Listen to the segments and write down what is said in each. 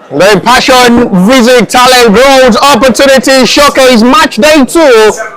The passion, visit, talent grows, opportunity showcase match day 2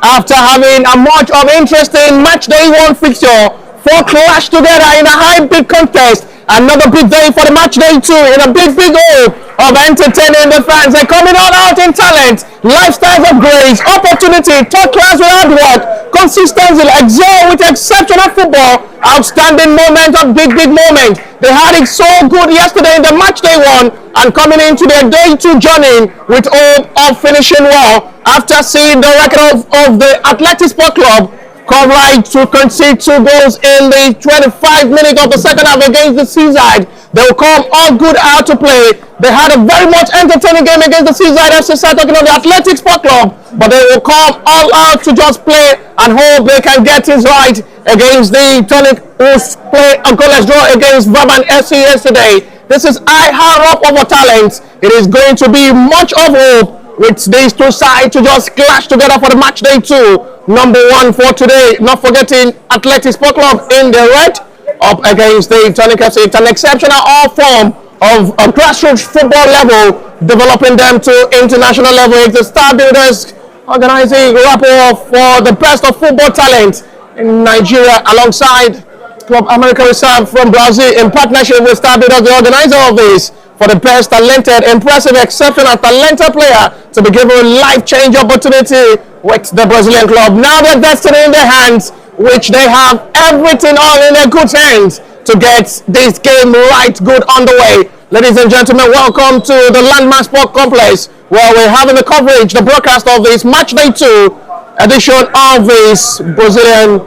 after having a much of interesting match day 1 fixture. 4 clash together in a high big contest. Another big day for the match day 2 in a big hope of entertaining the fans. They're coming all out in talent, lifestyles of grace, opportunity, top class with hard work, consistency, excel with exceptional football, outstanding moment of big moment. They had it so good yesterday in the match day 1 and coming into their day 2 journey with hope of finishing well after seeing the record of the Athletic Sport Club come right to concede 2 goals in the 25 minutes of the second half against the Seaside. They will come all good out to play. They had a very much entertaining game against the Seaside FC, talking of the Athletic Sport Club, but they will come all out to just play and hope they can get it right against the Tonic, who play a goalless draw against Brighton FC yesterday. This is high up of our talent. It is going to be much of hope with these two sides to just clash together for the match day 2. Number 1 for today, not forgetting Athletic Sport Club in the red up against the Tonic FC. It's an exceptional form of a grassroots football level, developing them to international level. It's the Star Builders organizing rapport for the best of football talent in Nigeria alongside Club America Reserve from Brazil in partnership with Star Builders, the organizer of this, for the best talented, impressive, exceptional, talented player to be given life-change opportunity with the Brazilian club. Now their destiny in their hands, which they have everything all in their good hands to get this game right good on the way. Ladies and gentlemen, welcome to the Landmark Sport Complex, where we're having the coverage, the broadcast of this match day 2 edition of this Brazilian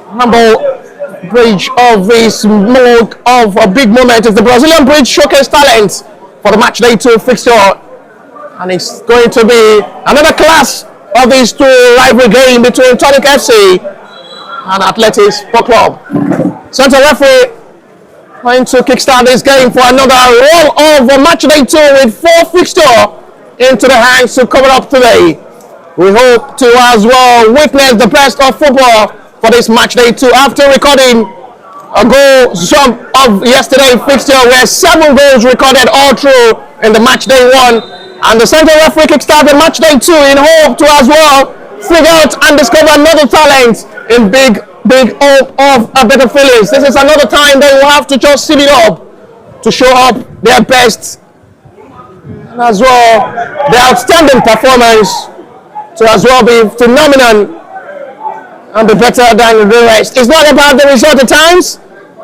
humble bridge of this mode of a big moment. Is the Brazilian bridge showcase talent for the match day 2 fixture, and it's going to be another class of these 2 rivalry game between Tonic FC and Athletic Sport Club. Central referee going to kickstart this game for another roll of match day 2 with 4 fixture into the hands to cover up today. We hope to as well witness the best of football for this match day 2 after recording a goal jump of yesterday fixture where 7 goals recorded all through in the match day 1, and the central referee kickstarted match day 2 in hope to as well figure out and discover another talent in big hope of a better feelings. This is another time they will have to just seal it up to show up their best, and as well their outstanding performance to as well be phenomenal and be better than the rest. It's not about the result at times,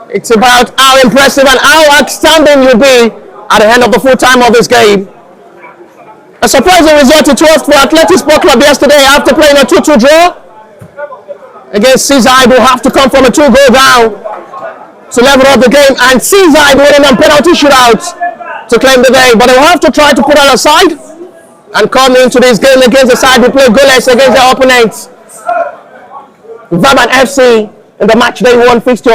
it's about how impressive and how outstanding you'll be at the end of the full time of this game. A surprising result it was for Athletic Sport Club yesterday after playing a 2-2 draw against Seaside, who have to come from a 2-goal down to level up the game, and Seaside winning on penalty shootout to claim the day, but they will have to try to put that aside and come into this game against the side who play goalless against their opponents, Baban FC, in the match day 1 fixture.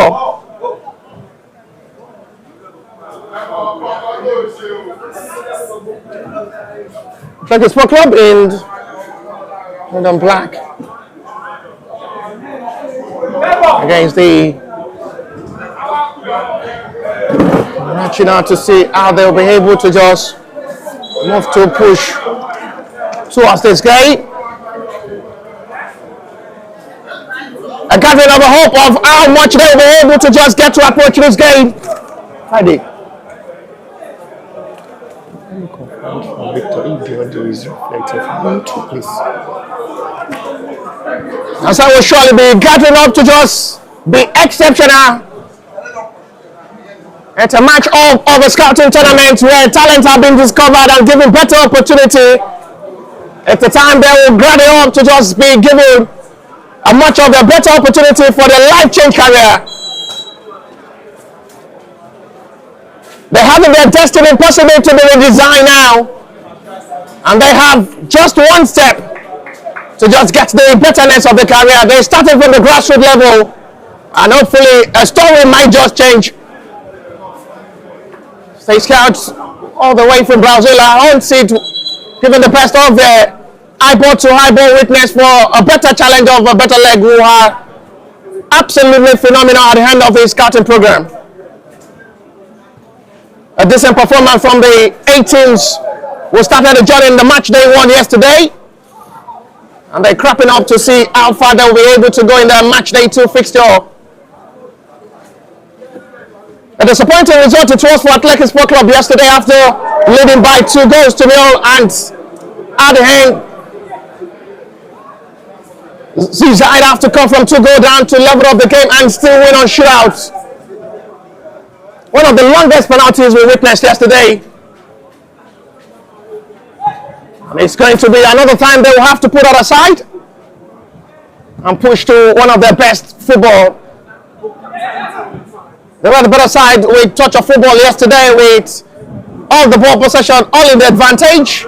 Athletic Sport Club in black against the Watching out to see how they'll be able to just move to push towards this game. A gathering of a hope of how much they'll be able to just get to approach this game. Friday. As I will surely be gathering up to just be exceptional. It's a match of a scouting tournament where talents have been discovered and given better opportunity. It's the time they will gather up to just be given a much of a better opportunity for their life-change career. They have their destiny possible to be redesigned now, and they have just one step to just get the betterness of the career. They started from the grassroots level, and hopefully a story might just change. They scouts all the way from Brazil are on seat, giving the best of their eyeball to eyeball witness for a better challenge of a better leg, who are absolutely phenomenal at the end of his scouting program. A decent performance from the 18s who started the journey in the match they won yesterday, and they're crapping up to see how far they'll be able to go in their match day 2 fixture. A disappointing result it was for Athletic Sport Club yesterday after leading by 2 goals to 0, and at the end, Zizide have to come from 2 goals down to level up the game and still win on shootouts. One of the longest penalties we witnessed yesterday. And it's going to be another time they will have to put that aside and push to one of their best football. They were the better side with touch of football yesterday, with all the ball possession, all in the advantage.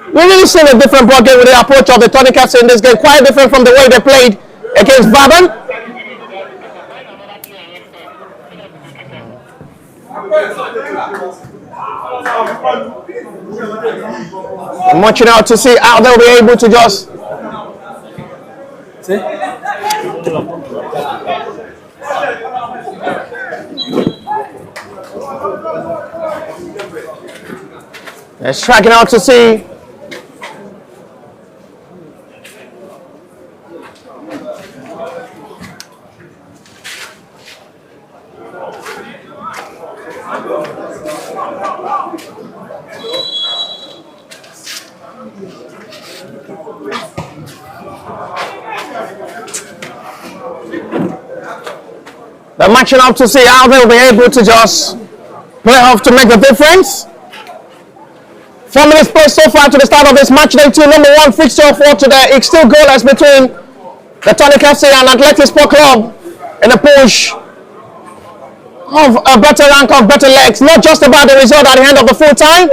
We've really seen a different ball game with the approach of the Tonic FC in this game, quite different from the way they played against Baban. I'm watching out to see how they'll be able to just they're striking out to see they're matching up to see how they'll be able to just play off to make the difference. 4 minutes played so far to the start of this match day 2, number 1 fixture for today. It's still goalless between the Tonic FC and Athletic Sport Club in a push of a better rank of better legs. Not just about the result at the end of the full time.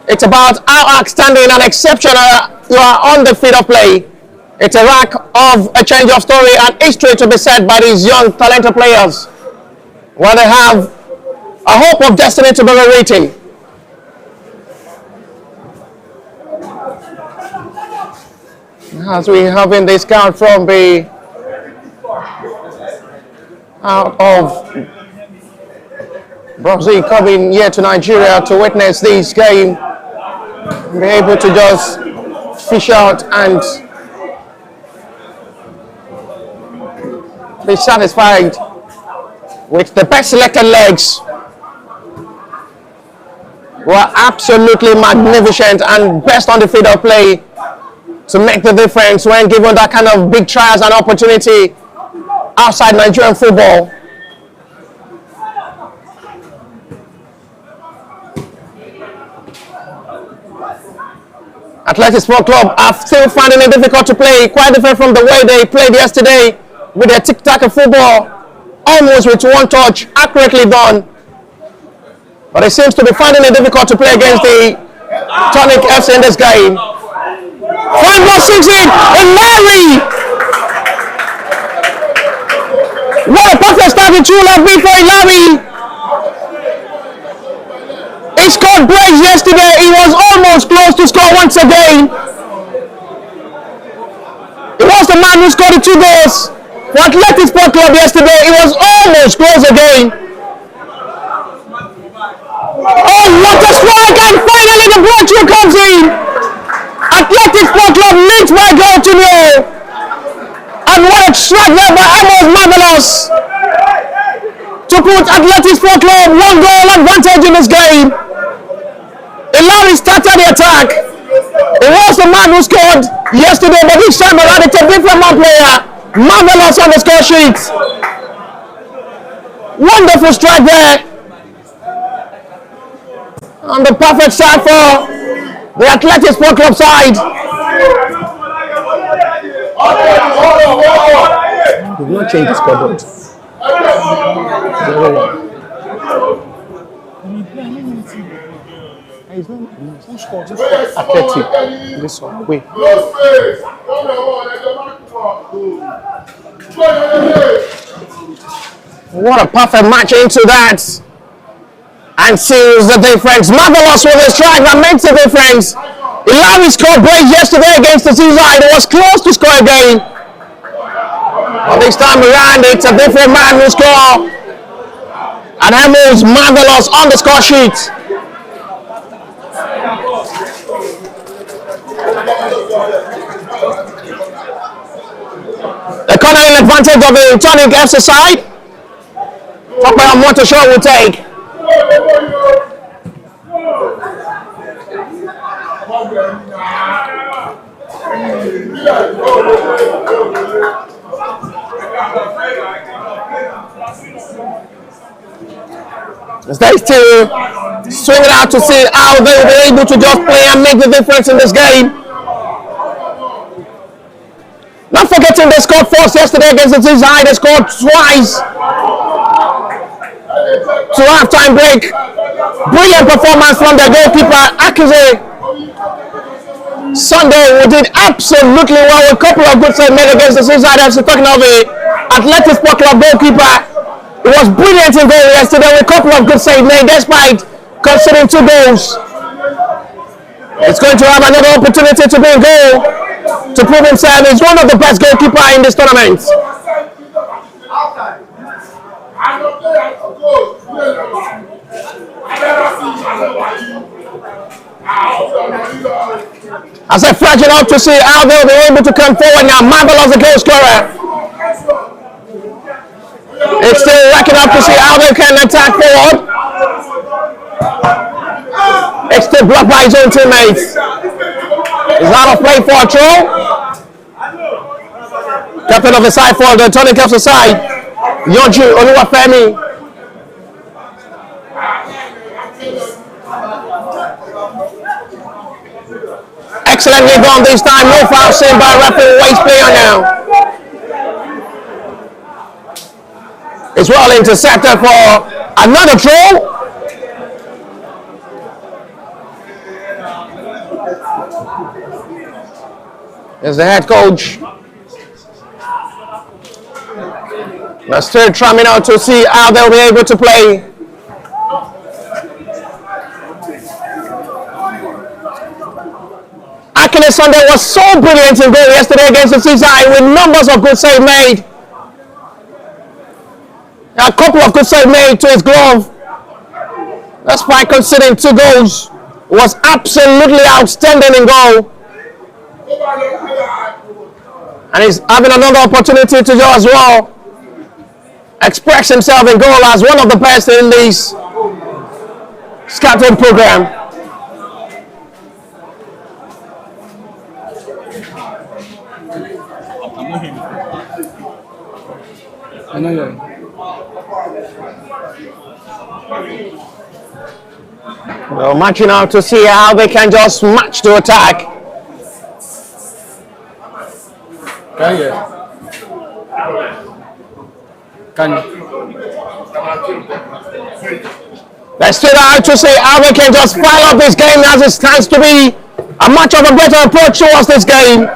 It's about how outstanding and exceptional you are on the field of play. It's a rack of a change of story and history to be set by these young talented players, where they have a hope of destiny to be rewritten. As we have in this count from the out of Brazil coming here to Nigeria to witness this game, be able to just fish out and be satisfied with the best selected legs, who are absolutely magnificent and best on the field of play to make the difference when given that kind of big trials and opportunity outside Nigerian football. Athletic Sport Club are still finding it difficult to play, quite different from the way they played yesterday with their tic-tac football, almost with one touch, accurately done. But it seems to be finding it difficult to play against the Tonic FC in this game. 5-6 in, and Larry! What a perfect start to left beat for Larry! He scored brace yesterday. He was almost close to score once again. He was the man who scored the 2 goals for Athletic Sport Club yesterday. It was almost close again. Oh, what a strike! And finally the breakthrough comes in. Athletic Sport Club leads by goal to nil. And what a strike there by Amos Marvelous to put Athletic Sport Club 1 goal advantage in this game. Ilari started the attack. It was the man who scored yesterday, but this time around it's a different player. Marvelous on the score sheet. Wonderful strike there. And the perfect start for the Athletic Sport Club side. We've not changed the scoreboard. 0-1. Athletic. This one. Wait. What a perfect match into that. And seals the difference. Marvelous with a strike that makes the difference. Ilari scored great yesterday against the Seaside. It was close to score again. But this time around, it's a different man who scored. And Amos Marvelous on the score sheet. The corner advantage of the Tonic FC side. Top man what a shot will take. They still swing it out to see how they will be able to just play and make the difference in this game. Not forgetting they scored first yesterday against the Seaside. They scored twice to half-time break. Brilliant performance from their goalkeeper, Akize. Sunday, we did absolutely well with a couple of good saves made against the Seaside FC. Talking of the Athletic Sport Club goalkeeper, it was brilliant in goal yesterday with a couple of good saves made despite conceding 2 goals. It's going to have another opportunity to be in goal to prove himself. He's one of the best goalkeepers in this tournament. I said, fragile up to see how they'll be able to come forward now. Marvelous the goal scorer. It's still racking up to see how they can attack forward. It's still blocked by his own teammates. He's out of play for a throw. Captain of the side for the Tonic FC side, Yonju Oluwafemi. Excellently gone this time. No foul seen by referee. Waste player now. It's well intercepted for another throw. There's the head coach. They're still trying out to see how they'll be able to play. Akine Sunday was so brilliant in goal yesterday against the Seaside with numbers of good saves made. A couple of good saves made to his glove. Despite conceding 2 goals, was absolutely outstanding in goal. And he's having another opportunity to do as well. Express himself in goal as one of the best in this scouting program. I know you. Well, matching out to see how they can just match to attack. Can you? They stood out to see how they can just file up this game as it stands to be a much of a better approach towards this game.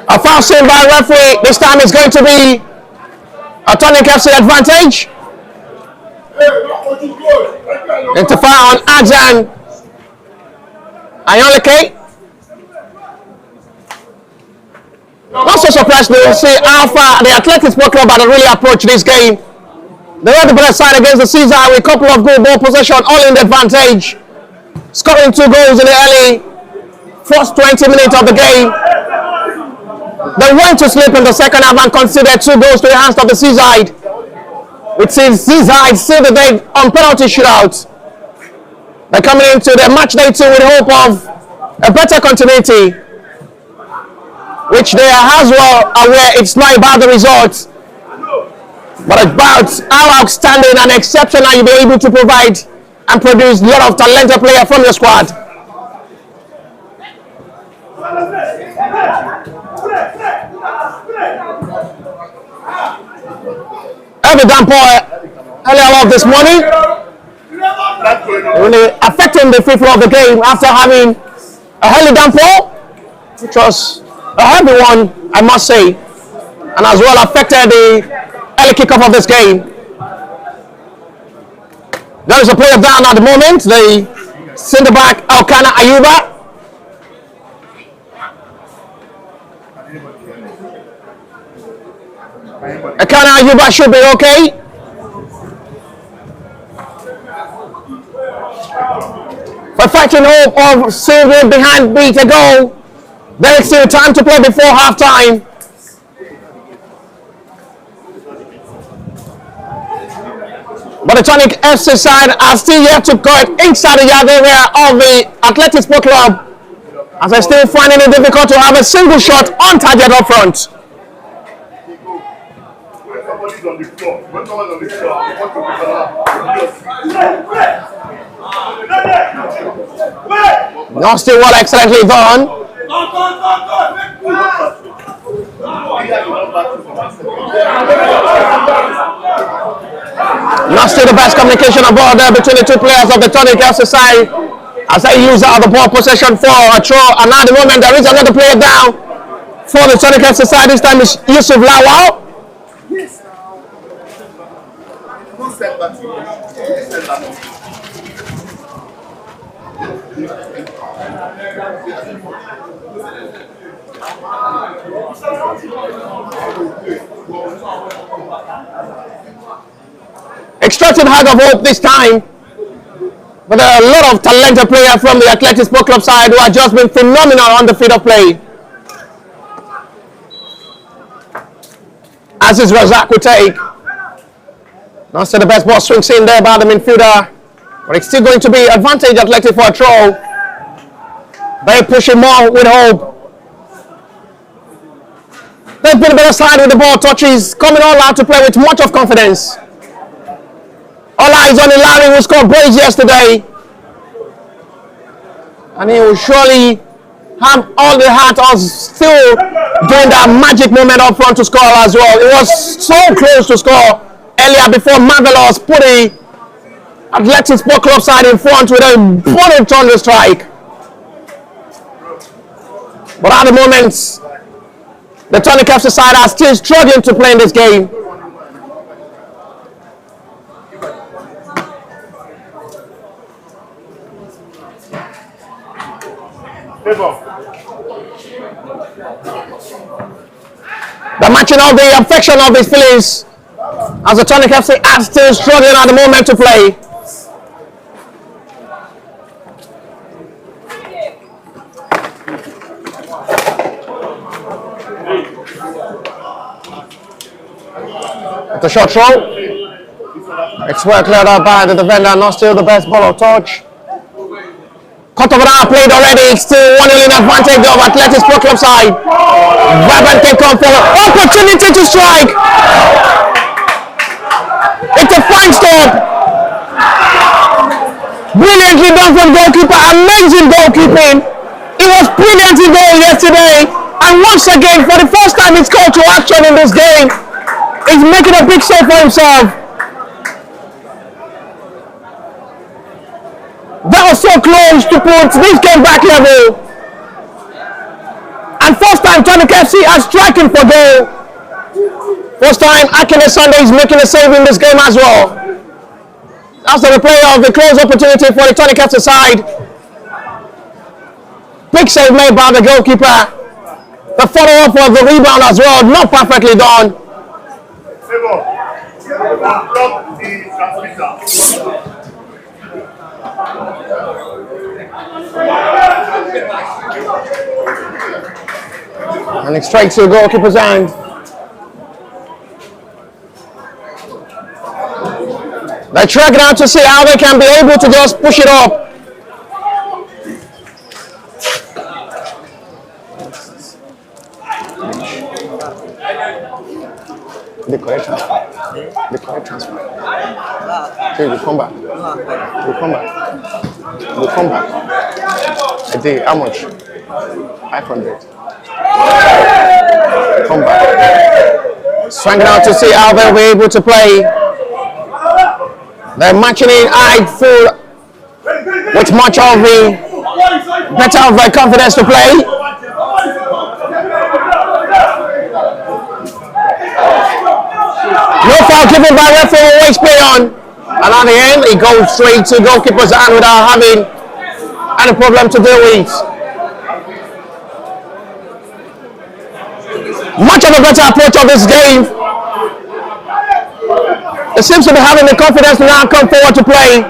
A foul seen by referee. This time it's going to be a Tonic FC advantage. Into foul on Adjan Ayoleke. Not so surprised to see how far the Athletic Sport Club had really approached this game. They were the better side against the Caesar with a couple of good ball possession, all in the advantage. Scoring 2 goals in the early first 20 minutes of the game. They went to sleep in the second half and conceded 2 goals to the hands of the Seaside. It seems Seaside saved the day on penalty shootout. They're coming into the match day 2 with hope of a better continuity, which they are as well aware it's not about the results, but about how outstanding and exceptional you'll be able to provide and produce a lot of talented players from your squad. Heavy downpour earlier on this morning, really affecting the free flow of the game after having a heavy downpour, which was a heavy one, I must say, and as well affected the early kickoff of this game. There is a player down at the moment, the centre back Elkanah Ayuba. Elkanah Ayuba should be okay. But fighting hope of saving behind beat a goal. There is still time to play before half time. But the Tonic FC side are still yet to go inside the yard area of the Athletic Sport Club, as they're still finding it difficult to have a single shot on target up front. Not still well excellently done. Not still the best communication about there between the two players of the Tonic FC side as they use the ball possession for a throw. And at the moment there is another player down for the Tonic FC side. This time is Yusuf Lawal. Extracting hard of hope this time, but there are a lot of talented players from the Athletic Sport Club side who have just been phenomenal on the field of play. As is Razak will take. Not still the best ball swings in there by the midfielder, but it's still going to be advantage Athletic for a throw. They pushing more with hope. They've been a better side with the ball touches, coming all out to play with much of confidence. All eyes on Ilari, who scored brace yesterday. And he will surely have all the heart of still doing that magic moment up front to score as well. It was so close to score earlier before Marvelous put the Athletic Sport Club side in front with a bullet thunder strike. But at the moment, the Tonic FC side are still struggling to play in this game. The matching of the affection of his feelings as the Tonic FC are still struggling at the moment to play. The short throw. It's well cleared out by the defender, not still the best ball of touch. Cut over now played already, still 1-0 in advantage of Athletic Sport Club side. Baban can come for an opportunity to strike. It's a fine stop. Brilliantly done from goalkeeper, amazing goalkeeping. It was brilliant in goal yesterday, and once again, for the first time he's called to action in this game. He's making a big save for himself. That was so close to put this game back level. And first time Tonic FC are striking for goal. First time Akile Sunday is making a save in this game as well. That's the replay of the close opportunity for the Tonic FC side. Big save made by the goalkeeper. The follow-up of the rebound as well, not perfectly done. And it's straight to the goalkeeper's hand. They're tracking out to see how they can be able to just push it up. The correct transfer. The correct transfer. Okay, we'll come back. We'll come back. We'll come back. A day, how much? 500. Come back. Swinging out to see how they'll be able to play. They're matching in eye full with much of the better of their confidence to play. No foul given by referee, waste play on. And at the end, it goes straight to goalkeeper's hand without having any problem to deal with. Much of a better approach of this game. They seems to be having the confidence to now come forward to play.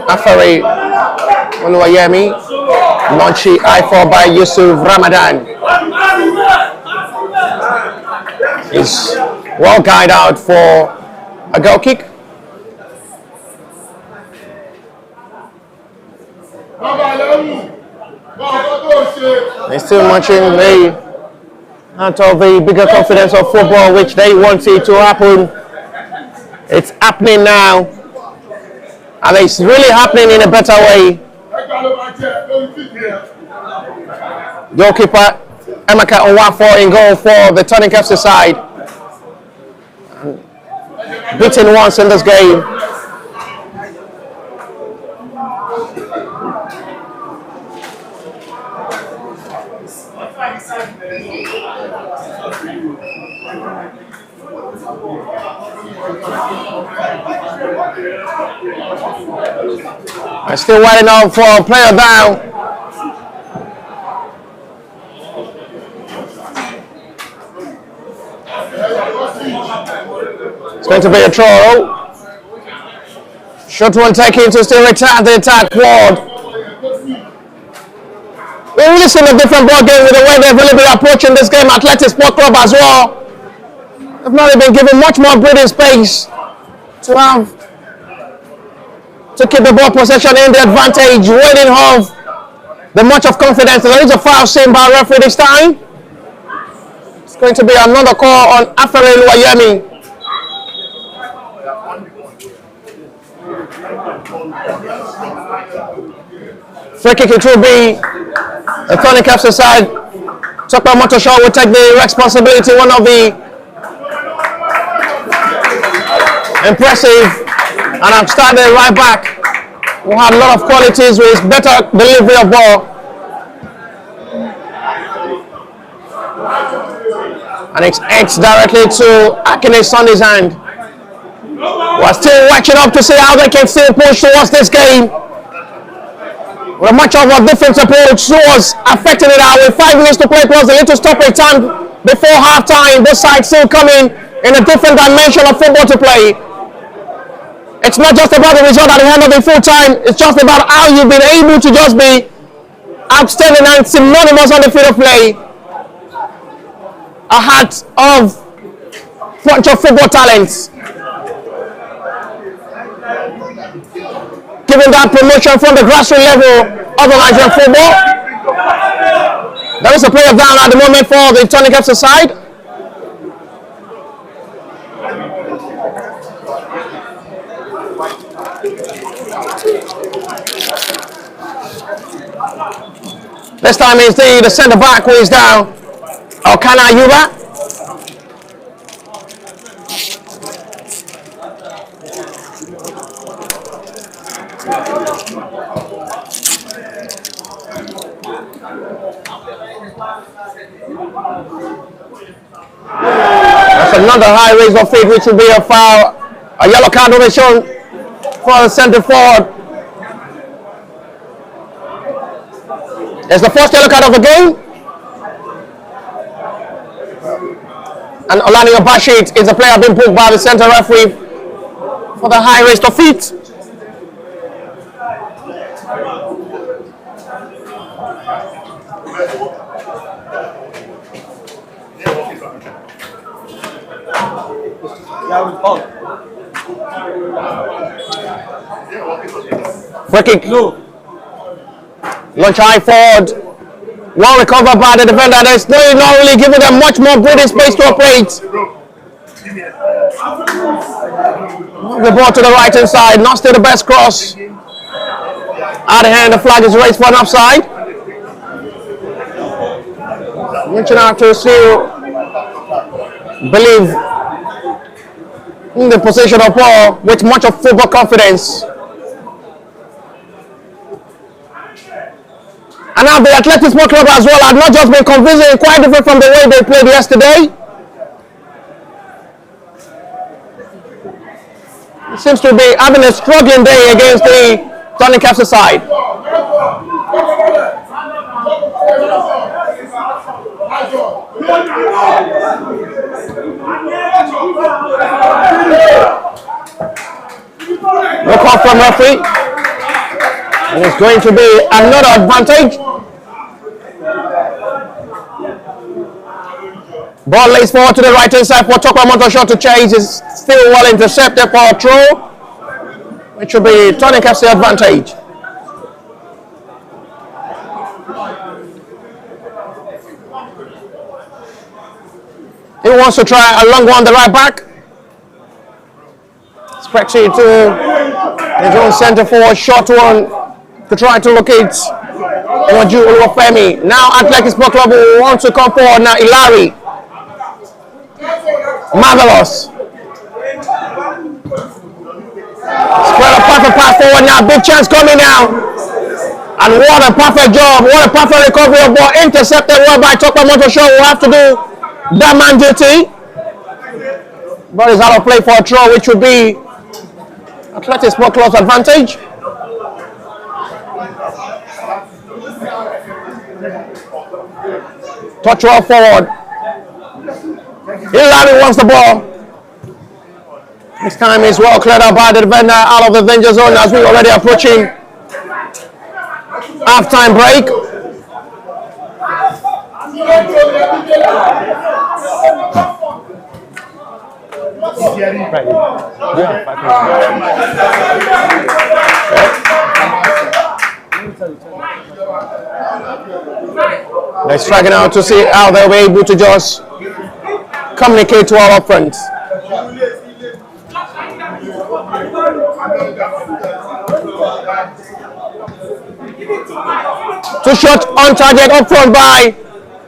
Afari Oluwayemi, Nonchi I4 by Yusuf Ramadan. Is well guided out for a goal kick. They're still matching the out of the bigger confidence of football, which they want it to happen. It's happening now, and it's really happening in a better way. Goalkeeper Emeka Onwafo in goal for the Tonic FC side. Beaten once in this game. I'm still waiting on for a player down. It's going to be a throw. Shot one taken to still return the attack forward. We're really seeing a different ball game with the way they've really been approaching this game. Athletic Sport Club as well. They've not been given much more breathing space to keep the ball possession in the advantage, waiting off the much of confidence. There is a foul seen by referee this time. It's going to be another call on Afari Oluwayemi. Free kick, it will be the Tonic FC side. Tokpa Motoshaw will take the responsibility. One of the impressive and outstanding right back who had a lot of qualities with better delivery of ball. And it's X directly to Akine Sonny's hand. We're still watching up to see how they can still push towards this game. With much of a different approach towards affecting it out with 5 minutes to play plus a little stoppage time before half time. Both sides still coming in a different dimension of football to play. It's not just about the result at the end of the full time, it's just about how you've been able to just be outstanding and synonymous on the field of play. A heart of bunch of football talents. Giving that promotion from the grassroots level of the Nigerian football. There is a player down at the moment for the Tonic FC side. This time is the centre back who is down. Okana Ayuba. That's another high raise of feet, which will be a foul. A yellow card will be shown for the centre forward. It's the first yellow card of the game. And Olani Bashit is a player being booked by the centre referee for the high risk of feet. Free kick. Launch high forward. Well recovered by the defender. There's not really giving them much more breathing space to operate. The ball to the right hand side. Not still the best cross. Out of hand, the flag is raised for an offside. Reaching out to still believe in the possession of ball with much of football confidence. And now the Athletic Sport Club as well have not just been convincing, quite different from the way they played yesterday. It seems to be having a struggling day against the Tonic FC side. No call from referee. And it's going to be another advantage. Ball lays forward to the right hand side for Tokwamon shot to chase. Is still well intercepted for a throw, which will be Tonic FC advantage. He wants to try a long one, the right back. Spreadsheet to his own centre forward, short one to try to locate Oluwafemi. Now Athletic Sport Club wants to come forward now. Ilari. Marvelous. Spread a perfect pass forward now. Big chance coming now. And what a perfect job. What a perfect recovery of ball. Intercepted well by Tokwamon Show. Will have to do that man duty. Ball is out of play for a throw, which would be Athletic Sport Club's advantage. Touch well forward. Ilari wants the ball. This time is well cleared out by the defender out of the danger zone as we're already approaching half-time break. They're striking out to see how they'll be able to just communicate to our friends. Two shots on target up front by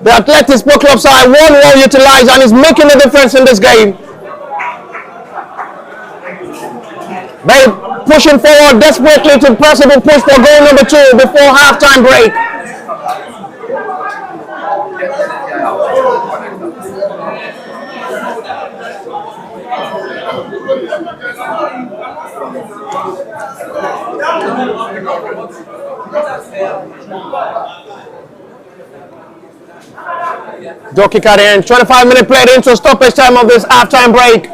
the Athletic Sport Club side. 1-1 utilized and is making the difference in this game. They pushing forward desperately to possible push for goal number 2 before halftime break. Goal kick at the end. 25-minute played into stoppage time of this halftime break.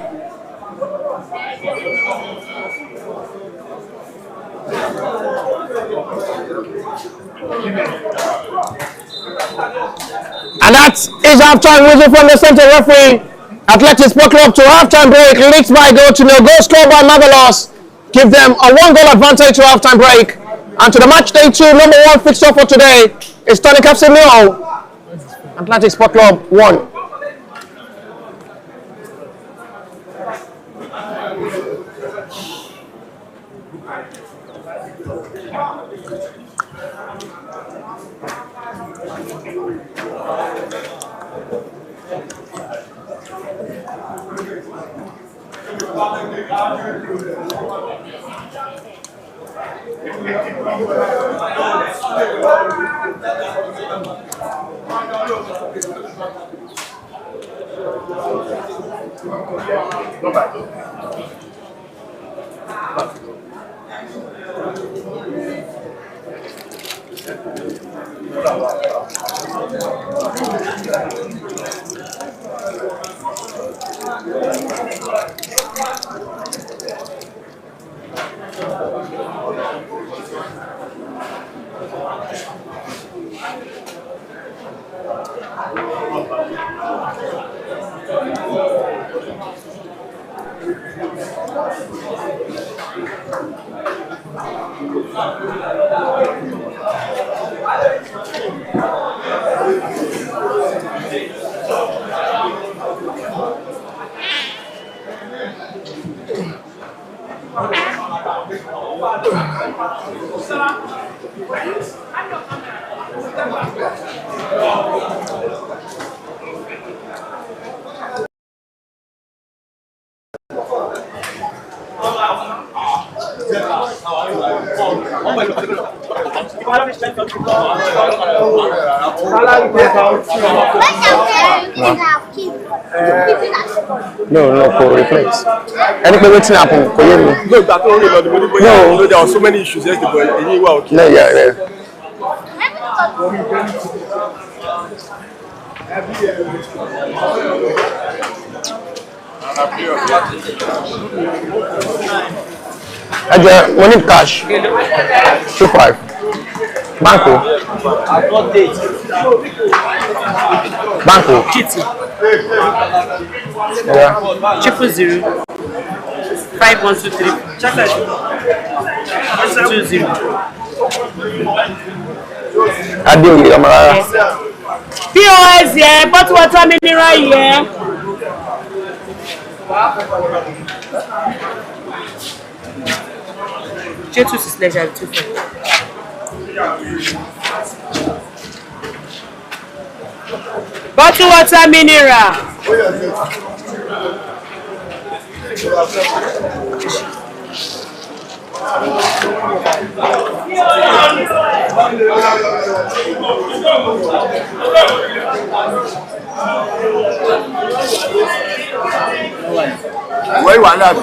And that is halftime whistle from the centre referee. Athletic Sport Club to halftime break. Leaks by goal to nil. Goal scored by Marvelous. Give them a 1-goal advantage to halftime break. And to the match day 2, number 1 fixture for today is Tonic FC 0. Athletic Sport Club 1. No, for replace. Anything waiting happen for you? No, that only about the money. No, there are so many issues yesterday. No, yeah. We need cash. 25. Banco. Kitty. Yeah. 000 5123 20. Adieu, Amara. POS here, bottle water mineral here. Chetus is leisure too. Bottle water mineral. Where you want that?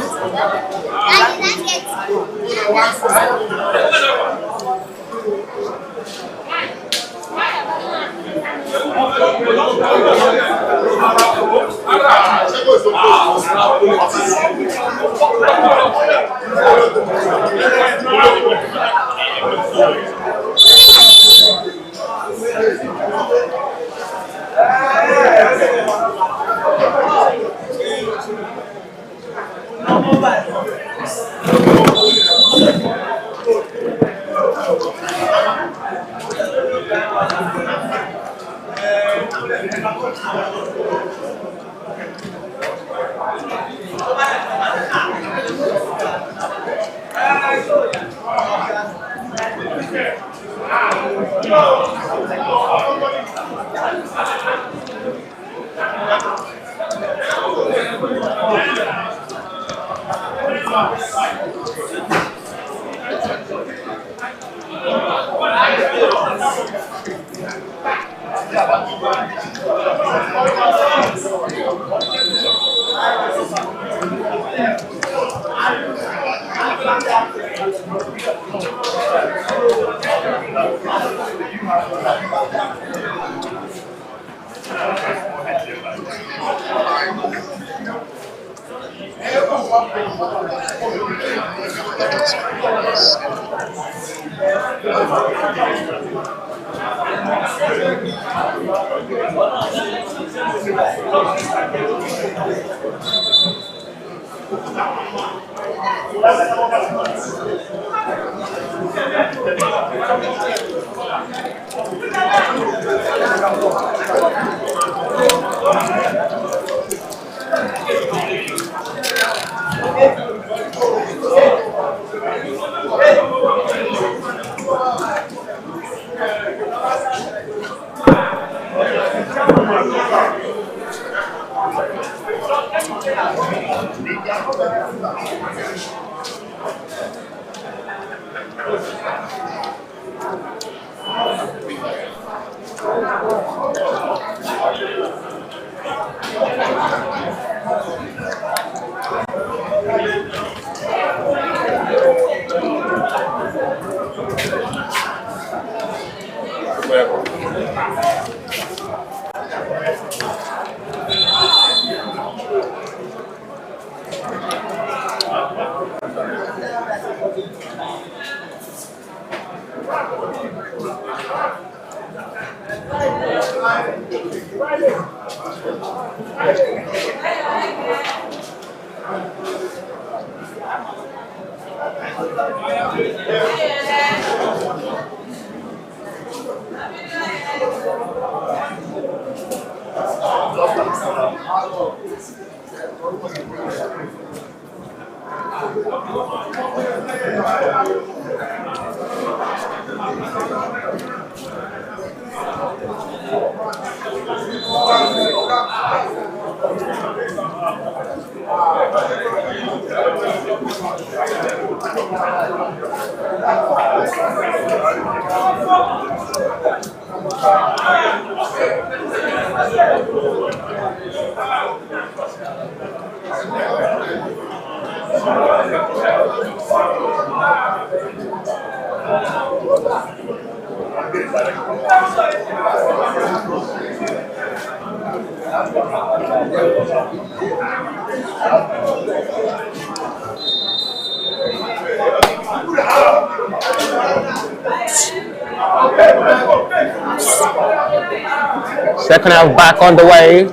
Second half back on the way.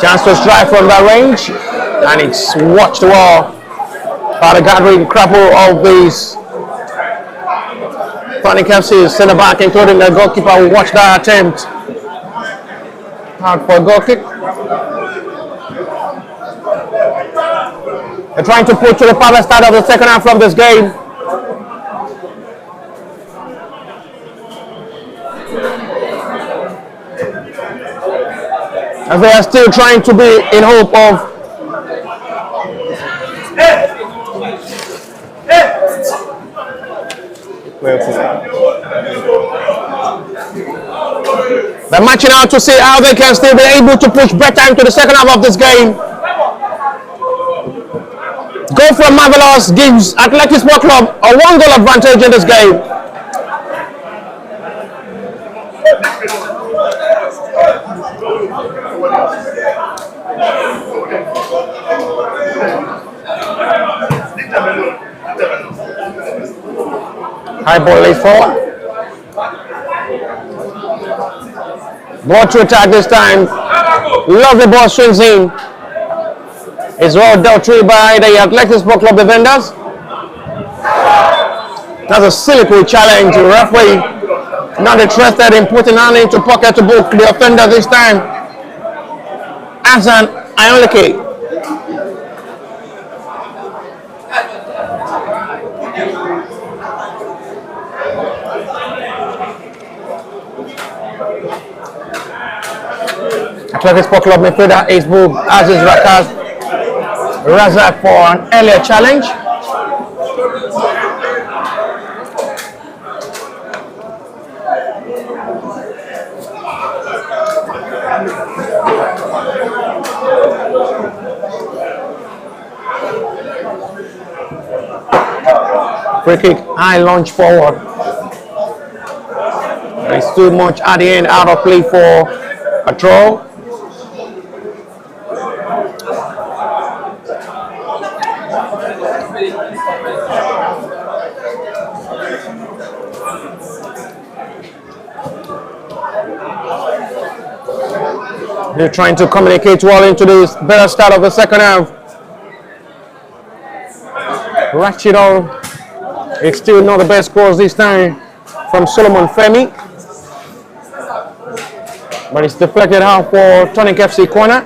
Chance to strike from that range, and it's watched well by the gathering couple of these Tonic FC centre back, including the goalkeeper, who watched that attempt. Out for a goal kick. They're trying to put to the final start of the second half from this game. As they are still trying to be in hope of they're matching out to see how they can still be able to push Brighton into the second half of this game. Goal from Marvelous gives Athletic Sport Club a 1-goal advantage in this game. High ball laid forward. Ball to attack this time. Lovely ball swings in. It's well dealt with by the Athletic Sport Club defenders. That's a silly cool challenge. The referee not interested in putting hand into pocket to book the offender this time. As an Ioliki. Athletic Sport Club midfielder Ace Boog as his Razak for an earlier challenge. Free kick, high launch forward. There is too much at the end, out of play for a throw. They're trying to communicate well into this better start of the second half. Ratchet on. It's still not the best scores this time from Solomon Femi. But it's deflected out for Tonic FC corner.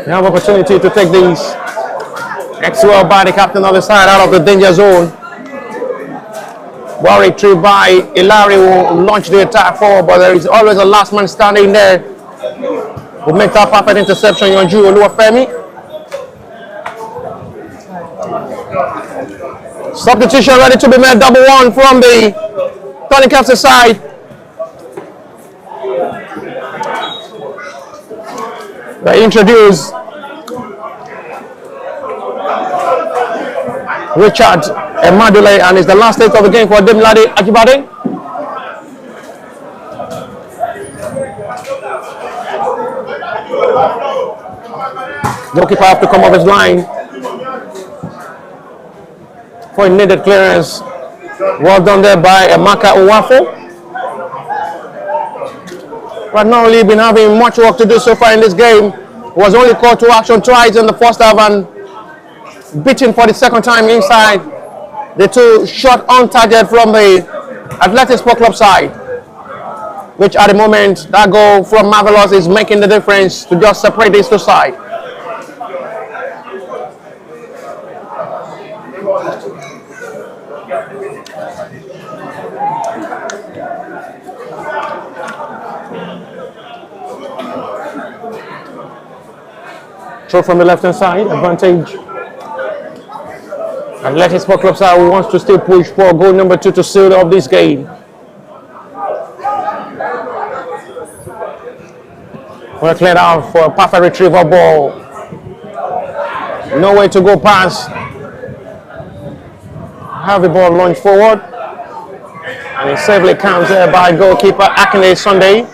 They have opportunity to take these. X-well by the captain on the side out of the danger zone. Well retrieved by Ilari, who launched the attack forward, but there is always a last man standing there who makes that perfect interception. Yonju Oluwafemi. Substitution ready to be made, double one from the Tonic FC side. They introduce Richard Emadule, and it's the last stage of the game for Demilade Ajibade. Goalkeeper have to come off his line. for a needed clearance. Well done there by Amaka Uwafo. But not only been having much work to do so far in this game. Was only called to action twice in the first half and beaten for the second time inside. The two shot on target from the Athletic Sport Club side, which at the moment that goal from Marvelous is making the difference to just separate these two sides. Throw from the left hand side, advantage. Athletic Sport Club side who wants to still push for goal number 2 to seal up this game. Well cleared out for a perfect retrieval ball. No way to go past. Have the ball launched forward. And it safely comes there by goalkeeper Akane Sunday.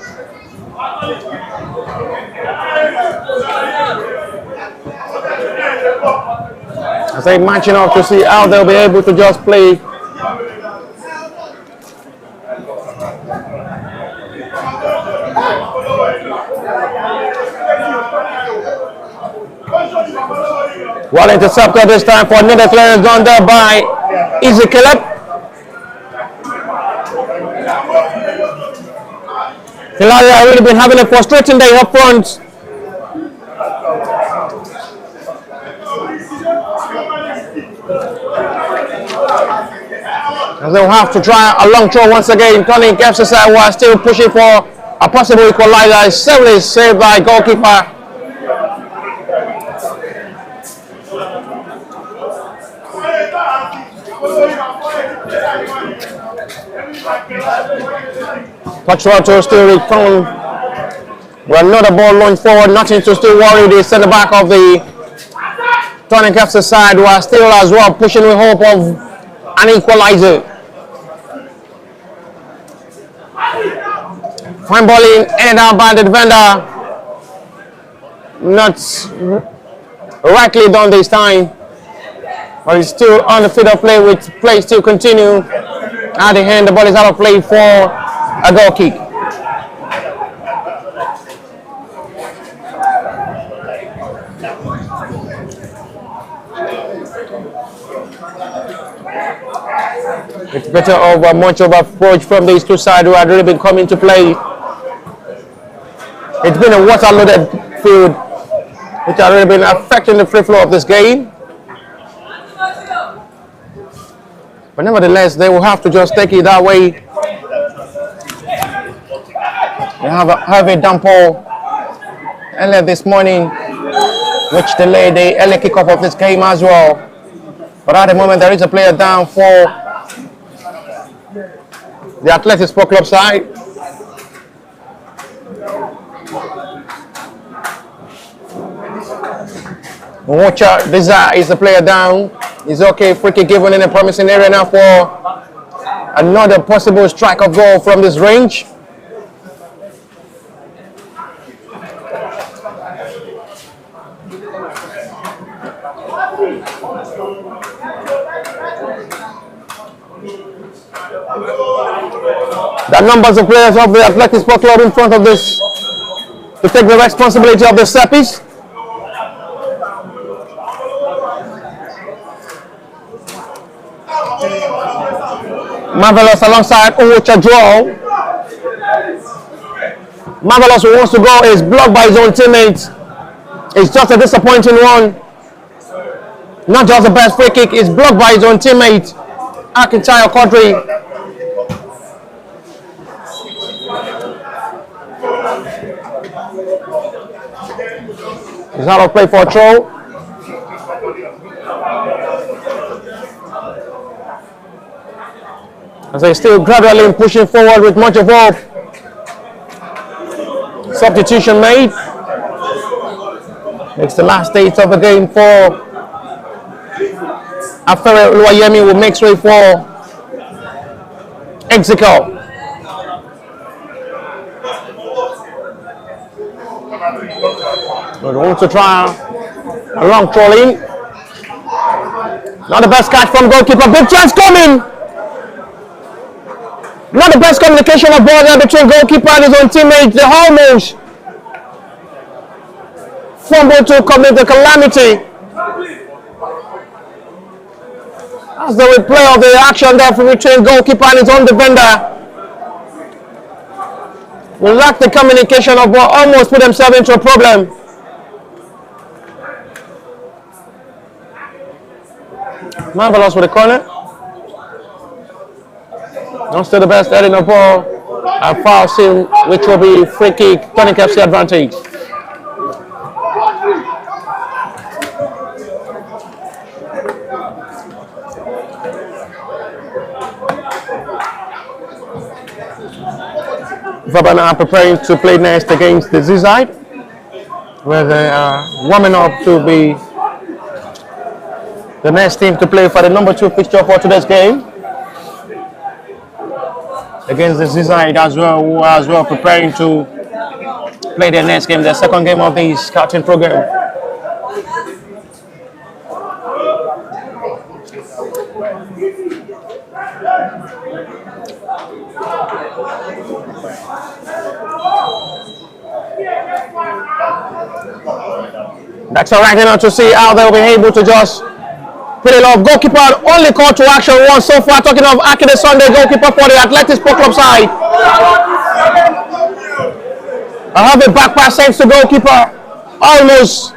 As they matching up to see how they'll be able to just play. Well intercepted this time for another clearance done there by Ezekiel. Hilaria have really been having a frustrating day up front. As they'll have to try a long throw once again. Tonic FC side was still pushing for a possible equalizer. Severely saved by goalkeeper. Pachuato still return. Well, another ball launched forward. Nothing to still worry the centre back of the Tonic FC side was still as well pushing with hope of an equalizer. Fine balling and out by the defender. Not rightly done this time. But it's still on the field of play with play still continue. At the end, the ball is out of play for a goal kick. It's better of much of approach from these two sides who had really been coming to play. It's been a water-loaded field, which has really been affecting the free flow of this game. But nevertheless, they will have to just take it that way. They have a heavy downpour earlier this morning, which delayed the early kickoff of this game as well. But at the moment, there is a player down for the Athletic Sport Club side. Watcher Desire is the player down. It's okay, free kick given in a promising area now for another possible strike of goal from this range. The numbers of players of the Athletic Sport Club in front of this to take the responsibility of the set piece. Marvelous alongside Uwocha Joao. Marvelous who wants to go is blocked by his own teammates. It's just a disappointing one. Not just the best free kick, it's blocked by his own teammate, Akintayo Quadri. He's out of play for a throw. As they still gradually pushing forward with much of hope. Substitution made. It's the last stage of the game for Afere Oluwayemi, who makes way for Exico. But wants to try a long throw in. Not the best catch from goalkeeper. Big chance coming. Not the best communication of ball there between goalkeeper and his own teammate. The almost fumble to commit the calamity. That's the replay of the action there for between goalkeeper and his own defender. We lack the communication of ball, almost put themselves into a problem. Marvelous with the corner. Not still the best heading of ball. And foul scene, which will be free kick, Tonic FC advantage. Baban are preparing to play next against the Z-side, where they are warming up to be the next team to play for the number 2 fixture for today's game against the Z-side as well, who are as well preparing to play their next game, their second game of the scouting program. That's all right now to see how they'll be able to just put it off. Goalkeeper only called to action once so far. Talking of Akide Sunday, goalkeeper for the Athletics Sport Club side. I have a back pass sent to goalkeeper. Almost.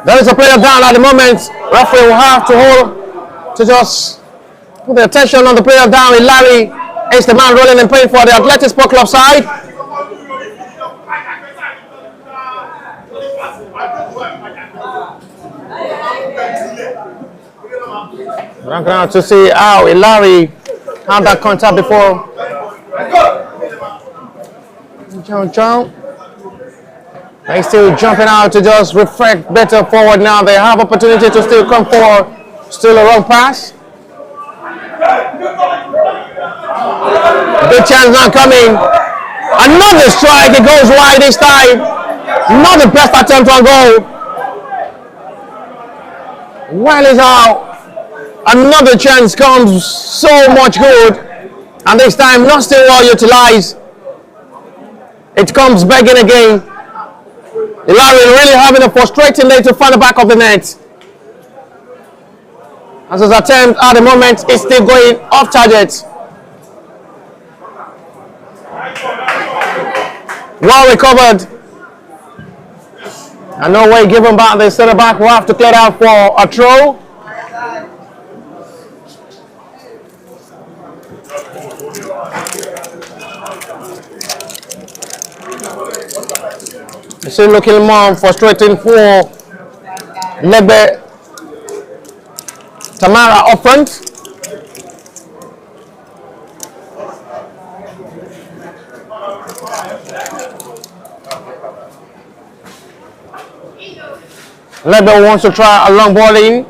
There is a player down at the moment. Referee will have to hold to just put the attention on the player down. Larry is the man rolling in pain for the Athletics Sport Club side. We're going to see how Larry had that contact before. John. They're still jumping out to just reflect better forward now. They have opportunity to still come forward. Still a wrong pass. Big chance now coming. Another strike. It goes wide this time. Not the best attempt on goal. Well is out. Another chance comes so much good. And this time not still well utilized. It comes begging again. Larry really having a frustrating day to find the back of the net. As his attempt at the moment is still going off target. Well recovered. And no way given back. The center back will have to clear out for a throw. It's still looking more frustrating for Lebe Tamara up front. Lebe wants to try a long ball in.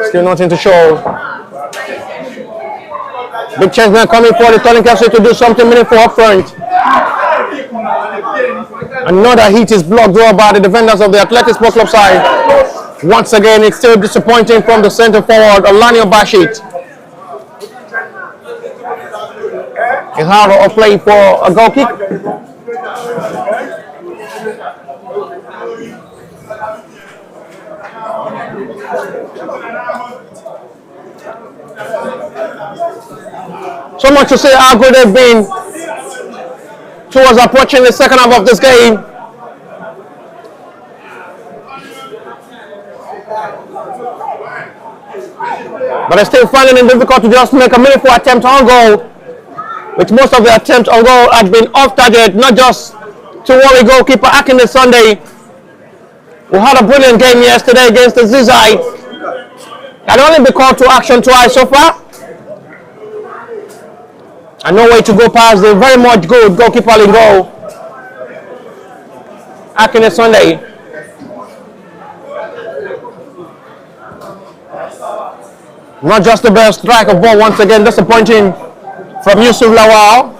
Still nothing to show. Big chance now coming for the Tonic FC to do something meaningful up front. Another hit is blocked well by the defenders of the Athletics Sport Club side. Once again, it's still disappointing from the centre forward, Olanio Bashit. It's hard to play for a goal kick. So much to say how good they've been towards approaching the second half of this game. But they're still finding it difficult to just make a meaningful attempt on goal, which most of the attempts on goal had been off target, not just to worry goalkeeper Akinde Sunday, who had a brilliant game yesterday against the Z-side. Had only been called to action twice so far. And no way to go past the very much good goalkeeper in goal, Akinde Sunday. Not just the best strike of ball, once again disappointing from Yusuf Lawal.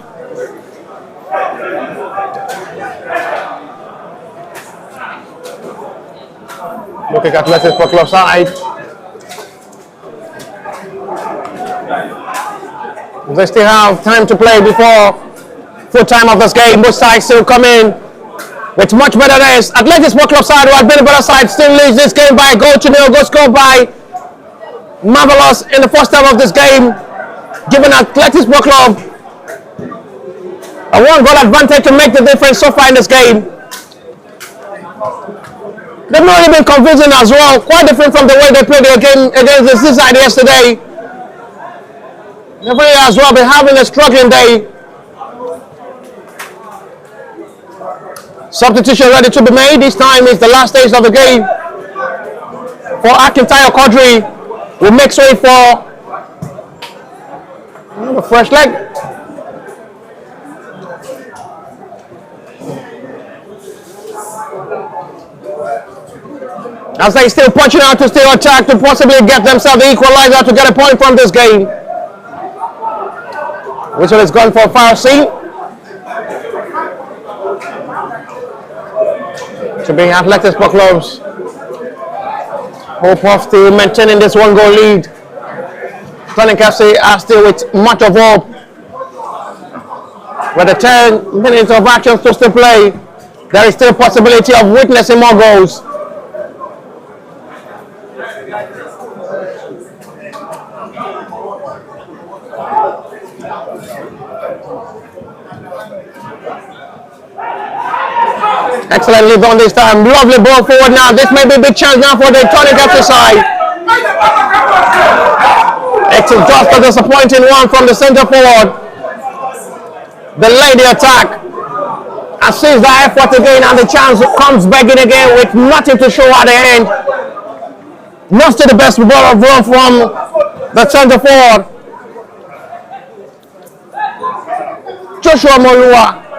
Looking at Leicester Sport Club side. They still have time to play before full time of this game. Both sides still come in with much better race. Athletic Sport Club side, who has been a better side, still leads this game by a goal to nil. Goal scored by Marvelous in the first half of this game, giving Athletic Sport Club a one goal advantage to make the difference so far in this game. They've not really been convincing as well, quite different from the way they played their game against the Seaside yesterday. They've really as well been having a struggling day. Substitution ready to be made. This time is the last stage of the game. For Akintayo Quadri, will make way for a fresh leg. As they still punching out to still attack to possibly get themselves the equalizer to get a point from this game. Which one is going for a foul scene? To bring Athletic Sport Club's hope of still maintaining this one goal lead. Tonic FC are still with much of hope. With the 10 minutes of action to still play, there is still possibility of witnessing more goals. Excellent lead on this time. Lovely ball forward now. This may be a big chance now for the Tonic FC side. It's just a disappointing one from the centre forward. The lady attack. And sees the effort again, and the chance comes back in again with nothing to show at the end. Not still the best ball of run from the centre forward. Joshua Molua.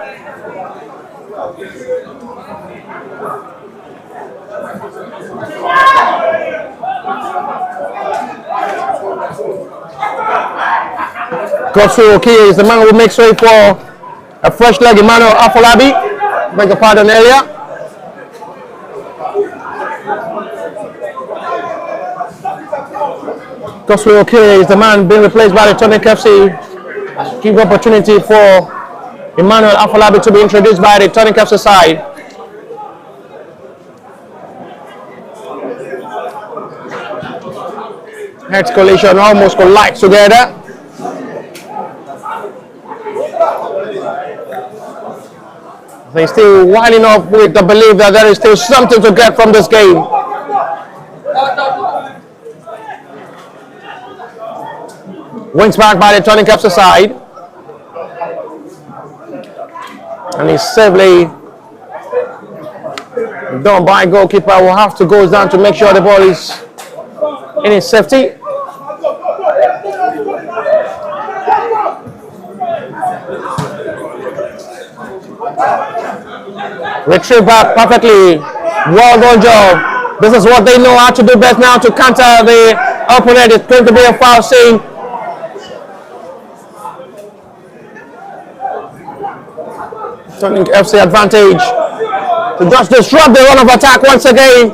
Kosu Okie is the man who makes way for a fresh leg. Emmanuel Afolabi, beg your pardon earlier. Kosu Okie is the man being replaced by the Tonic FC. Give opportunity for Emmanuel Afolabi to be introduced by the Tonic FC side. Heads collision almost collide together. They're still winding up with the belief that there is still something to get from this game. Wins back by the Tonic FC side. And he's safely done by goalkeeper. Will have to go down to make sure the ball is in its safety. Retrieve back perfectly. Well done job. This is what they know how to do best now to counter the opponent. It's going to be a foul scene. Tonic FC advantage to just disrupt the run of attack once again.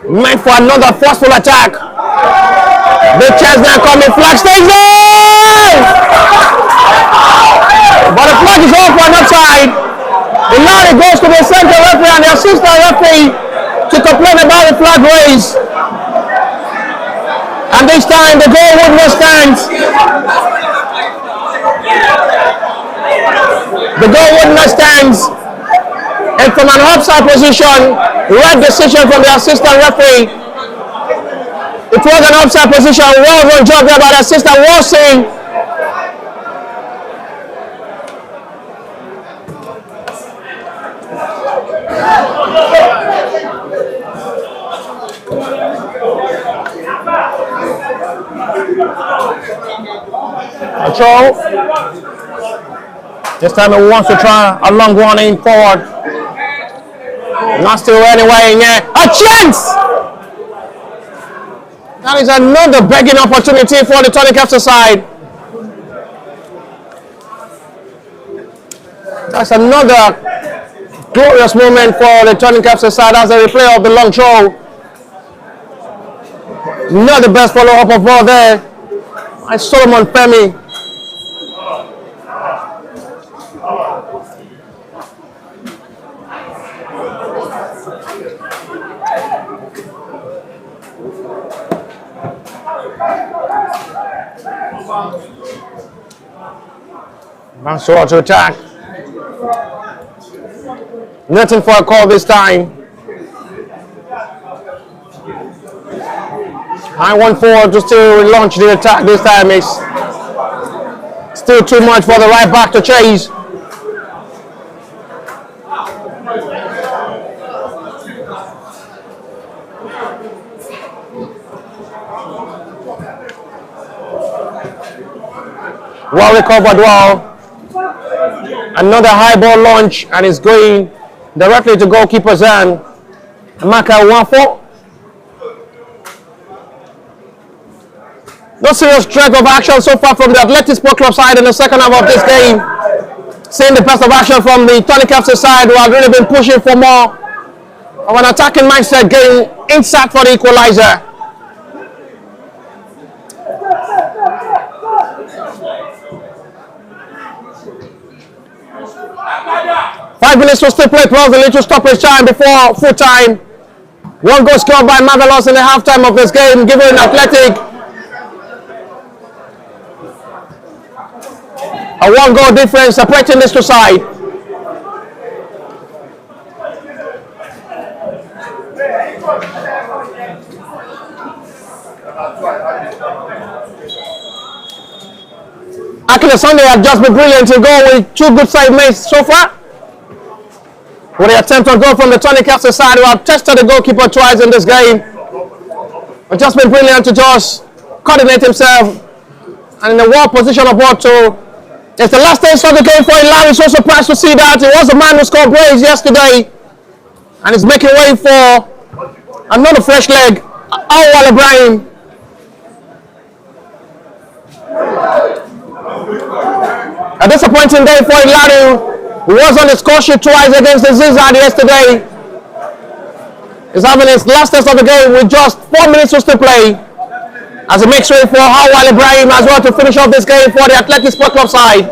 Meant for another forceful attack. Big chance now coming. Flag stays there! But the flag is off on that side. And now it goes to the center referee and the assistant referee to complain about the flag raise. And this time the goal would not stand. The goal would not stand. And from an offside position, right decision from the assistant referee. It was an offside position. Well done job there by the assistant Walsing. Control. This time it wants to try a long one in forward. Not still anyway in here. A chance! That is another begging opportunity for the Tonic FC side. That's another glorious moment for the Tonic FC side as a replay of the long throw. Not the best follow-up of all there. By Solomon Femi. Mansour to attack. Nothing for a call this time. I want forward to still launch the attack this time. It's still too much for the right back to chase. Well recovered, well. Another high ball launch, and it's going directly to goalkeeper's hand. Maka 1-4. No serious threat of action so far from the Athletic Sport Club side in the second half of this game. Seeing the best of action from the Tonic FC side, who have really been pushing for more of an attacking mindset, getting inside for the equalizer. Five minutes to still play, plus the little stoppage time before full time. One goal scored by Marvelous in the halftime of this game, giving Athletic a 1-goal difference separating these two sides. Akila Sunday has just been brilliant to go with 2 good side mates so far. With the attempt on goal from the Tonic FC side, who have tested the goalkeeper twice in this game. But just been brilliant to just coordinate himself and in the wall position of ball to. It's the last stage of the game for Larry. So surprised to see that. It was a man who scored brace yesterday. And he's making way for another fresh leg. Awal Ibrahim. A disappointing day for Larry, who was on the score sheet twice against the Zizad yesterday. He's having his last test of the game with just 4 minutes to still play. As he makes way for Awal Ibrahim as well to finish off this game for the Athletic Sport Club side.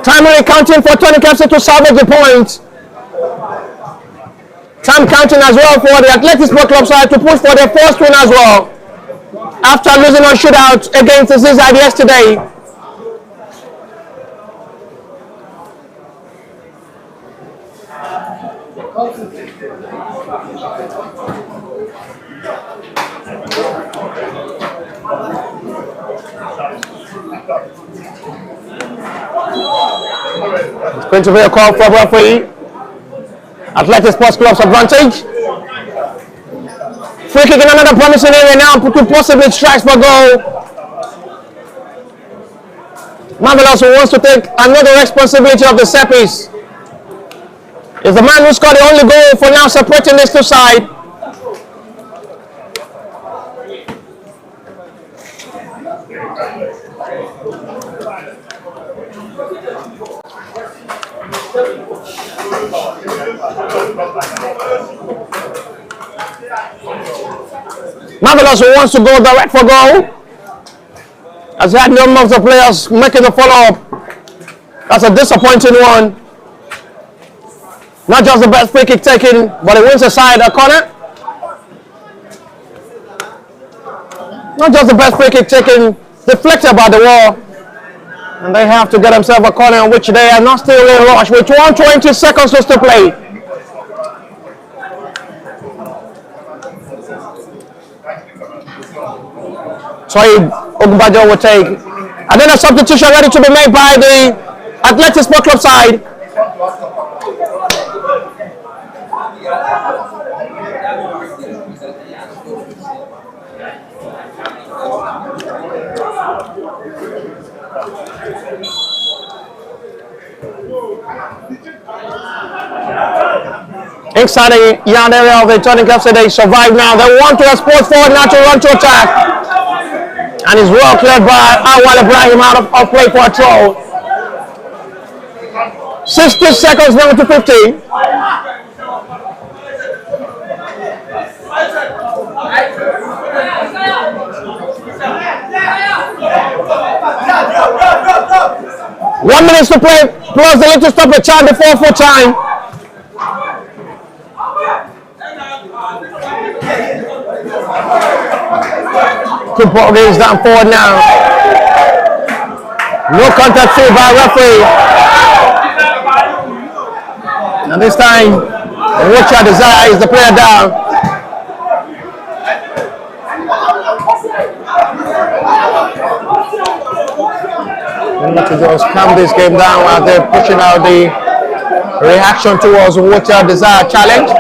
Time only counting for Tonic FC to salvage the point. Time counting as well for the Athletic Sport Club side to push for their first win as well. After losing on shootout against the Zizad yesterday. It's going to be a call for referee. Athletic Sports Club's advantage. Free kick in another promising area now to possibly strikes for goal. Marvelous, who wants to take another responsibility of the set piece, is the man who scored the only goal for now separating these two sides. Marvelous, who wants to go direct for goal, has had number of the players making the follow-up. That's a disappointing one. Not just the best free kick taken, but it wins aside a corner. Not just the best free kick taken, deflected by the wall. And they have to get themselves a corner on which they are not still in a rush with 120 seconds to still play. Soid Ogbajo will take. And then a substitution ready to be made by the Athletic Sport Club side. Inside the yard area of the Tonic FC, they survive now. They want to export forward now to run to attack. And is well cleared by Awal Ibrahim out of play for a throw. 60 seconds now to 15. One minute to play, plus the little stop a child before full time. Two ball games down forward now. No contact field by referee. Now this time, what your desire is the player down. We need to just calm this game down while they're pushing out the reaction towards what your desire challenge.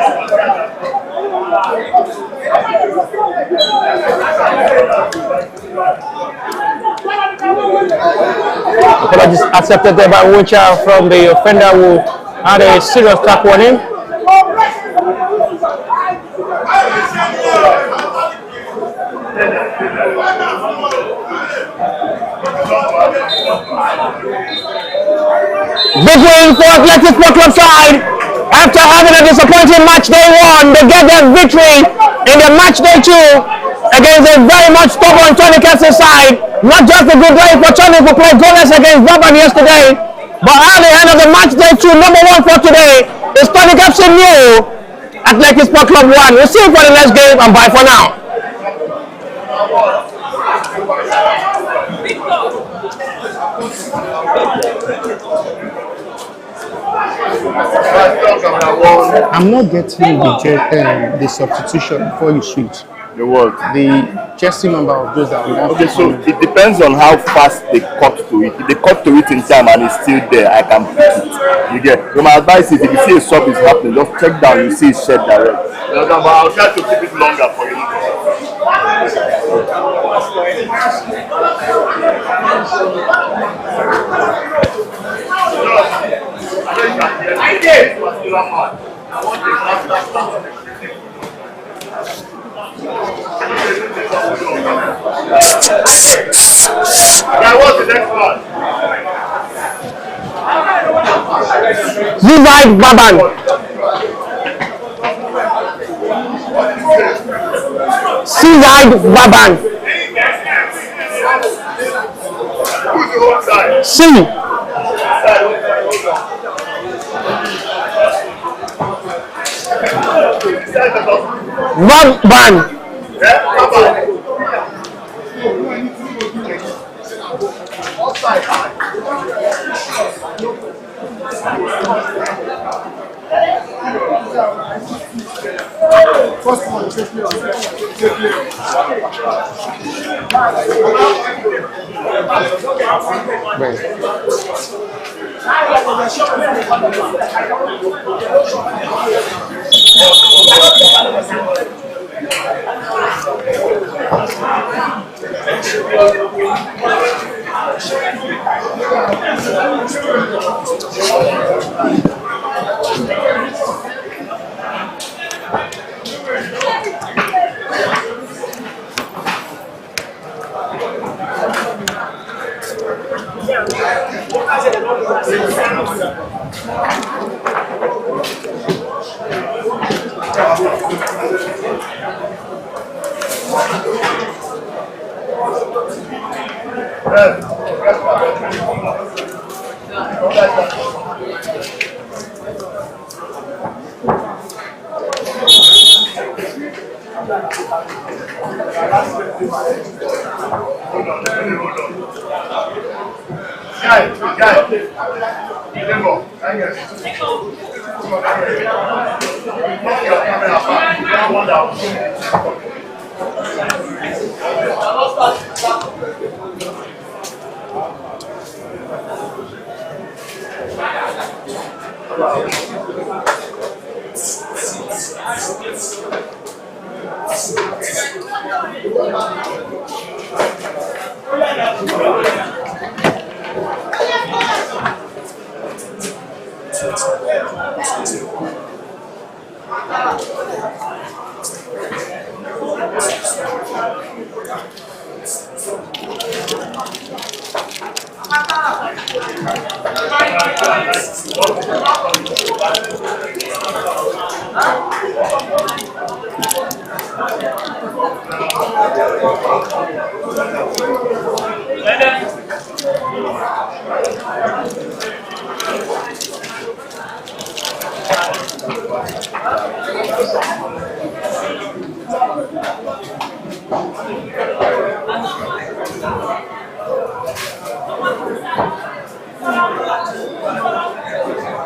Apologies accepted there by Wocha from the offender who had a serious tackle on him. Big win for Athletic Sport Club side. After having a disappointing match day one, they get their victory in the match day two against a very much stubborn Tonic FC side. Not just a good day for Tonic who played goalless against Baban yesterday, but at the end of the match day two, number one for today is Tonic FC new, Athletic Sport Club 1. We'll see you for the next game and bye for now. I'm not getting the substitution before you switch. The what? The jersey number of those that we want. Okay, so it depends on how fast they cut to it. If they cut to it in time and it's still there, I can pick it. You get? So my advice is if you see a sub is happening, just check down, you see it's shed direct. But I'll try to keep it longer for you. What's the next one? Brighton Baban. Brighton Baban. Who's the whole side? Baban.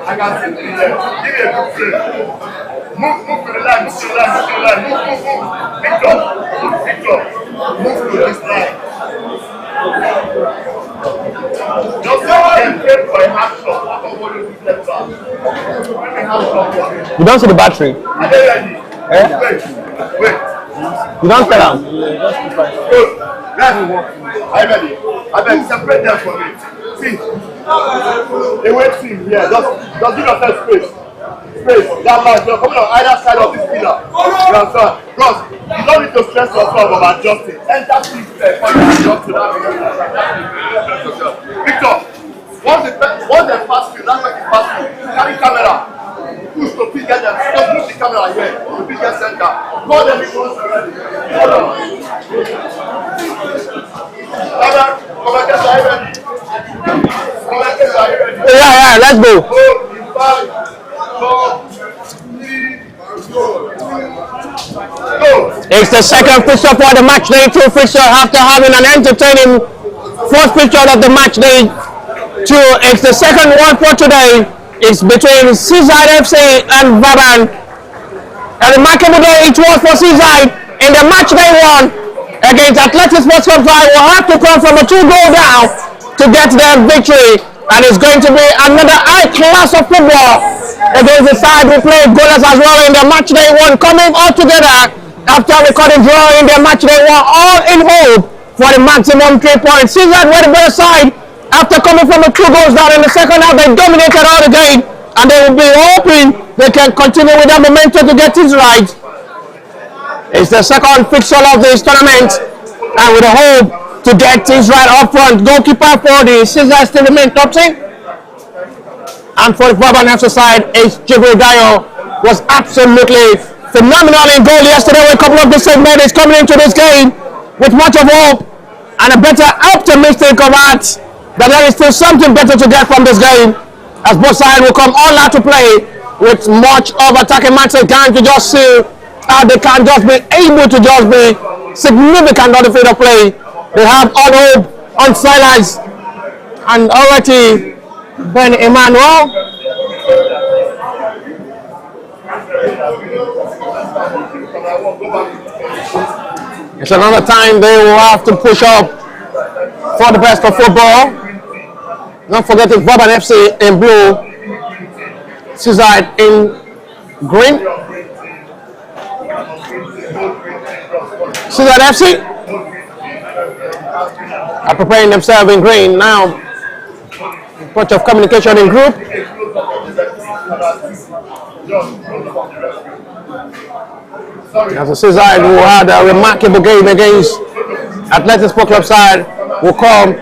I got it. Give me a good frame. Move to the line, move to the line, move to the line, move. Victor, move to this line. Just get for a half shot. I don't want to do left back. You don't see the battery. Are they ready? Eh? Wait. You don't tell them. Good. Left. Are you ready? I beg, separate them from me. See. They wait team here. Just give yourself space. Space. That man, you're coming on either side of this pillar. You understand? Because you don't need to stress yourself about adjusting. Enter team there. Adjust to that. Victor, once they pass you, that's like you pass you. Carry camera. Push to pick them. Just move the camera here. To pick your center. Call them if you want to ready. Hold on. Come on, get ready. Yeah, let's go. It's the second fixture for the match day 2 fixture after having an entertaining first fixture of the match day 2. It's the second one for today. It's between Seaside FC and Baban. A remarkable day it was for Seaside in the match day 1 against Athletic Sports Club. Will have to come from a 2-goal down to get their victory, and it's going to be another high class of football against the side who played goalless as well in the match day 1, coming all together after recording draw in the match day 1, all in hope for the maximum 3 points. Seaside were the better side after coming from a 2 goals down in the second half. They dominated all the game, and they will be hoping they can continue with that momentum to get things right. It's the second fixture of this tournament, and with a hope to get things right up front. Goalkeeper for the Seaside still remain top team. And for the Baban FC side, Jibril Dayo was absolutely phenomenal in goal yesterday with a couple of decent minutes coming into this game with much of hope and a better optimistic of heart that there is still something better to get from this game, as both sides will come all out to play with much of attacking matches, going to just see how they can just be able to just be significant on the field of play. They have all hope on sidelines, and already Ben Emmanuel. It's another time they will have to push up for the best of football. Not forgetting Baban FC in blue, Seaside in green. Seaside FC are preparing themselves in green now. Bunch of communication in group. As the Seaside, who had a remarkable game against Athletic Sports Club side, will come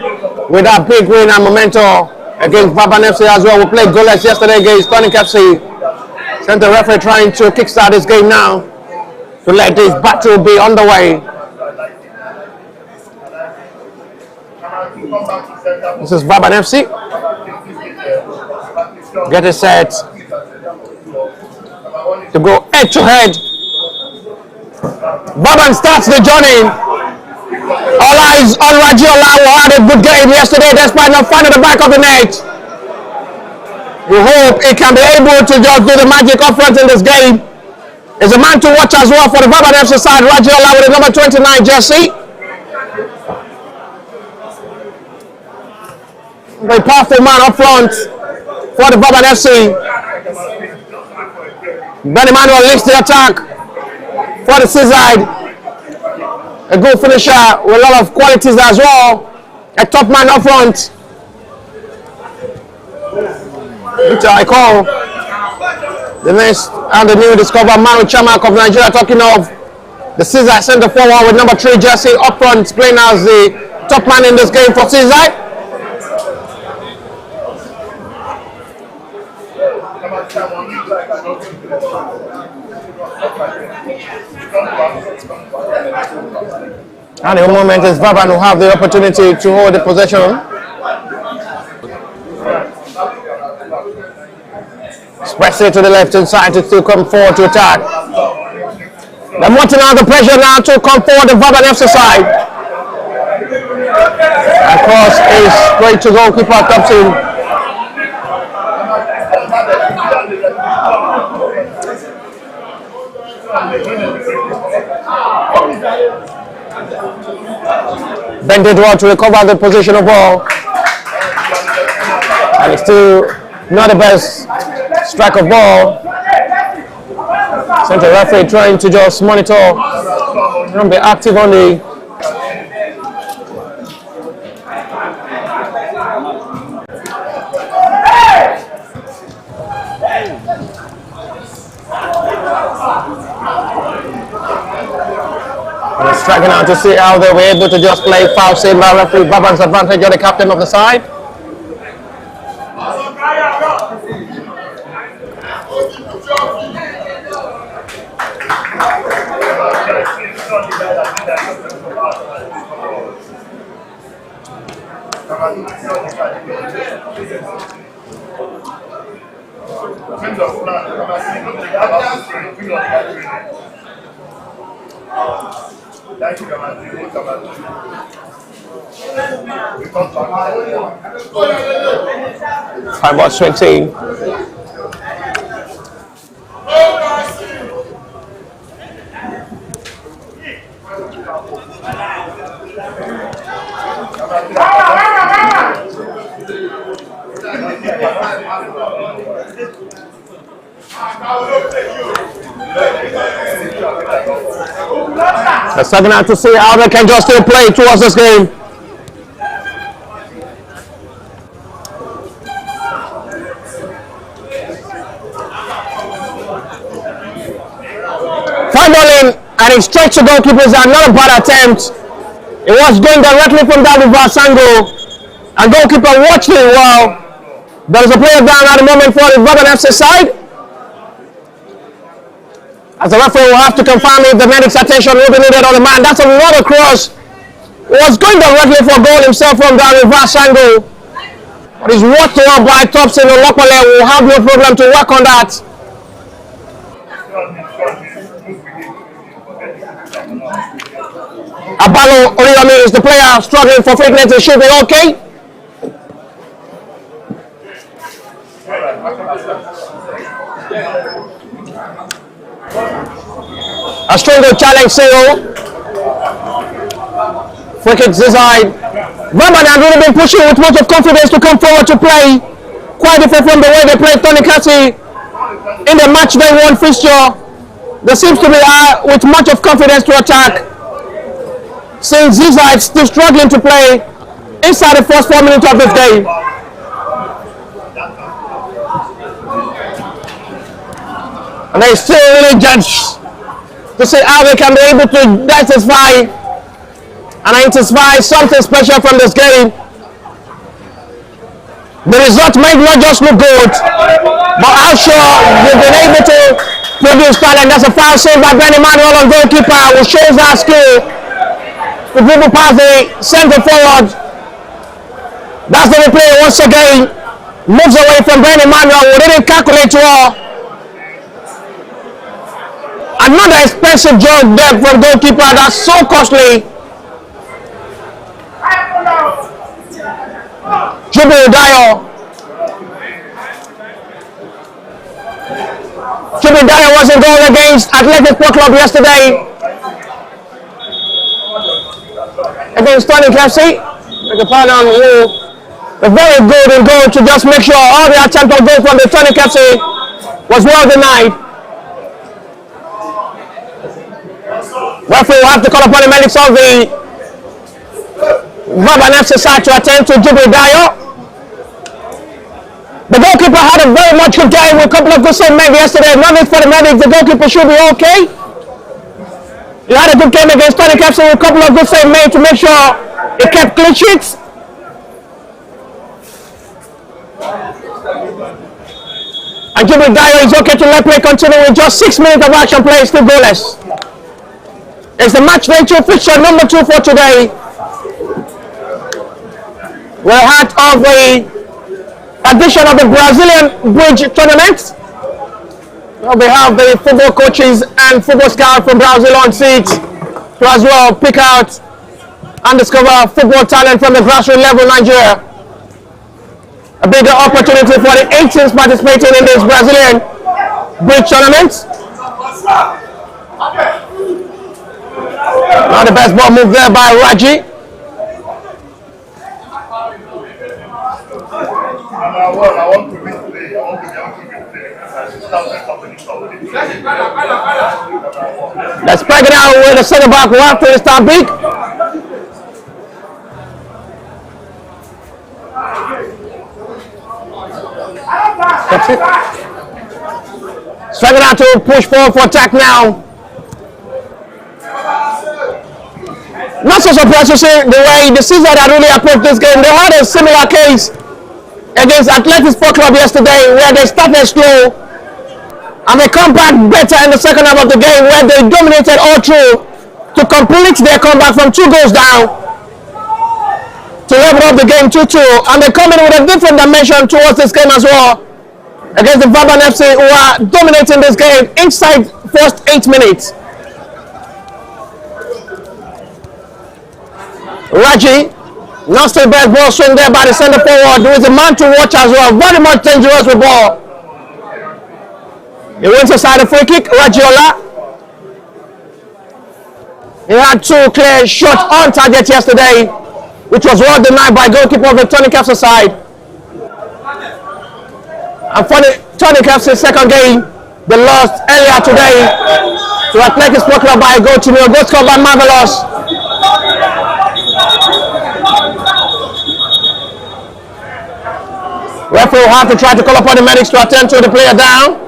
with a big win and momentum against Baban FC as well. We played goalless yesterday against Tonic FC. Center referee trying to kickstart this game now to let this battle be underway. This is Baban FC. Get it set to go head to head. Baban starts the journey. All eyes on Rajiola, who had a good game yesterday despite not finding the back of the net. We hope he can be able to just do the magic up front in this game. Is a man to watch as well for the Baban FC side, Rajiola with the number 29 jersey. Very powerful man up front for the Baban FC. Ben Emmanuel leads the attack for the Seaside. A good finisher with a lot of qualities as well. A top man up front. Which I call the next and the new discover Manu Chamak of Nigeria, talking of the Seaside centre forward with number 3 jersey up front, playing as the top man in this game for Seaside. And in the moment is Baban who have the opportunity to hold the possession. Express it to the left hand side to still come forward to attack. They're wanting now the pressure now to come forward the Baban FC side. And cross is straight to goalkeeper Thompson. Bended well to recover the position of ball. And it's still not the best strike of ball. Central referee trying to just monitor and be active on the striking out to see how they were able to just play foul save by referee Baban's advantage on the captain of the side. Time about 20. They're starting out to see how they can just still play towards this game. Fine balling and it's straight to goalkeepers. Another bad attempt. It was going directly from that reverse angle. And goalkeeper watched it well. There's a player down at the moment for the Brighton FC side. As the referee will have to confirm if the medic's attention will be needed on the man. That's another cross. It was going directly for goal himself from that reverse angle. But he's watched well by Thompson and Lokole. Will have no problem to work on that. Abalo Oriami is the player struggling for fitness and should be okay. A stronger challenge, Seo. Free kick this side. Baban have really been pushing with much of confidence to come forward to play. Quite different from the way they played Tonic FC in the match day one fixture. There seems to be with much of confidence to attack. Since Zizide still struggling to play inside the first 4 minutes of this game. And they still really judge to see how they can be able to intensify something special from this game. The result might not just look good, but I'm sure they've been able to produce talent. That's a foul save by Ben Emmanuel on goalkeeper, who shows that skill to dribble past the centre forward. That's the replay once again. Moves away from Ben Emmanuel, who didn't calculate well. Another expensive job there from goalkeeper. That's so costly. Jubil Dayo. Jubil Dayo was in goal against Athletic Sport Club yesterday. Against Tonic FC. The partner who was very good in goal to just make sure all the attempt of goal from the Tonic FC was well denied. Referee will have to call upon the medics of the Baban FC side to attend to Jubil Dayo. The goalkeeper had a very much good game with a couple of good save made yesterday. Nothing for the medics. The goalkeeper should be okay. He had a good game against Tonic FC with a couple of good save made to make sure he kept clean sheets. And And Jibril Dyer is okay to let play continue with just 6 minutes of action play, still goalless. It's the match day 2 fixture number 2 for today. We're out of the edition of the Brazilian Bridge Tournament. We have the football coaches and football scouts from Brazil on seat to as well pick out and discover football talent from the grassroots level in Nigeria. A bigger opportunity for the 8 teams participating in this Brazilian Bridge Tournament. Now the best ball move there by Raji. Let's break it out with the center back will have to start big. That's it. Strike it out to push forward for attack now. Not so surprised to see the way the Caesar had really approached this game. They had a similar case against Athletic Sport Club yesterday where they started slow and they come back better in the second half of the game where they dominated all through to complete their comeback from 2 goals down to level up the game 2-2, and they come in with a different dimension towards this game as well against the Baban FC, who are dominating this game inside first 8 minutes. Raji, not still bad ball swing there by the center forward. There is a man to watch as well. Very much dangerous with ball. He wins aside a free kick. Rajiola. He had 2 clear shots on target yesterday, which was well denied by goalkeeper of the Tonic FC side. And for the Tonic FC second game, they lost earlier today to Athletic Sport Club by a goal to nil. Goal scored by Marvelous. Referee will have to try to call upon the medics to attend to the player down.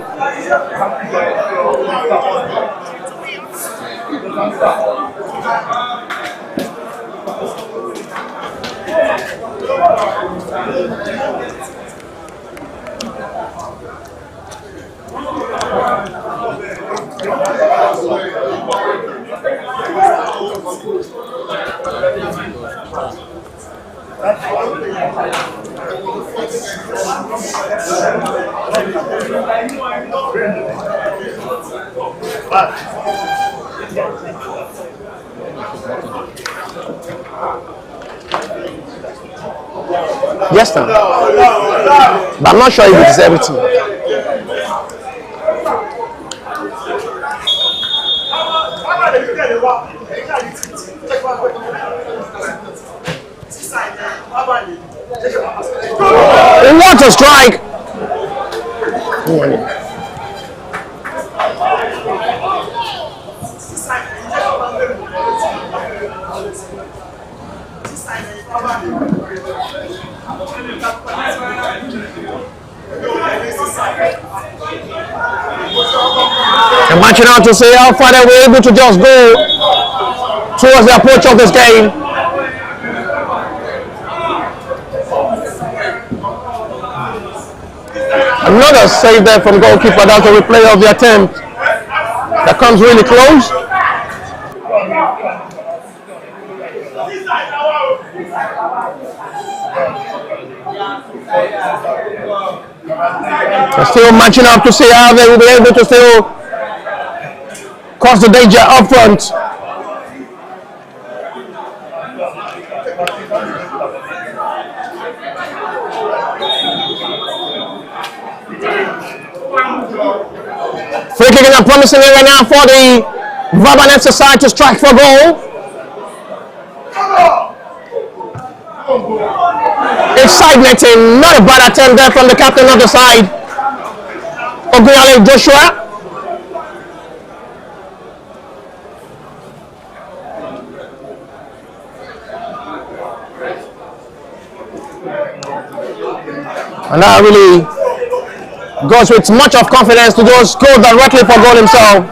Yes, sir. But I'm not sure if it's everything. What a strike! And matching out to see how far they were able to just go towards the approach of this game. Another save there from goalkeeper. That's the replay of the attempt that comes really close. They're still matching up to see how they will be able to still cause the danger up front. Free kick is a promising area now for the Baban FC side to strike for goal. It's side netting, not a bad attempt there from the captain of the side, Ogunale Joshua. And that really goes with much of confidence to just go directly for goal himself.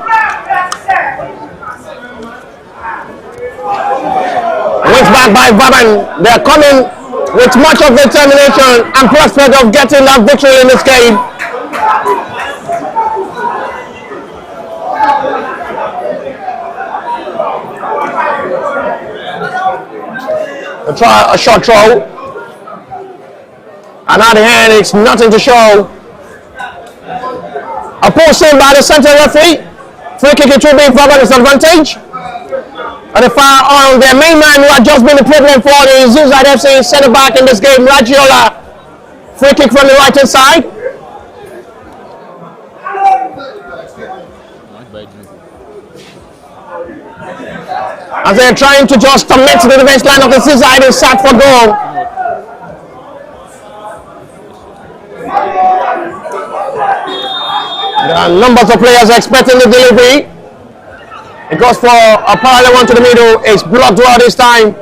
Wins back by Baban. They're coming with much of determination and prospect of getting that victory in this game. They try a short throw. And at the end, it's nothing to show. A post in by the center referee. Free kick, it will be Baban's advantage. And the far on their main man who had just been the problem for the Cai FC centre back in this game, Ragiola. Free kick from the right hand side. As they're trying to just commit to the defense line of the Cai, they sat for goal. There are numbers of players expecting the delivery. It goes for a parallel one to the middle. It's blocked well this time.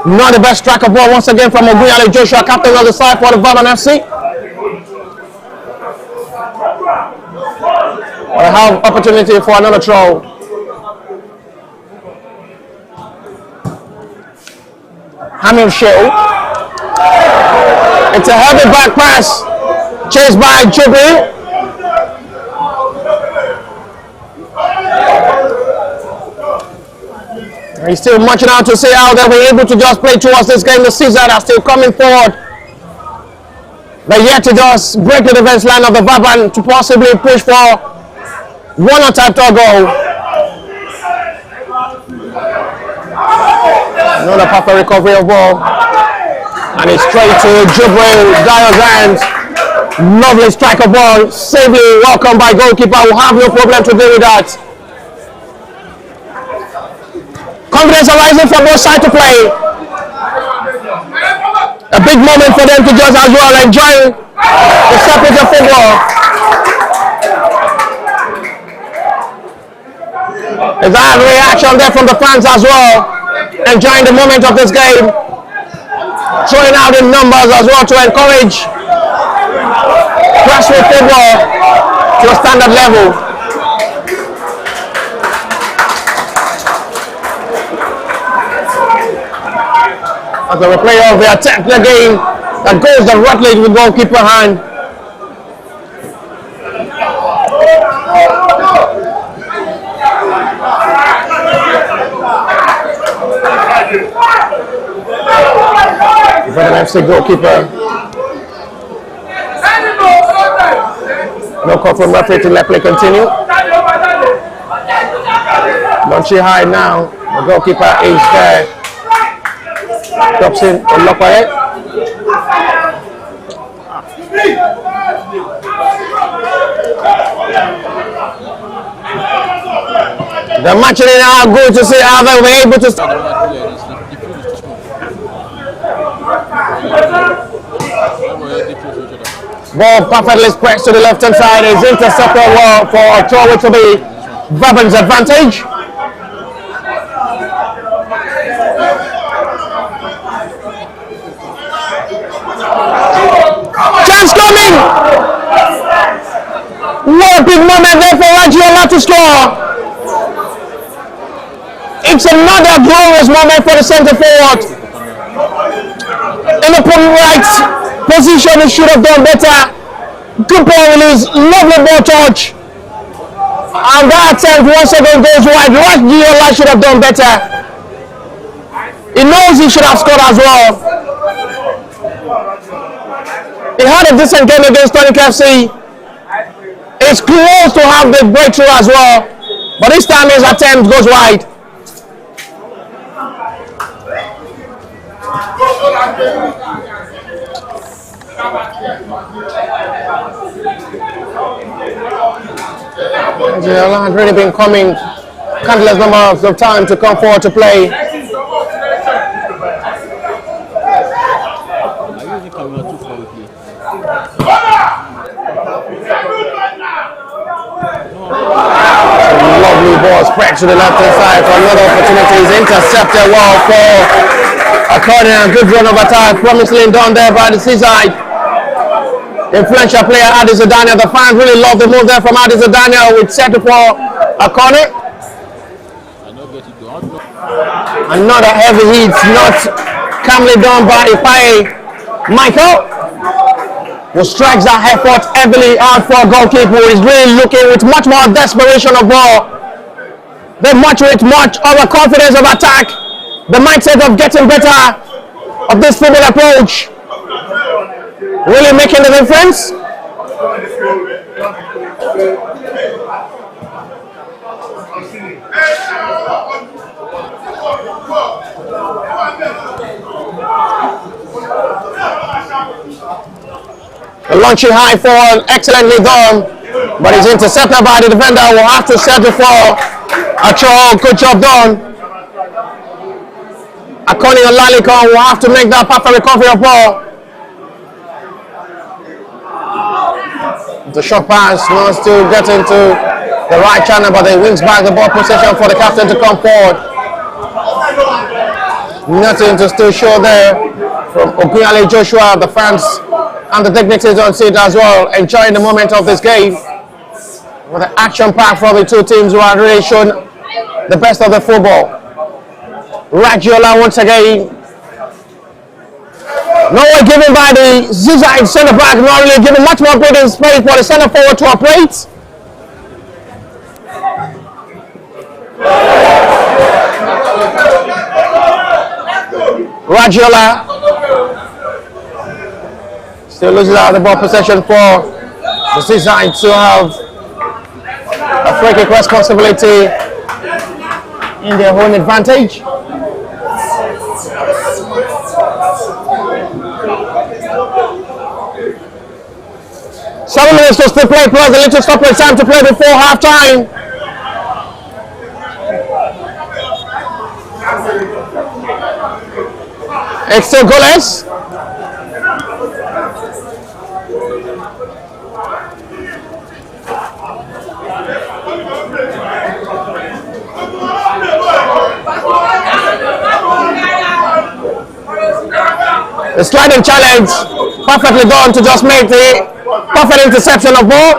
Not the best strike of ball once again from Ogunyale Joshua, captain of the side for the Baban FC. We have opportunity for another throw. Hamil Sheo. It's a heavy back pass. Chased by Jubilee. He's still marching out to see how they'll be able to just play towards this game. The Cai are still coming forward. They're yet to just break the defense line of the Baban to possibly push for one type of goal. Another perfect recovery of ball. And it's straight to Jubilee Dio's hands. Lovely strike of ball. Safely welcomed by goalkeeper who have no problem to deal with that. Confidence arising for both sides to play. A big moment for them to just as well enjoy the surface of football. There's a reaction there from the fans as well, enjoying the moment of this game, throwing out in numbers as well to encourage grassroots football to a standard level. As a replay of the attack the game that goes directly to the goalkeeper hand. Brighton FC goalkeeper. No call from referee to let play continue. Launchy high now. The goalkeeper is there. Drops in and lock by it. They're matching it out good to see how they'll be able to start. Ball perfectly spreads to the left hand side. Is intercepted well for a throw to be Baban's advantage. Chance coming! What a big moment there for Ragiola to score! It's another glorious moment for the centre forward. In the right position, he should have done better. Good ball release, lovely ball touch. And that attempt once again goes wide. Ragiola should have done better. He knows he should have scored as well. He had a decent game against Tonic FC. It's close to have the breakthrough as well. But this time his attempt goes wide. Ragiola has really been coming countless numbers of time to come forward to play. Lovely ball spread to the left hand side for another opportunity. Is intercepted well for a corner. Good run of attack, promisingly done there by the Cai. Influential player Adi Zadania. The fans really love the move there from Adi Zadania. With set for a corner. Another heavy hit, not calmly done by Ipae Michael, who strikes that effort heavily out for a goalkeeper who is really looking with much more desperation of ball. They match with much of a confidence of attack. the mindset of getting better of this football approach really making the difference. The launching high forward, excellently done, but it's intercepted by the defender. Will have to settle for a throw. Good job done. According to Lalikon, will have to make that perfect recovery of ball. The short pass wants to get into the right channel, but they wings back the ball possession for the captain to come forward. Nothing to still show there from Ogunale Joshua. The fans and the dignitaries on seat as well, enjoying the moment of this game. With the action pack for the two teams who have really shown the best of the football. Raggiola once again. Nowhere given by the Zizai centre back, not really giving much more breathing space for the centre forward to operate. Raggiola still loses out the ball possession for the Zizai to have a free kick responsibility in their own advantage. 7 minutes to still play, plus a little stoppage time to play before half time. It's still goalless. The sliding challenge, perfectly done to just make the perfect interception of ball.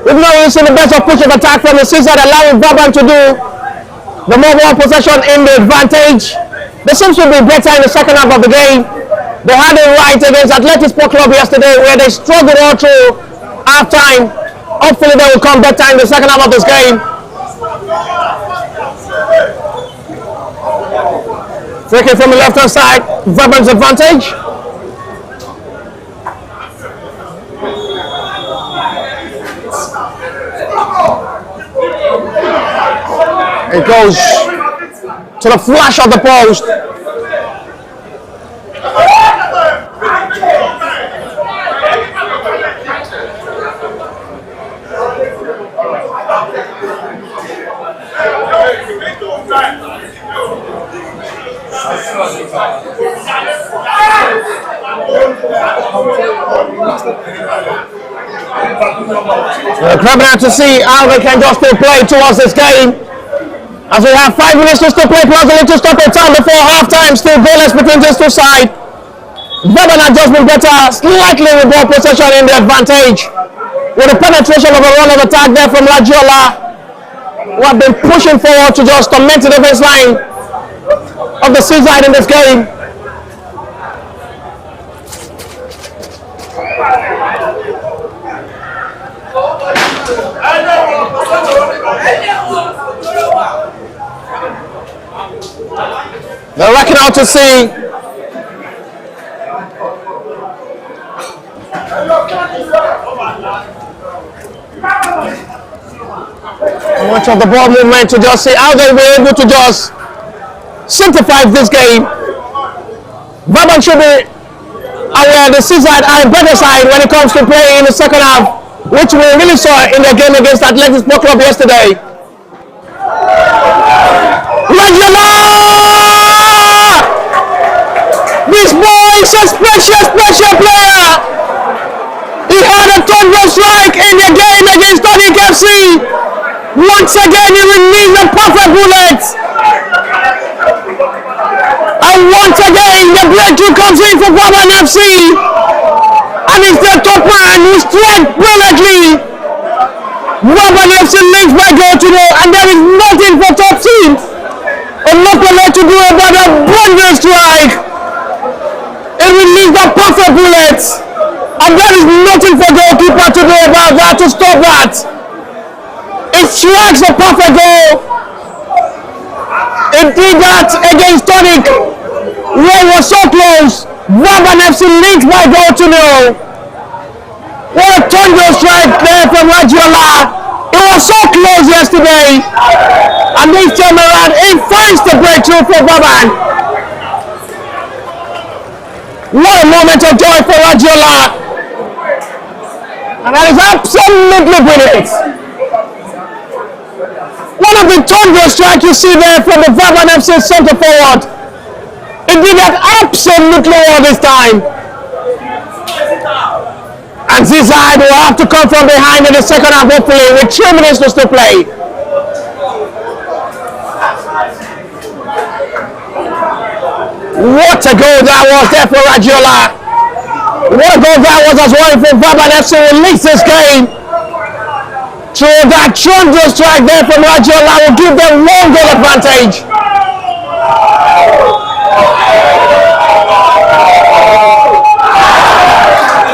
We've not really seen the best of push of attack from the season, allowing Baban to do the more ball possession in the advantage. They seem to be better in the second half of the game. They had it right against Athletic Sport Club yesterday, where they struggled all through half time. Hopefully they will come better in the second half of this game. Free kick from the left hand side, Baban's advantage. It goes to the flash of the post. We're coming out to see how they can just still play towards this game. As we have 5 minutes to still play, plus a little stoppage time before half-time, still goalless between these two sides. Baban has just been better, slightly with ball possession in the advantage. With the penetration of a run of attack there from Raggiola, who have been pushing forward to just torment the defense line of the seaside in this game. They're racking out to see much of the ball movement to just see how they'll be able to just simplify this game. Baban should be aware the seaside are a better side when it comes to playing in the second half, which we really saw in the game against Athletic Sport Club yesterday. This boy is a special player. He had a thunderous strike in the game against Tonic FC. Once again, he released a perfect bullet. And once again, the breakthrough comes in for Brighton FC. And it's the top man who struck brilliantly. Brighton FC links by goal today, and there is nothing for top teams. Nothing left to do about a wondrous strike. It released a perfect bullet. And there is nothing for goalkeeper to do about that to stop that. It strikes a perfect goal. It did that against Tonic, where it was so close. Baban FC linked by goal to nil. What a thunderous strike there from Radiola. It was so close yesterday. And this time around, it finds the breakthrough for Baban. What a moment of joy for Radiola. And that is absolutely brilliant. One of the thunderous strikes you see there from the Baban FC centre forward. It did that absolutely well this time. And Zizad will have to come from behind in the second half, hopefully, with 3 minutes to still play. What a goal that was there for Radiola. What a goal that was as well for Baban FC who leads this game. So that thunderous strike there from Radiola will give them 1 goal advantage.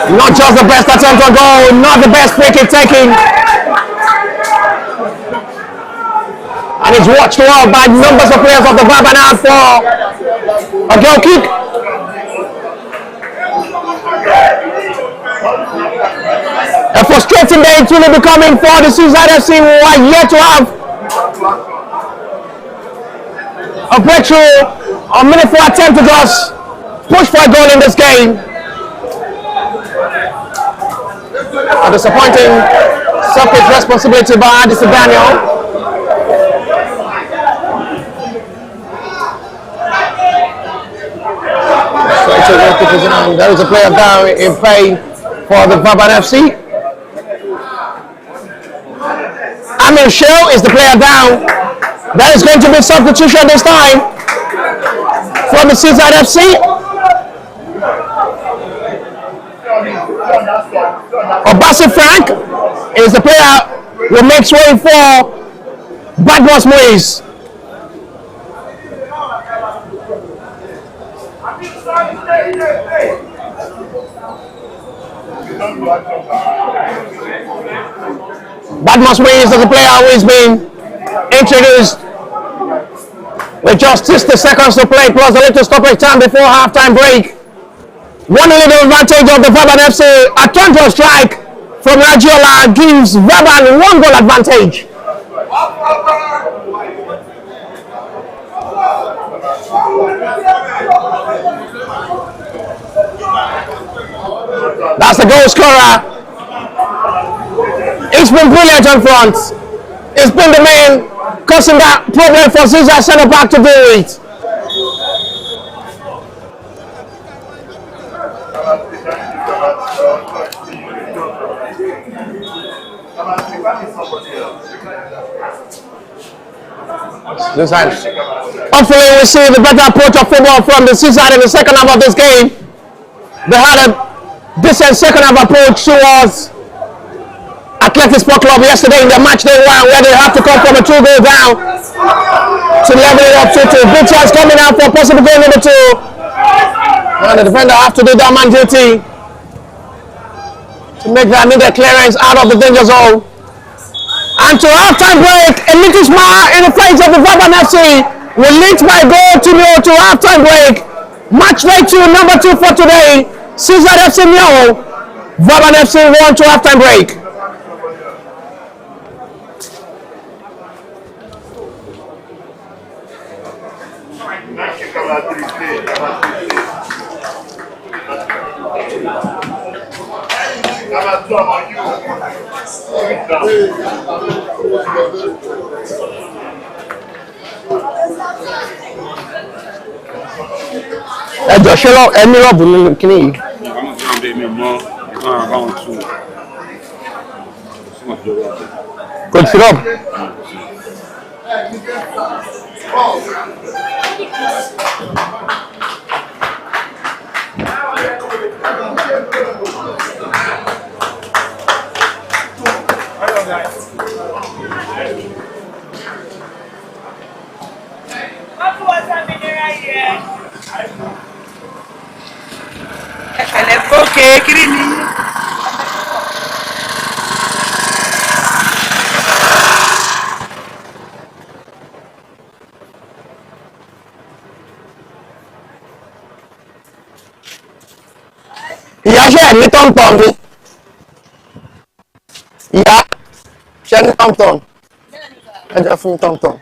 Not just the best attempt on goal, not the best free kick taking. And it's watched well by numbers of players of the Baban out for a goal kick. A frustrating day it will be coming for the Cai FC, who are yet to have a breakthrough, a meaningful attempt to just push for a goal in this game. A disappointing selfish responsibility by Addison Daniel. There is a player down in play for the Baban FC. Amir Shell is the player down. There is going to be substitution this time from the Cai FC. Obasi Frank is the player who makes way for Badmus Moise. Badmus Moise is the player who has been introduced with just 60 seconds to play plus a little stoppage time before halftime break. 1 little advantage of the Baban FC. A thunderous strike from Radiola gives Baban 1 goal advantage. That's the goal scorer. It's been brilliant on front. It's been the main causing that problem for Caesar centre back to do it. Hopefully we see the better approach of football from the Caesar in the second half of this game. They had a decent second half approach towards Athletic Sport Club yesterday in the match day 1, where they have to come from a 2-goal down to level it up 2-2. Big chance coming out for possible goal number 2. And the defender have to do that man duty to make that needed clearance out of the danger zone. And to halftime break, a little smile in the face of the Baban FC will lead by goal to nil to halftime break. Match day 2, number 2 for today. Cai FC nil, Baban FC 1 to halftime break. ẹ jọ ṣé ẹni rọ́ọ̀bù nínú kíní yìí. kò sí rọ́ọ̀bù. Okay, kiri ni. ìyá ṣe ẹ̀ ní tọ́ntọ́n ni ìyá ṣe ní tọ́ntọ́n ẹ jẹ́ fún tọ́ntọ́n.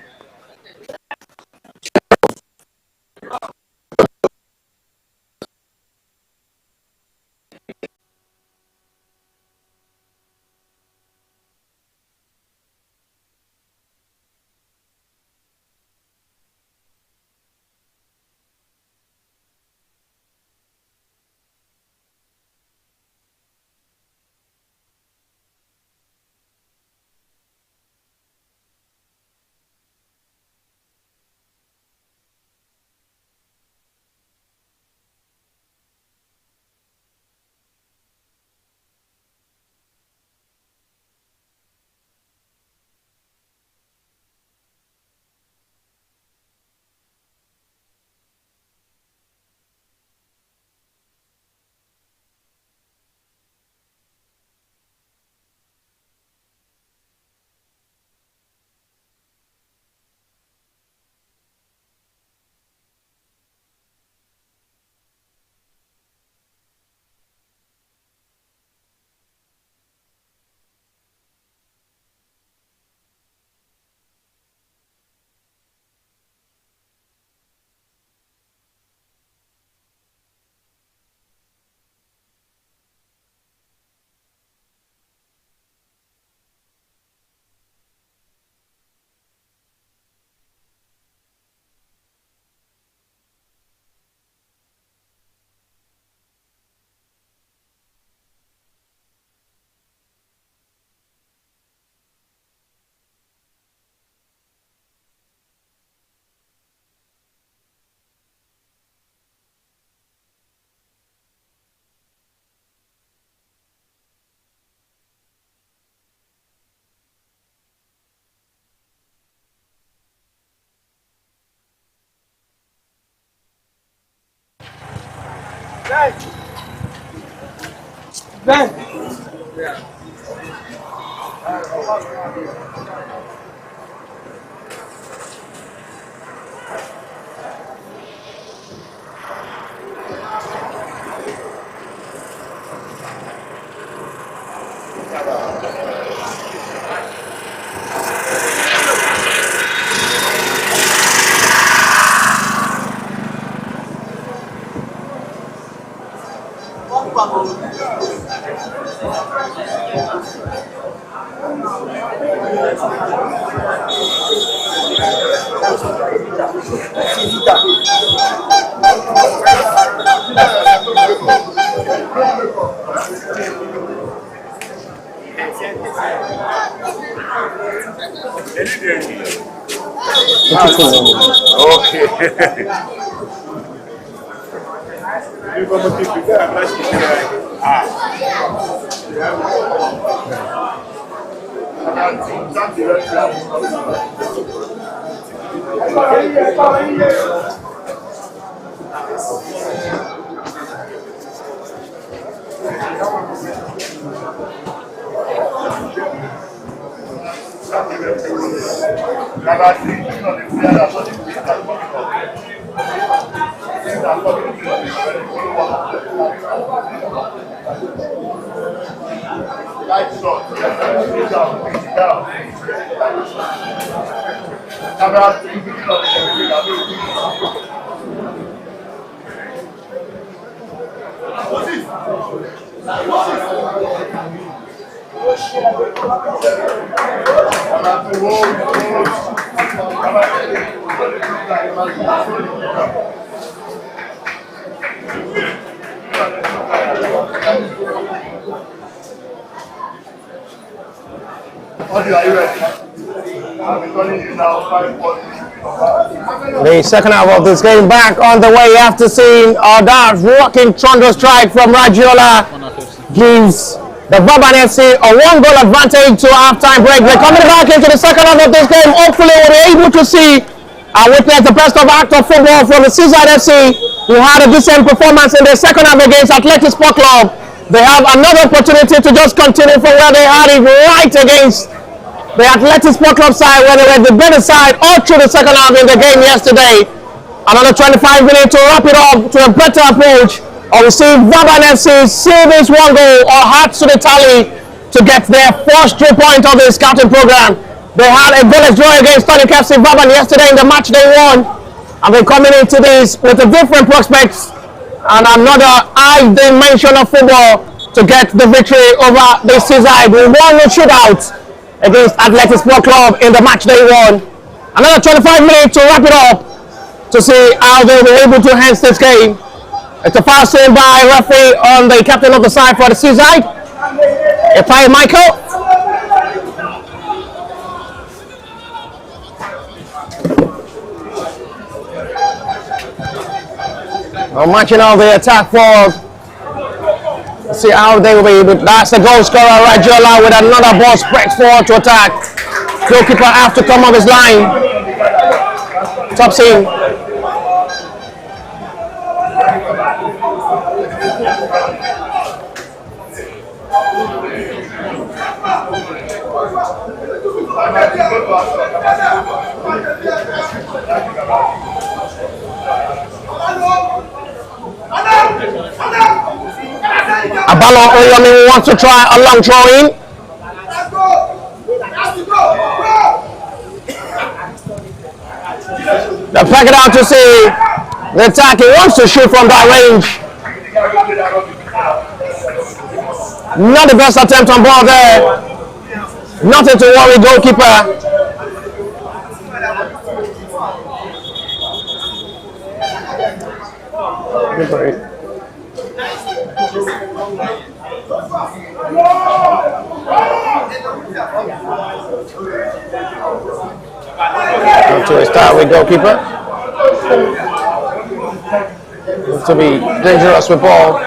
Ben. The second half of this game back on the way after seeing that rocking thunder strike from Radiola gives the Baban FC a 1-goal advantage to half-time break. They're coming back into the second half of this game. Hopefully we'll be able to see and witness the best of act of football from the Seaside FC, who had a decent performance in the second half against Athletic Sport Club. They have another opportunity to just continue from where they had it right against the Athletic Sport Club side, where they were the better side all through the second half in the game yesterday. Another 25 minutes to wrap it up to a better approach Or we see Baban FC seal this one goal or add to the tally to get their first 3 points of the scouting program. They had a goalless draw against Tonic FC Baban yesterday in the match they won. And they're coming into this with a different prospects and another high dimension of football to get the victory over the seaside. We won the shootout against Athletic Sport Club in the match they won. Another 25 minutes to wrap it up to see how they'll be able to enhance this game. It's a foul seen by referee on the captain of the side for the seaside. Cai Michael. Now matching out the attack forward. Let's see how they will be able. That's the goal scorer Rajola with another ball spread forward to attack. Goalkeeper have to come off his line. Top scene. Abalo Oyomi wants to try a long throw in. They pack it out to see the attack. He wants to shoot from that range. Not the best attempt on ball there. Nothing to worry, goalkeeper. To a start with goalkeeper. To be dangerous with ball.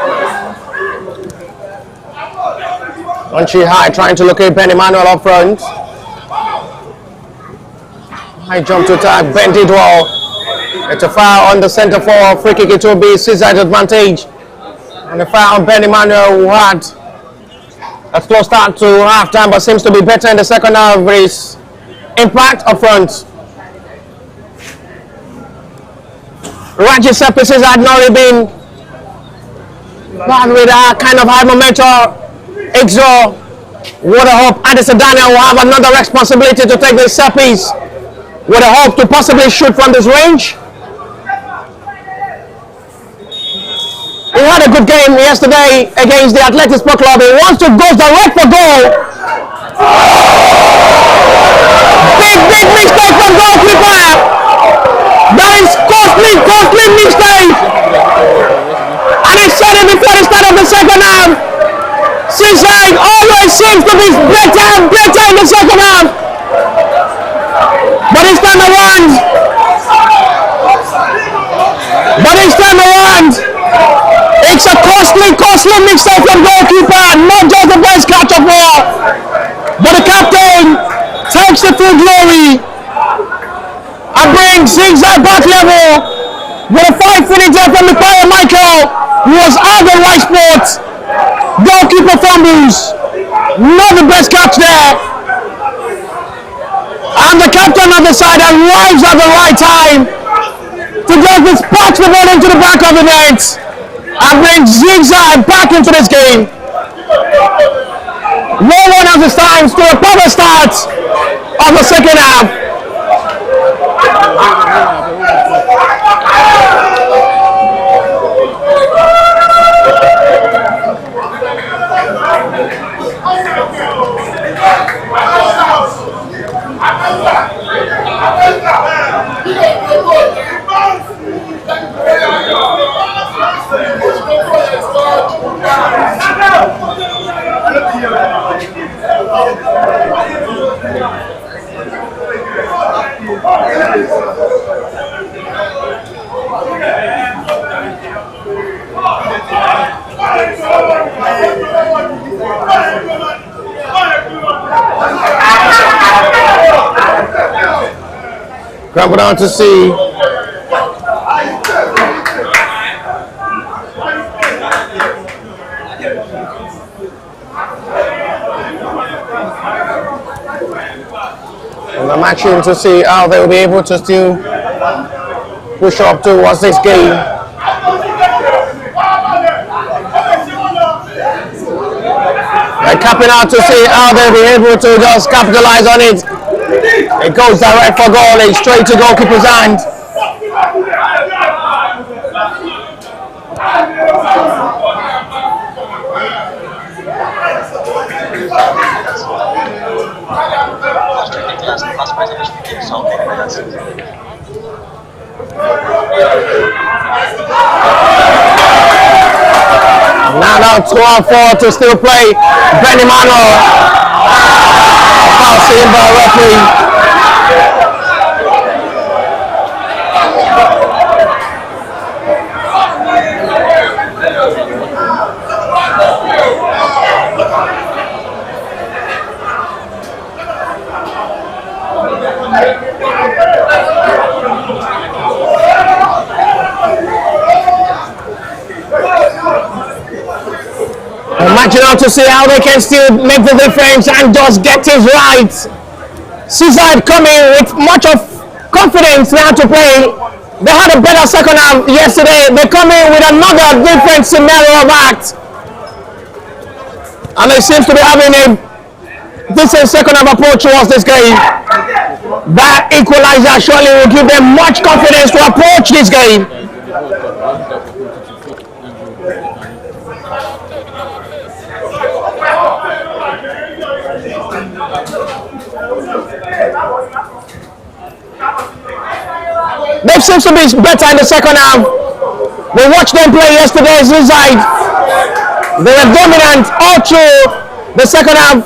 Punchy high, trying to locate Ben Emmanuel up front. High jump to attack, bent it well. It's a foul on the centre forward. Free kick, it will be seaside advantage. And the foul on Ben Emmanuel, who had a slow start to half time but seems to be better in the second half with his impact up front. Raji Sepices had not really been bad with a kind of high momentum. Exo, with a hope Addison Daniel will have another responsibility to take the Seppies with a hope to possibly shoot from this range. He had a good game yesterday against the Athletic Sport Club. He wants to go direct for goal. Big mistake from goalkeeper. That is costly mistake. And I said it before the start of the second half. Seaside always seems to be better in the second half. But this time around, it's a costly mistake from goalkeeper. Not just the best catch of all, but the captain takes the full glory and brings Zigzag back level with a 5-minute there from Cai Michael, who was out the right spot. Goalkeeper fumbles, not the best catch there. And the captain of the side arrives at the right time to just dispatch the ball into the back of the net and bring Zigzag back into this game. 1-1 as it stands to a proper start of the second half. Grab it on to see. And I'm actually to see how they will be able to still push up towards this game. They're capping out to see how they'll be able to just capitalize on it. It goes direct for goal. It's straight to goalkeeper's hand. Now 2-4 to still play. Benny Manuel. Foul seen by referee. Imagine how to see how they can still make the difference and just get it right. Seaside coming with much of confidence now to play. They had a better second half yesterday. They come in with another different scenario of act. And they seem to be having a decent second half approach towards this game. That equalizer surely will give them much confidence to approach this game. They seem to be better in the second half. We watched them play yesterday inside. They were dominant all through the second half,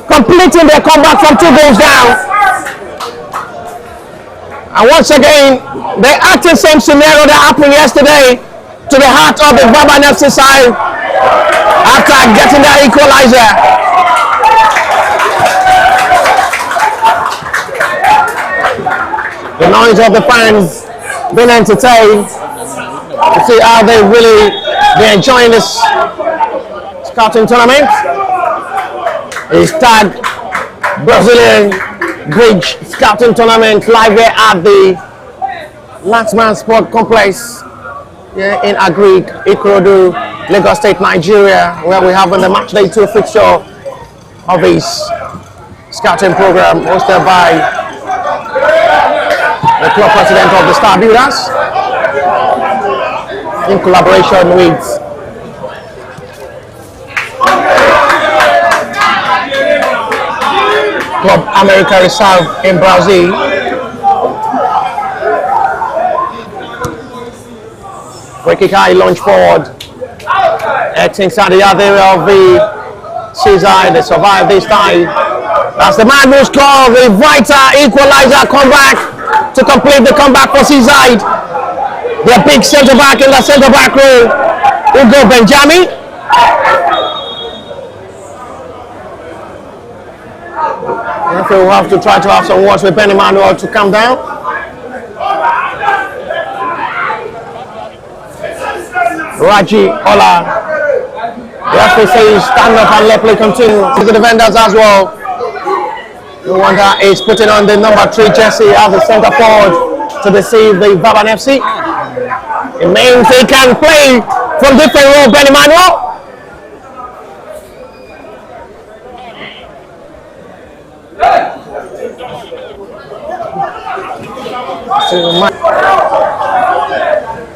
completing their comeback from 2 goals down. And once again, they acted the same scenario that happened yesterday to the heart of the Baban FC side after getting that equalizer. The noise of the fans being entertained to see how they really be enjoying this scouting tournament. It's tagged Brazilian Bridge Scouting Tournament live here at the Laxman Sport Complex here in Agric, Ikorodu, Lagos State, Nigeria, where we have on the matchday 2 fixture of this scouting program hosted by the club president of the Star Builders in collaboration with Club America Reserve in Brazil. Free kick high, launch forward. X inside the other area of the seaside. They survive this time. That's the man who scored the vital equalizer comeback to complete the comeback for Seaside. Their big centre back in the centre back row, Ugo Benjamin. Referee will have to try to have some words with Benny Manuel to calm down. Raji Ola. The referee says stand up and let play continue. The defenders as well. The one that is putting on the number 3 jersey as the centre forward to deceive the Baban FC. It means they can play from different roles. Benny Manuel.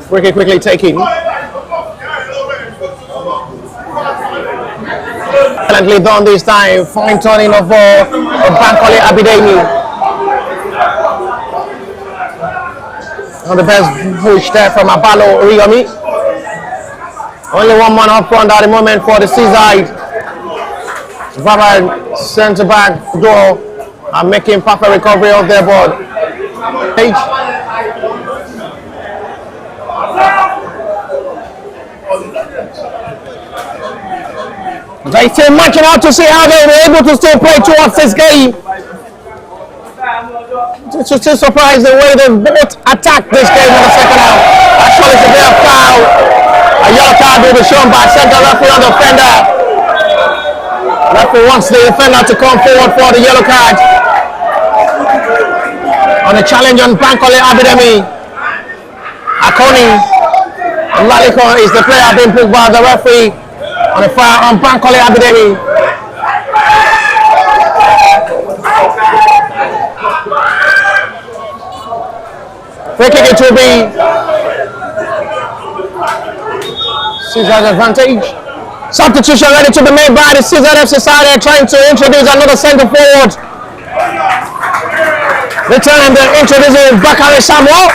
Quickly taking. Excellently done this time. Fine turning of Bankole Abidemi. On the best push there from Abalo Riyomi. Only one man up front at the moment for the Seaside. Baban centre back door are making perfect recovery of their ball. They still matching out to see how they were able to still play towards this game. It's still surprised the way they both attacked this game in the second half. Actually, it's a bit of foul. A yellow card will be shown by centre referee on the defender. Referee wants the defender to come forward for the yellow card. On a challenge on Bankole Abidemi. Akoni Laliko is the player being picked by the referee. on the far on Bankole Abidemi. Free kick it will be Caesar's advantage. Substitution ready to be made by the Caesar FC side. They're trying to introduce another centre forward. Return the introducing Bakari Samuel.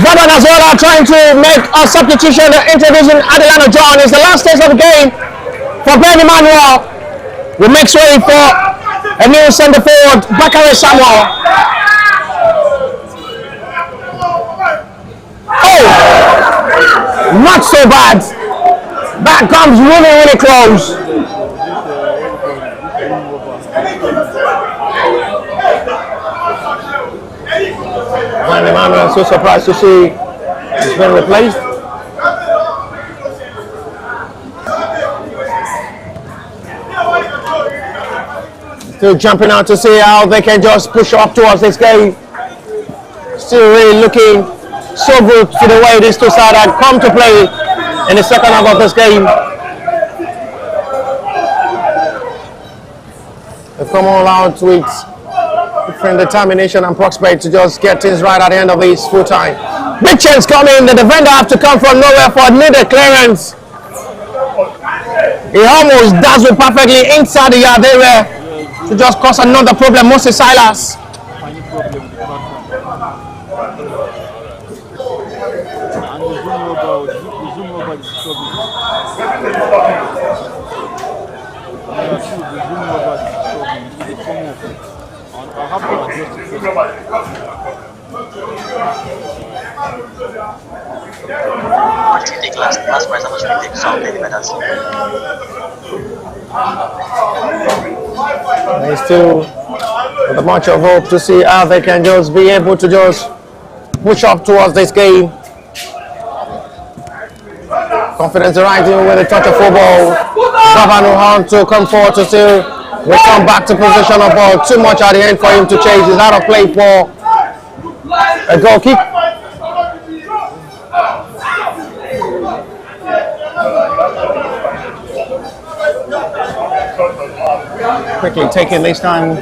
Baban as well are trying to make a substitution. They're introducing Adelano John. It's the last stage of the game for Ben Emmanuel. Will make way for a new centre forward, Bakari Samuel. Oh, not so bad. That comes really close. Van Emmanuel, so surprised to see he's been replaced. Still jumping out to see how they can just push up towards this game. Still really looking so good to the way these two sides had come to play in the second half of this game. They've come all out with different determination and prospect to just get things right at the end of this full time. Big chance coming. The defender have to come from nowhere for needed clearance. He almost does it perfectly inside the yard area to just cause another problem. Moses Silas. They still with a much of hope to see how they can just be able to just push up towards this game. Confidence rising with a touch of football. Baban want to come forward to still return back to position of ball. Too much at the end for him to chase. He's out of play for a goal kick. Quickly taking this time.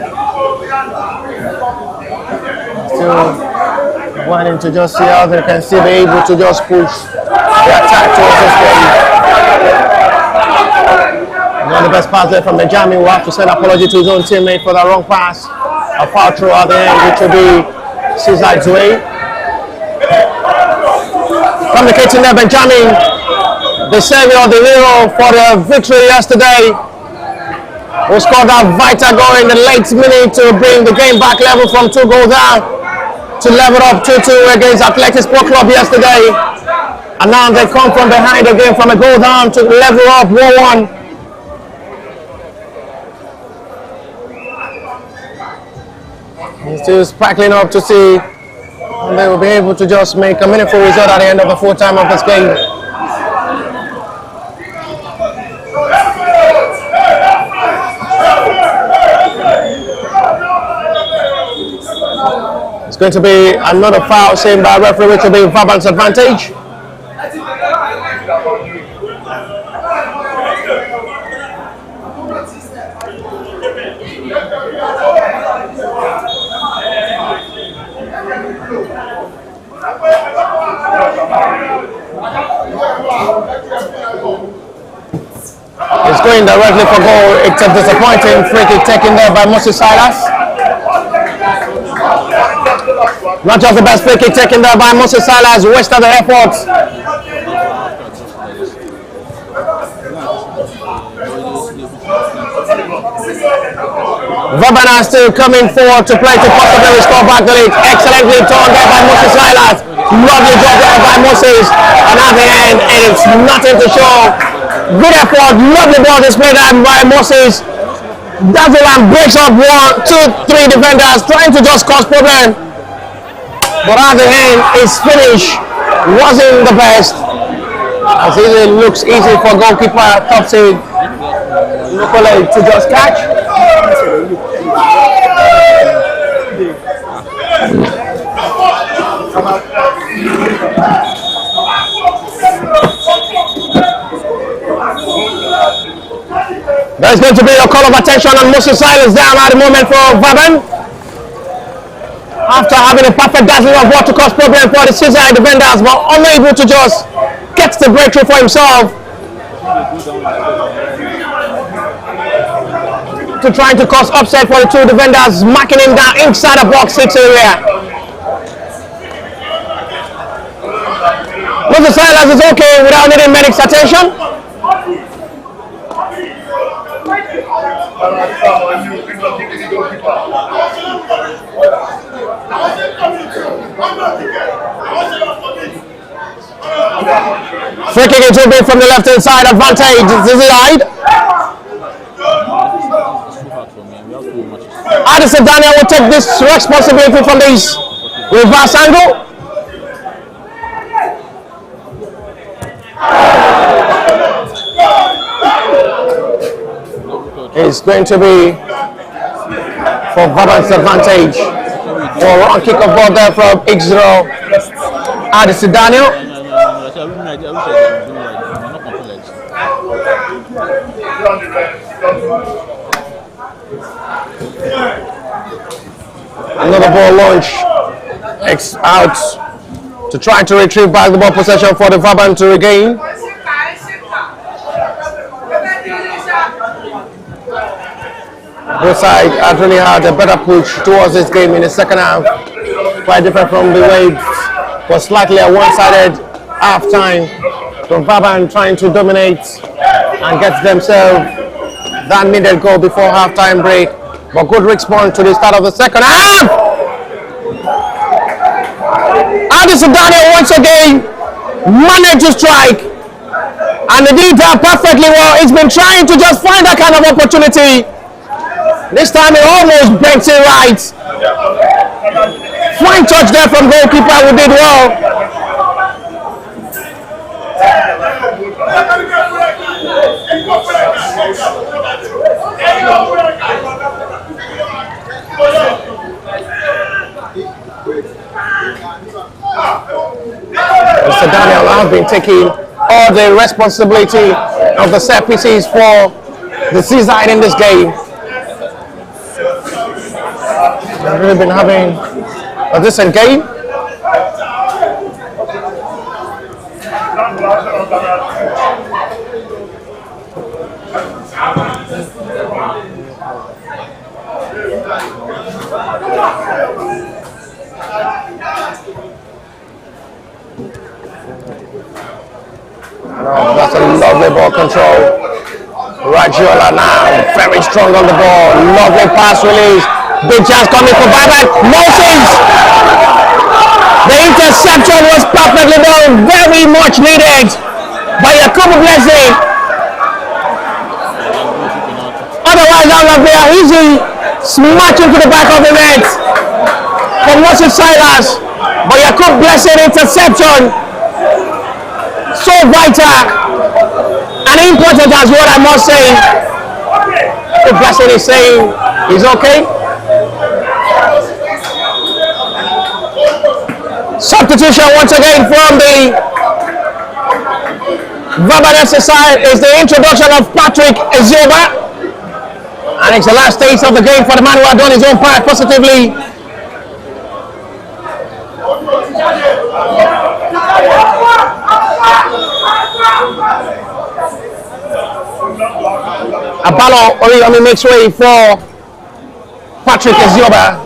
Still wanting to just see how they can still be able to just push the attack towards this game. Not the best pass there from Benjamin. Will have to send apology to his own teammate for that wrong pass. A foul throw at the end, which will be Cesar Zoué. Communicating there, Benjamin, the savior, the hero for the victory yesterday, who scored that vital goal in the late minute to bring the game back level from 2 goals down to level up 2-2 against Athletic Sport Club yesterday. And now they come from behind again from a goal down to level up 1-1. He's still sparkling up to see if they will be able to just make a meaningful result at the end of the full time of this game. It's going to be another foul seen by referee, which will be Baban's advantage. It's going directly for goal. It's a disappointing free kick taken there by Moses Silas. Not just the best free kick taken there by Moses Silas, wasted the effort. Baban still coming forward to play to possibly restore back the lead. Excellently turned there by Moses Silas. Lovely job there by Moses. And at the end, it's nothing to show. Good effort, lovely ball displayed by Moses. Dazzle and breaks up 1, 2, 3 defenders, trying to just cause problem. But at the end, his finish wasn't the best. As it looks easy for goalkeeper Topsy Locole to just catch. There's going to be a call of attention on Moses Silas down at the moment for Baban. After having a perfect dazzling of what to cause problem for the seaside defenders, but unable to just get the breakthrough for himself. To trying to cause upset for the two defenders, marking him down inside the box 6 area. Moses Silas is okay without needing medic's attention. Free kick into big from the left hand side, advantage to the side. Addison Daniel will take this responsibility from this reverse angle. It's going to be for Baban's advantage. For a wrong kick of ball there from X0. Addison Daniel. Another ball launch. X out to try to retrieve back the ball possession for the Baban to regain. Both sides had really had a better push towards this game in the second half. Quite different from the way it was slightly a one-sided half-time from Baban trying to dominate and get themselves that needed goal before half-time break. But good response to the start of the second half. Addison Daniel once again managed to strike. And they did that perfectly well. He's been trying to just find that kind of opportunity. This time he almost breaks it right. Fine touch there from goalkeeper who did well. Mr. Daniel has been taking all the responsibility of the set pieces for the seaside in this game. They've really been having a decent game. Oh, that's a lovely ball control. Raggiola now very strong on the ball. Lovely pass release. Big chance coming for Baban. Moses! The interception was perfectly done. Very much needed by Yakubu Blessing. Otherwise, out of there, easy smashing to the back of the net from Moses Silas. But Yakubu Blessing interception. So vital and important as what I must say. The Blessing is saying he's okay. Substitution once again from the Baban FC side is the introduction of Patrick Ezioba. And it's the last stage of the game for the man who had done his own part positively. Abalo Oriyomi makes way for Patrick Ezioba.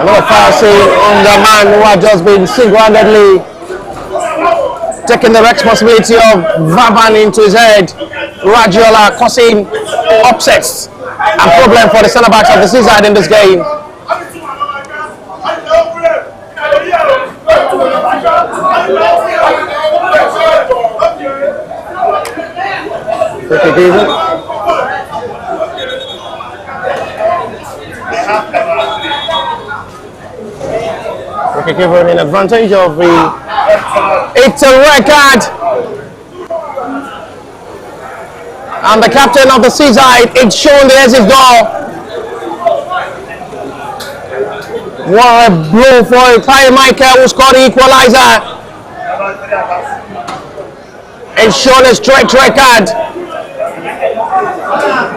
Another foul save on the man who had just been single-handedly taking the responsibility of Baban into his head. Raggiola causing upsets and problem for the centre-backs of the seaside in this game. Okay, given an advantage of the it's a red card. And the captain of the seaside, it's shown the exit door. What a blow for Cai Michael, who scored the equalizer. And shown a straight red card.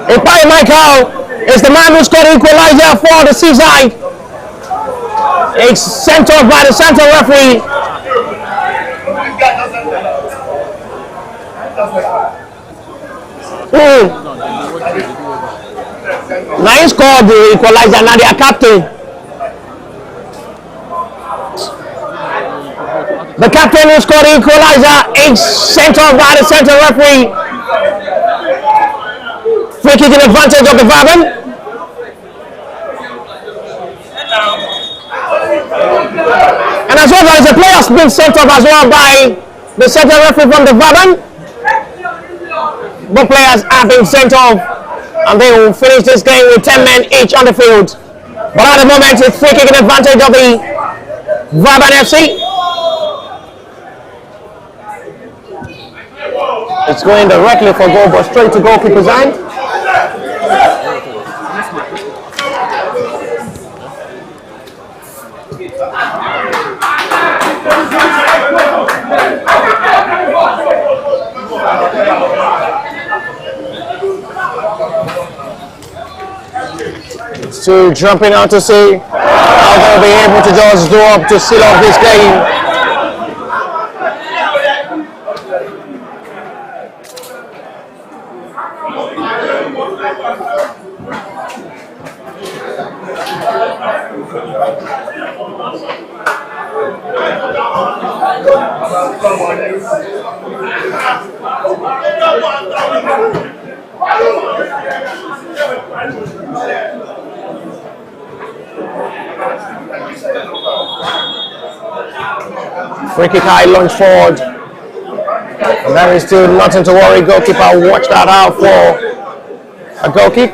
And Cai Michael is the man who scored the equalizer for the Seaside. It's sent off by the central referee. Now he scored the equalizer, now they are captain. The captain who scored the equalizer is sent off by the central referee. Free kick in advantage of the Baban. And as well as the players being sent off as well by the central referee from the Baban. Both players have been sent off and they will finish this game with 10 men each on the field. But at the moment it's free kick in advantage of the Brighton FC. It's going directly for goal, but straight to goalkeeper's hand. So jumping out to see how they'll be able to just do up to seal off this game. Free kick high, launch forward. And there is still nothing to worry. Goalkeeper watch that out for a goal kick.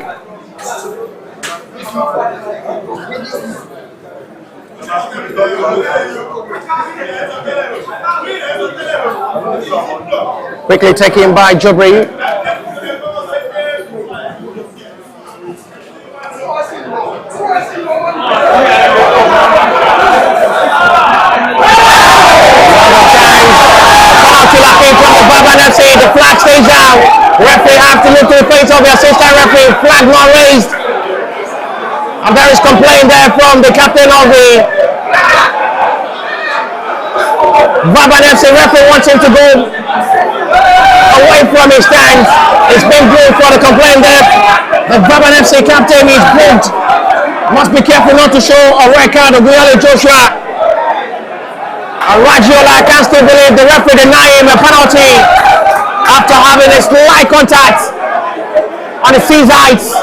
Quickly taken by Jobri. The flag stays down. Referee have to look to the face of the assistant referee. Flag not raised. And there is complaint there from the captain of the Baban FC. Referee wants him to go away from his stand. It's been good for the complaint there. The Baban FC captain is booked. Must be careful not to show a red card of Guyale Joshua. And Ragiola can't still believe the referee deny him a penalty after having a slight contact on the seasides.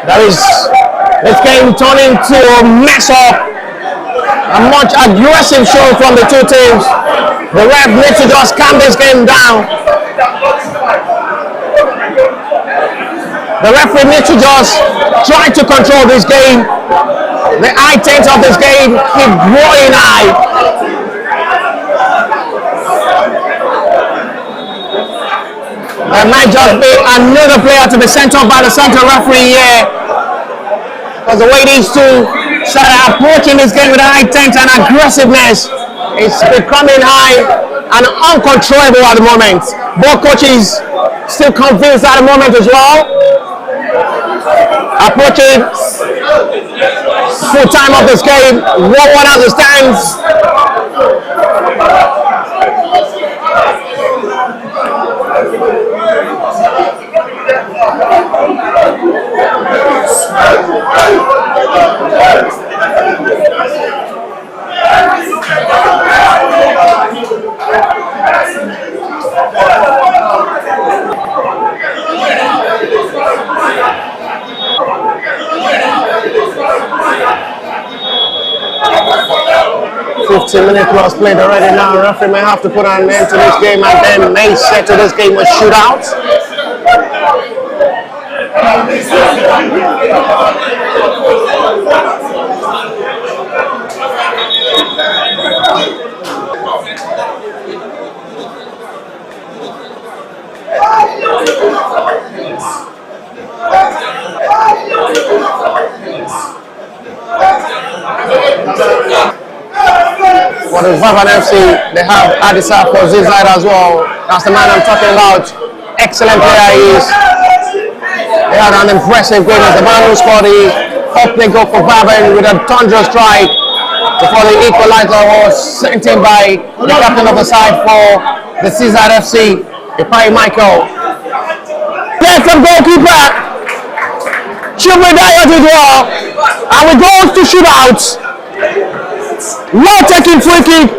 That is this game turning into a mess up. A much aggressive show from the two teams. The ref needs to just calm this game down. The referee needs to just try to control this game. The eye tense of this game keep growing high. There might just be another player to be sent off by the central referee here. Because the way these two start approaching this game with high tension and aggressiveness is becoming high and uncontrollable at the moment. Both coaches still convinced at the moment as well. Approaching full time of this game. 1-1 as it stands. Minutes plus played already now. Referee may have to put an end to this game and then may settle this game with shootout. For the Baban FC, they have Adisa for this side as well. That's the man I'm talking about. Excellent player he is. They had an impressive game. The man who scored the opening goal for Baban with a thunderous strike before the equalizer was sent in by the captain of the side for the Cai FC, Pai Michael. Left from goalkeeper, should be Dayot as well, and we go to shootout. Well taking free kick.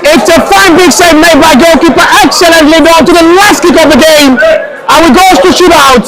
It's a fine big save made by goalkeeper, excellently done to the last kick of the game, and we goes to shootout.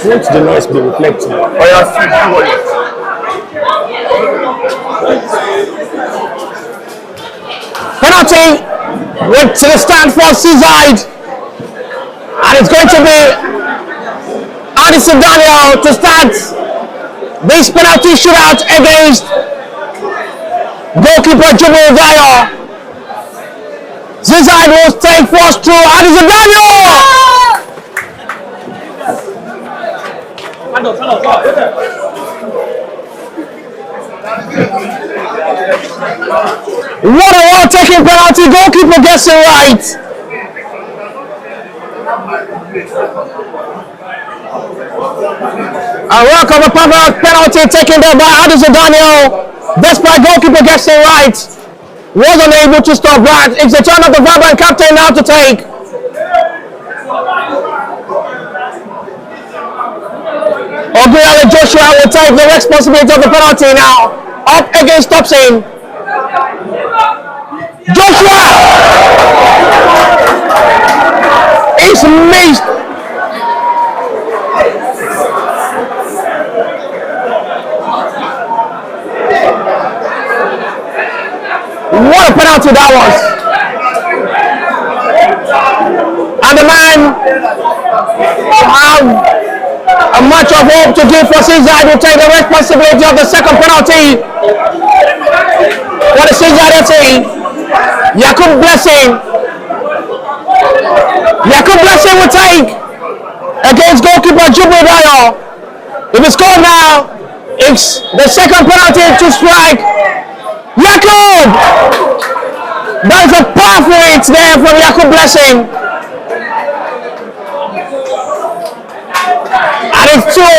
Let the noise be reflected. Penalty went to the stand for Seaside, and it's going to be Addison Daniel to start this penalty shootout against goalkeeper Jubilee Dyer. Seaside will take first through Addison Daniel. What a well-taken penalty, goalkeeper gets it right. A work of a perfect penalty taken there by Addison Daniel. Despite goalkeeper gets it right, wasn't able to stop that. It's the turn of the Baban captain now to take. Ogunyale Joshua will take the responsibility of the penalty now. Up against Thompson. Joshua is missed. What a penalty that was. And the man have a match of hope to give for Seaside will take the responsibility of the second penalty for the Seaside FC. Yakub Blessing will take against goalkeeper Jubilee Dyer. If it's scored now, it's the second penalty to strike. Yakub! That is a powerful hit there from Yakub Blessing. And it's two.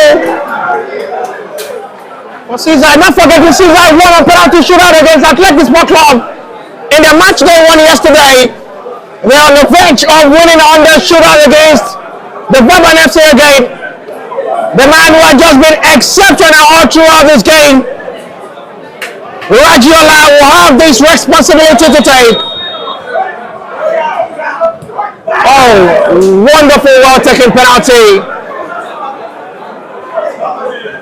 For Seaside, not forgetting Seaside won a penalty shootout against Athletic Sport Club in the match they won yesterday. They're on the verge of winning on the shootout against the Brighton FC again. The man who had just been exceptional all throughout this game, Ragiola, will have this responsibility to take. Oh, wonderful, well-taken penalty.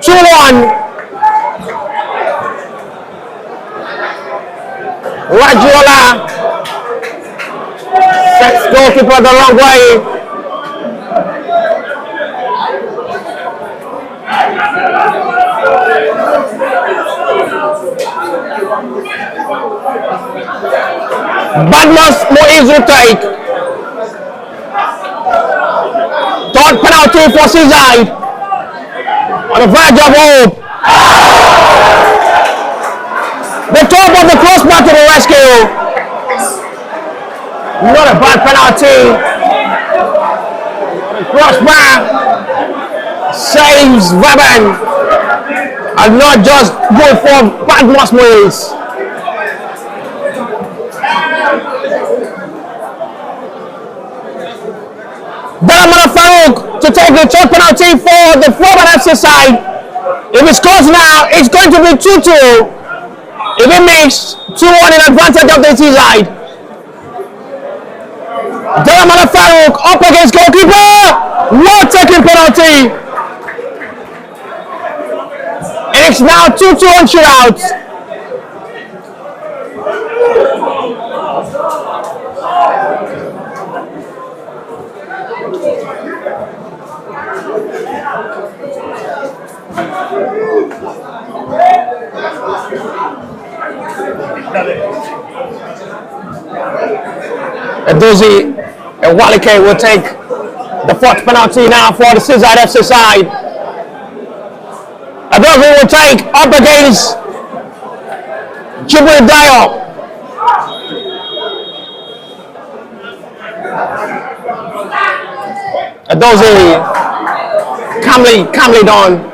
2-1. Ragiola sets goalkeeper the wrong way. Badmus Moiz will take. Third penalty for Seaside. On the verge of hope. The top of the crossbar to the rescue. Not a bad penalty. The crossbar saves Baban. And not just good for Badmus Moiz. Dalaman Farouk to take the third penalty for the Baban FC side. If it scores now, it's going to be 2-2. If it makes 2-1 in advantage of the Seaside. Dalaman Farouk up against goalkeeper. Well taken penalty. And it's now 2-2 on shootouts. Edozie and Walike will take the fourth penalty now for the Seaside FC side. Edozie will take up against Jubilee Dyer. Edozie calmly done.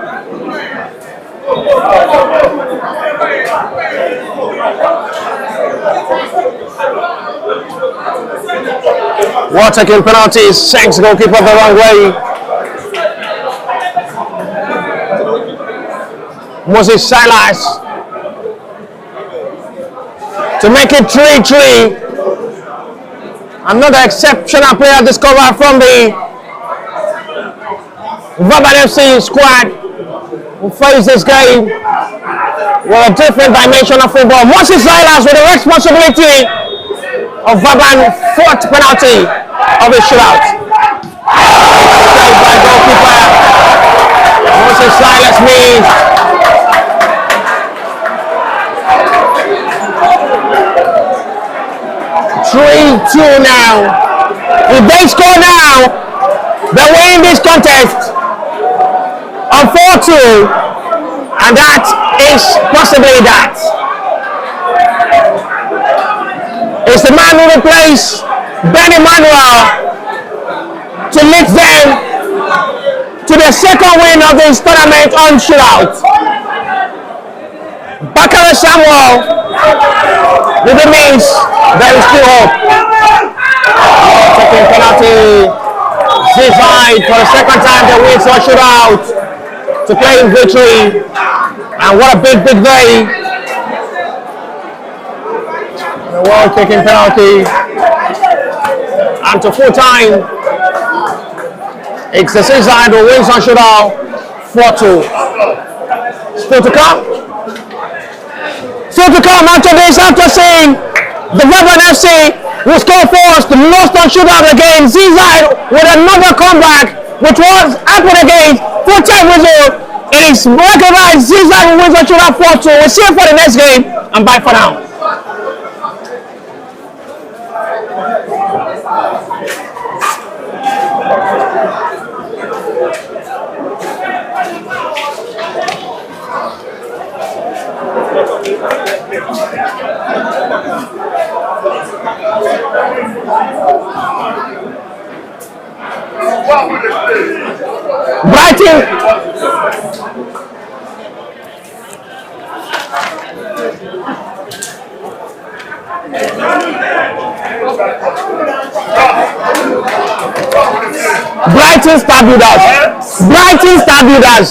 Well taking penalties, sends goalkeeper the wrong way. Moses Silas to make it 3-3. Another exceptional player discovered from the Baban FC squad who face this game with a different dimension of football. Moses Silas with the responsibility of Baban's fourth penalty of the shootout. Saved by goalkeeper. Moses Silas missed. 3-2 now. If they score now, they win this contest on 4-2, and that is possibly that. It's the man who replaced Ben Emmanuel to lift them to the second win of this tournament on shootout. Bakary Samuel with the means there is still hope. Taking penalty, Zizide for the second time they win for shootout to play in victory, and what a big day. The world taking penalty, and to full time, it's the Zizide who wins on shootout 4-2. Still to come. Still to come after this, after seeing the Brighton FC will score first, lost on shootout again. Zizide with another comeback, which was happened again. Full-time result. It is recognized Zizide will win on shootout 4-2. We'll see you for the next game, and bye for now. Brighton Star Builders. Brighton Star Builders.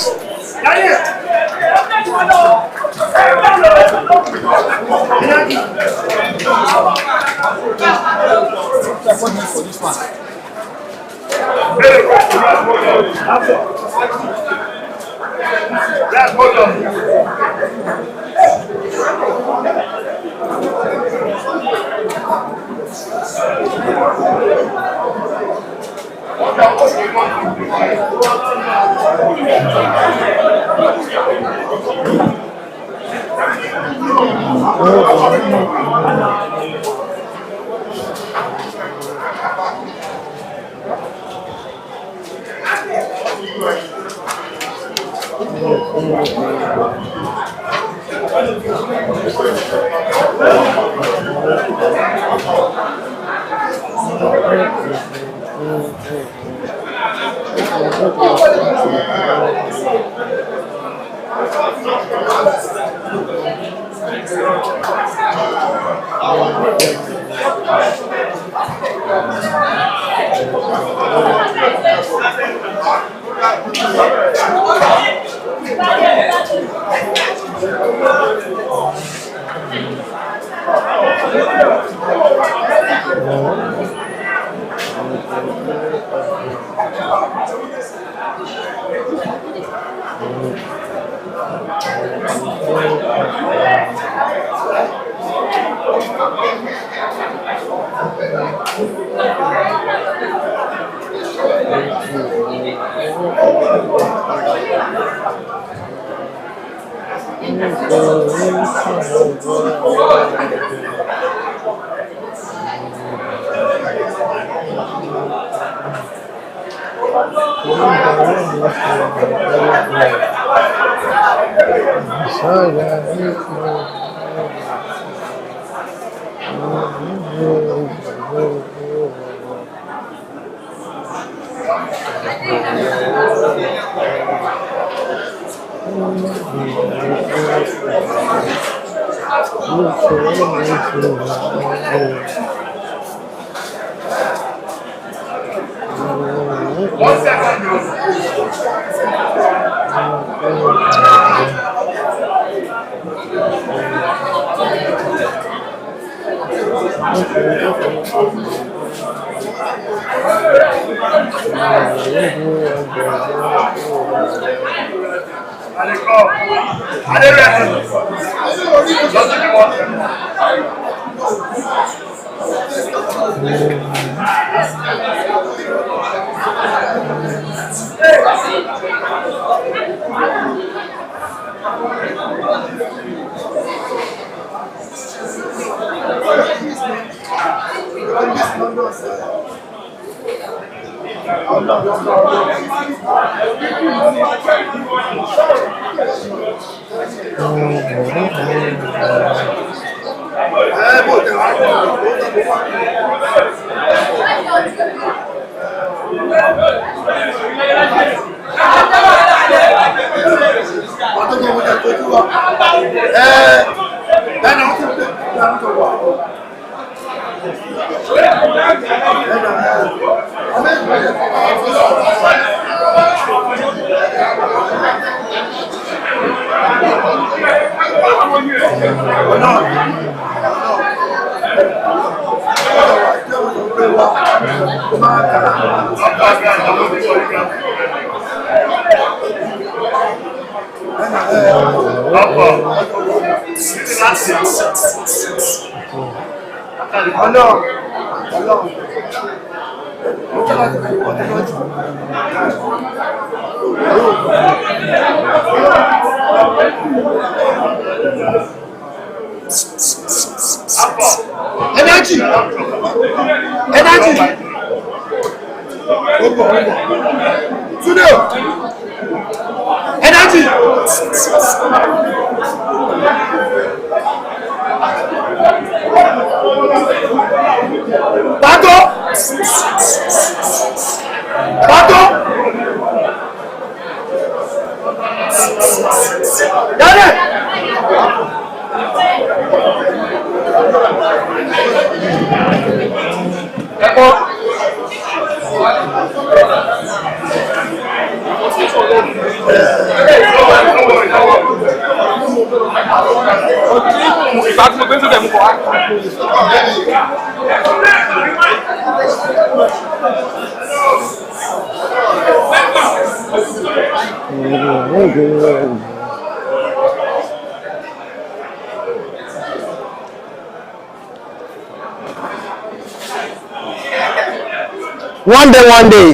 One day,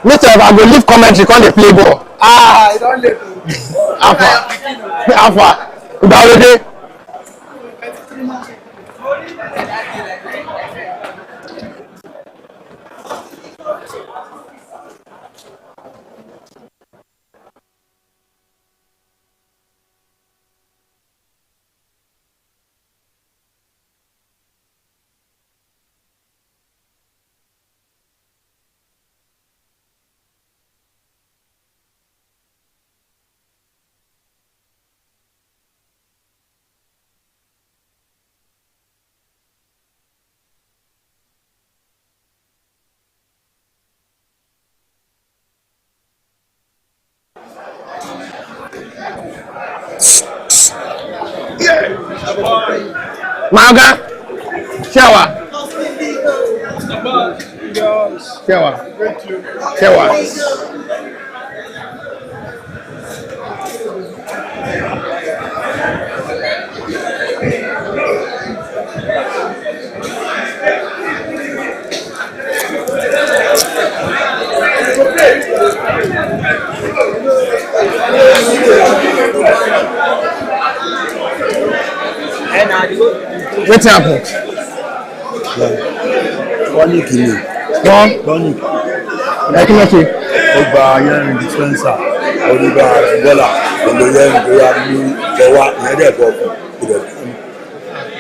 Mr. I go leave commentary, come dey play ball. I don't let you. Alpha, already. Maga, shower. What's happened? Tonic ni. Tonic. Like nothing. Ó gba ayẹrin dispenser. Onígbà bọ́là. Olóyè ìgbéyà ní ẹwà ìyẹ́dẹ̀bọ̀ fún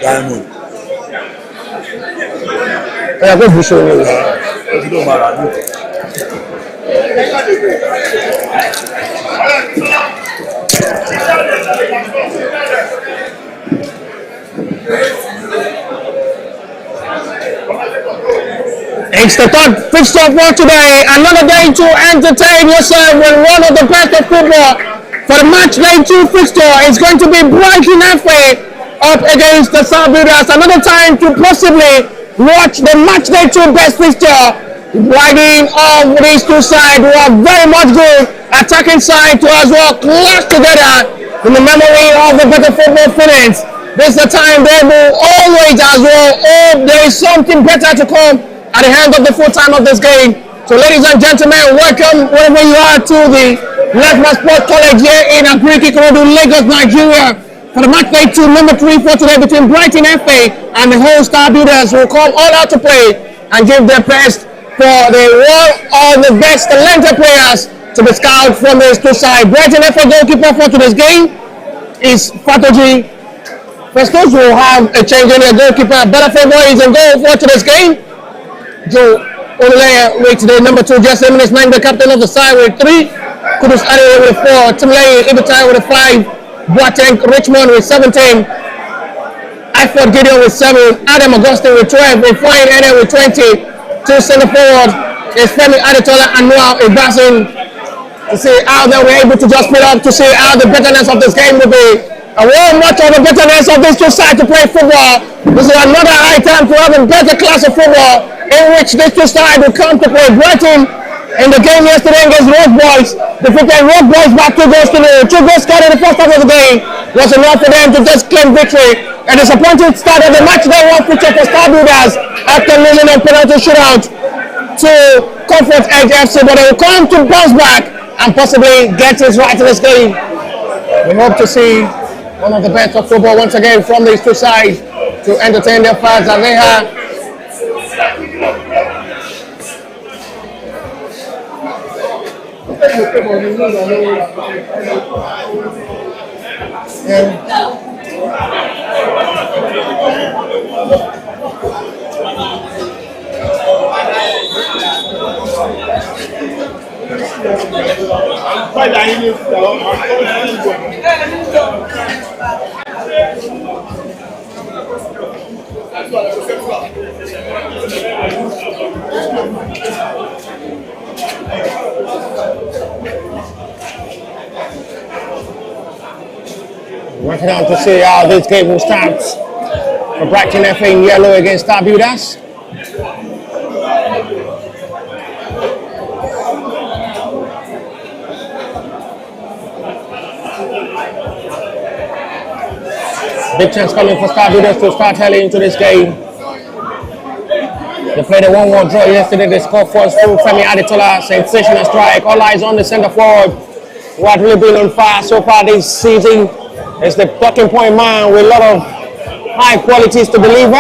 Diamond. Ẹ kò bù sọ̀rọ̀ rẹ̀. Ó ti ló máa rà ní. It's the third fixture for today. Another day to entertain yourself with one of the best of football. For the match day 2 fixture, it's going to be Brighton FA up against the South Builders. Another time to possibly watch the match day 2 best fixture. Riding of these two sides who are very much good. Attacking side to as well clash together in the memory of the better football fans. This is the time they will always as well hope there is something better to come at the end of the full time of this game. So ladies and gentlemen, welcome wherever you are to the Leftman Sports College here in Agriki Korodu, Lagos, Nigeria. For the match day 2, number 3 for today between Brighton FA and the whole Star Builders will come all out to play and give their best for the one of the best talented players to be scouted from these two sides. Brighton FA goalkeeper for today's game is Fatoji. First those will have a change in their goalkeeper. Better favor is in goal for today's game. Joe Olaya with today, number 2, Jesse Minutes, 9, the captain of the side with 3. Kudus Adewe with 4. Timley Ibitai with 5. Boateng Richmond with 17. Iford Gideon with 7. Adam Augustine with 12. With Fine Ene with 20. 2 centre forward is Femi Adetola and Noah Ibasin to see how they were able to just put up to see how the betterness of this game will be. And very much of the betterness of these two sides to play football. This is another high time to have a better class of football in which these two sides will come to play. Brighton in the game yesterday against Rogue Boys defeated Rogue Boys by 2 goals to 0. 2 goals scored in the first half of the game was enough for them to just claim victory. A disappointing start of the match day 1 feature for Star Builders after losing a penalty shootout to Comfort Edge FC, but they will come to bounce back and possibly get it right in this game. We hope to see one of the best of football once again from these two sides to entertain their fans as they have. Working out to see how this game will start for Brighton FA in yellow against Star Builders. Big chance coming for Star Builders to start early into this game. They played a 1-1 draw yesterday. They scored first through Femi Adetola, sensational strike. All eyes on the centre forward, who had really been on fire so far this season. It's the talking point man with a lot of high qualities to deliver.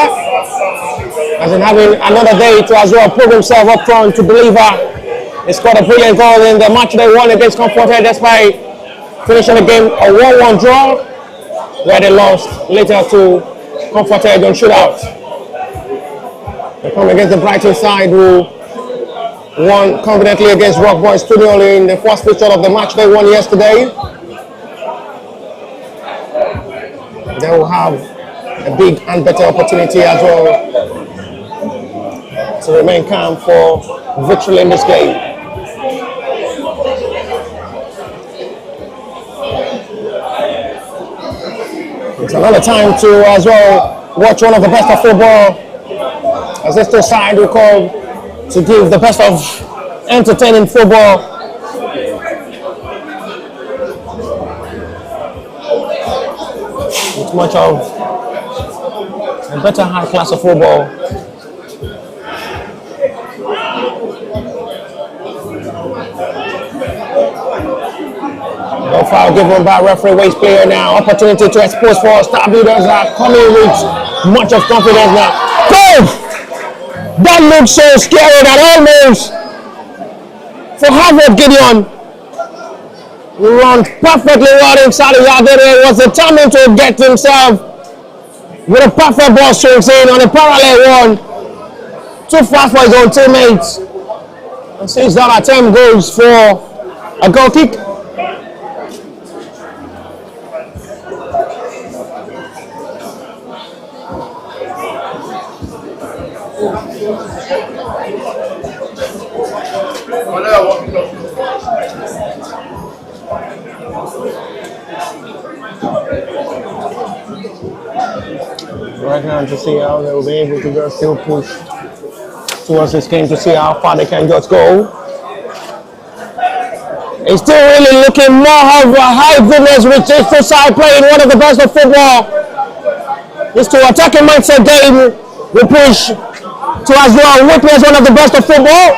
As in having another day to as well prove himself up front to deliver. He scored a brilliant goal in the match they won against Comfort Edge despite finishing the game a 1-1 draw, where they lost later to Comfort Edge on shootout. They come against the Brighton side who won confidently against Rock Boys 2-0 in the first fixture of the match they won yesterday. They will have a big and better opportunity as well to remain calm for victory in this game. It's another time to as well watch one of the best of football, as this two side will come to give the best of entertaining football. With much of a better high class of football. No foul given by referee waste player now. Opportunity to expose for Star Builders are coming with much of confidence now. Goal! That looks so scary that almost for Harvard Gideon. He runs perfectly well inside the yard. There was determined to get himself with a perfect ball strings in on a parallel one. Too fast for his own teammates. And since that attempt goes for a goal kick. Right now to see how they will be able to just still push towards this game to see how far they can just go. It's still really looking more of a high goodness with this two side playing one of the best of football. It's to attacking mindset game. We push to as well witness one of the best of football.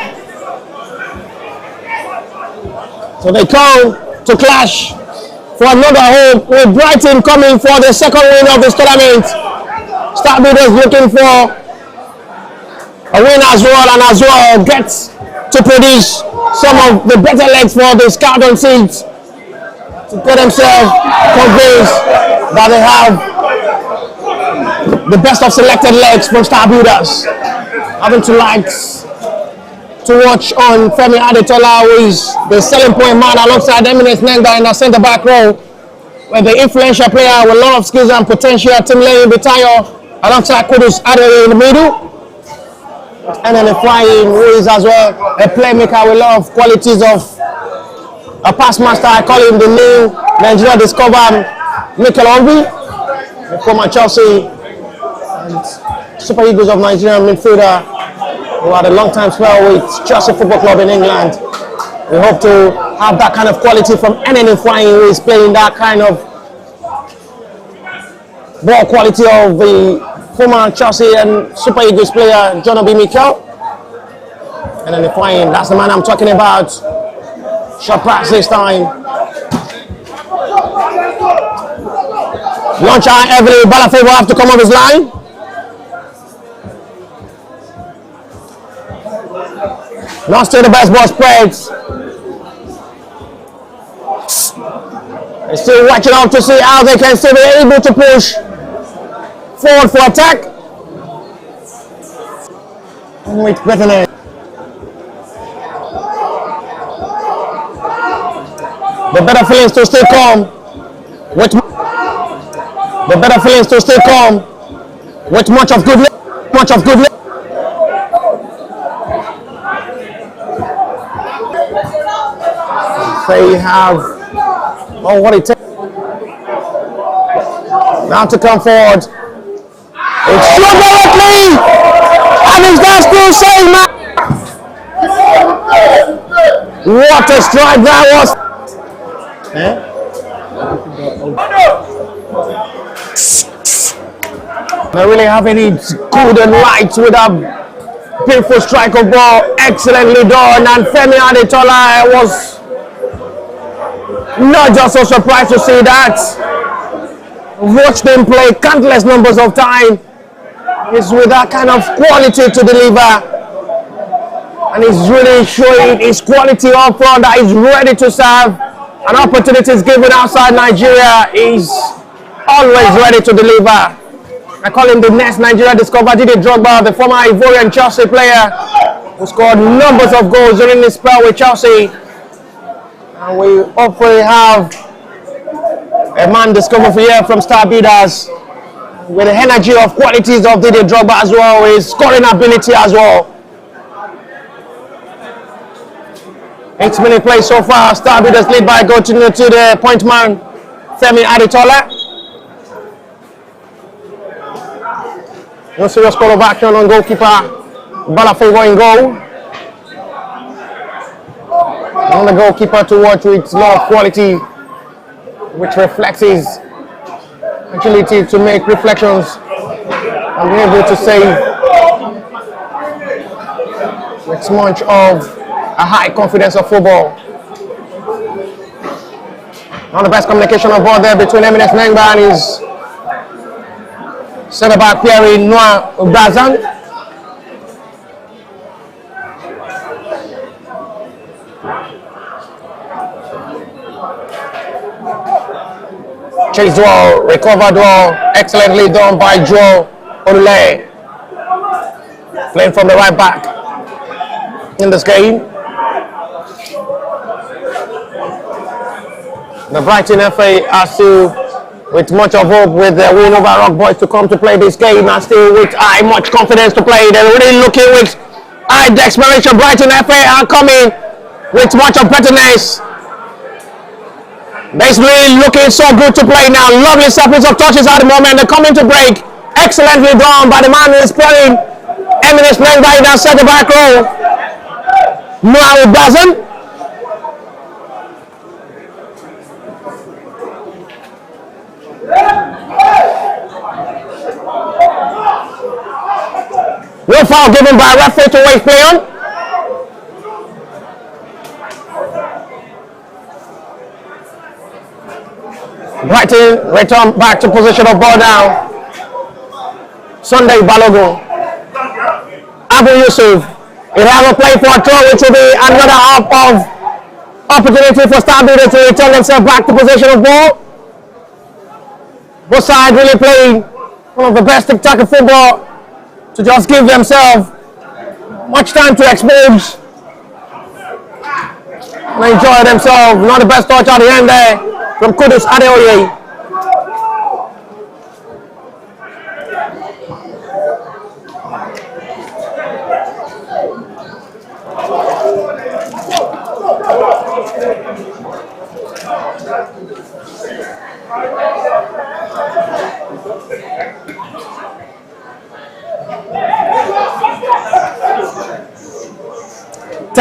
So they come to clash for another home with Brighton coming for the second win of this tournament. Star Builders looking for a win as well, and as well gets to produce some of the better legs for the scout on seats to get themselves convinced that they have the best of selected legs from Star Builders. Having to watch on Femi Adetola, who is the selling point man alongside Eminence Nenga in the centre back row, where the influential player with a lot of skills and potential, Timley Bitayo, alongside Kudus Adewe in the middle. And then the flying, who is as well a playmaker with a lot of qualities of a pass master. I call him the new Nigeria discover Mikel Obi, the former Chelsea and Super Eagles of Nigeria midfielder who had a long time spell with Chelsea Football Club in England. We hope to have that kind of quality from NN Flying, who is playing that kind of ball quality of the former Chelsea and Super Eagles player John Obi Mikel. And then the Flying, that's the man I'm talking about. Shot pass this time. Launch out heavily, Balafay will have to come off his line. Not still the best ball spreads. They're still watching out to see how they can still be able to push forward for attack. Wait, better. The better feelings to stay calm. With the better feelings to stay calm. With much of good They have what it takes now to come forward. It's shot directly, and is that still saying, man? What a strike that was! They really having it good and light with a beautiful strike of ball, excellently done, and Femi Adetola was not just so surprised to see that. Watched him play countless numbers of time. He's with that kind of quality to deliver, and he's really showing his quality up front, that he's ready to serve. And opportunities given outside Nigeria, he's always ready to deliver. I call him the next Nigeria discover Didier Drogba, the former Ivorian Chelsea player who scored numbers of goals during his spell with Chelsea. And we hopefully have a man discovered for here from Star Builders with the energy of qualities of Didier Drogba as well, his scoring ability as well. 8-minute play so far. Star Builders lead by a goal to the point man, Femi Adetola. No serious call of action on goalkeeper Balafay in goal. On the goalkeeper to watch with a lot of quality, which reflects his agility to make reflections and be able to save with much of a high confidence of football. Now the best communication of ball there between Eminence Nenga and his centre back Pierre Noir Brazan. Chase duel, recover duel, excellently done by Joe Olule. Playing from the right back in this game. The Brighton FA has to with much of hope with the win over Rock Boys to come to play this game, and still with much confidence to play. They're really looking with desperation. Brighton FA are coming with much of betterness. They're really looking so good to play now. Lovely surface of touches at the moment. They're coming to break. Excellently done by the man who is playing eminence playing right now, set the back row. No, it doesn't. No foul given by referee to West play on. Brighton return back to position of ball now. Sunday Balogun. Abu Yusuf. It has a play for a throw, which will be another half of opportunity for Star Builders to return themselves back to position of ball. Both sides really playing one of the best tackle football to just give themselves much time to expose and enjoy themselves. Not the best touch at the end there from Kudus Adeoye.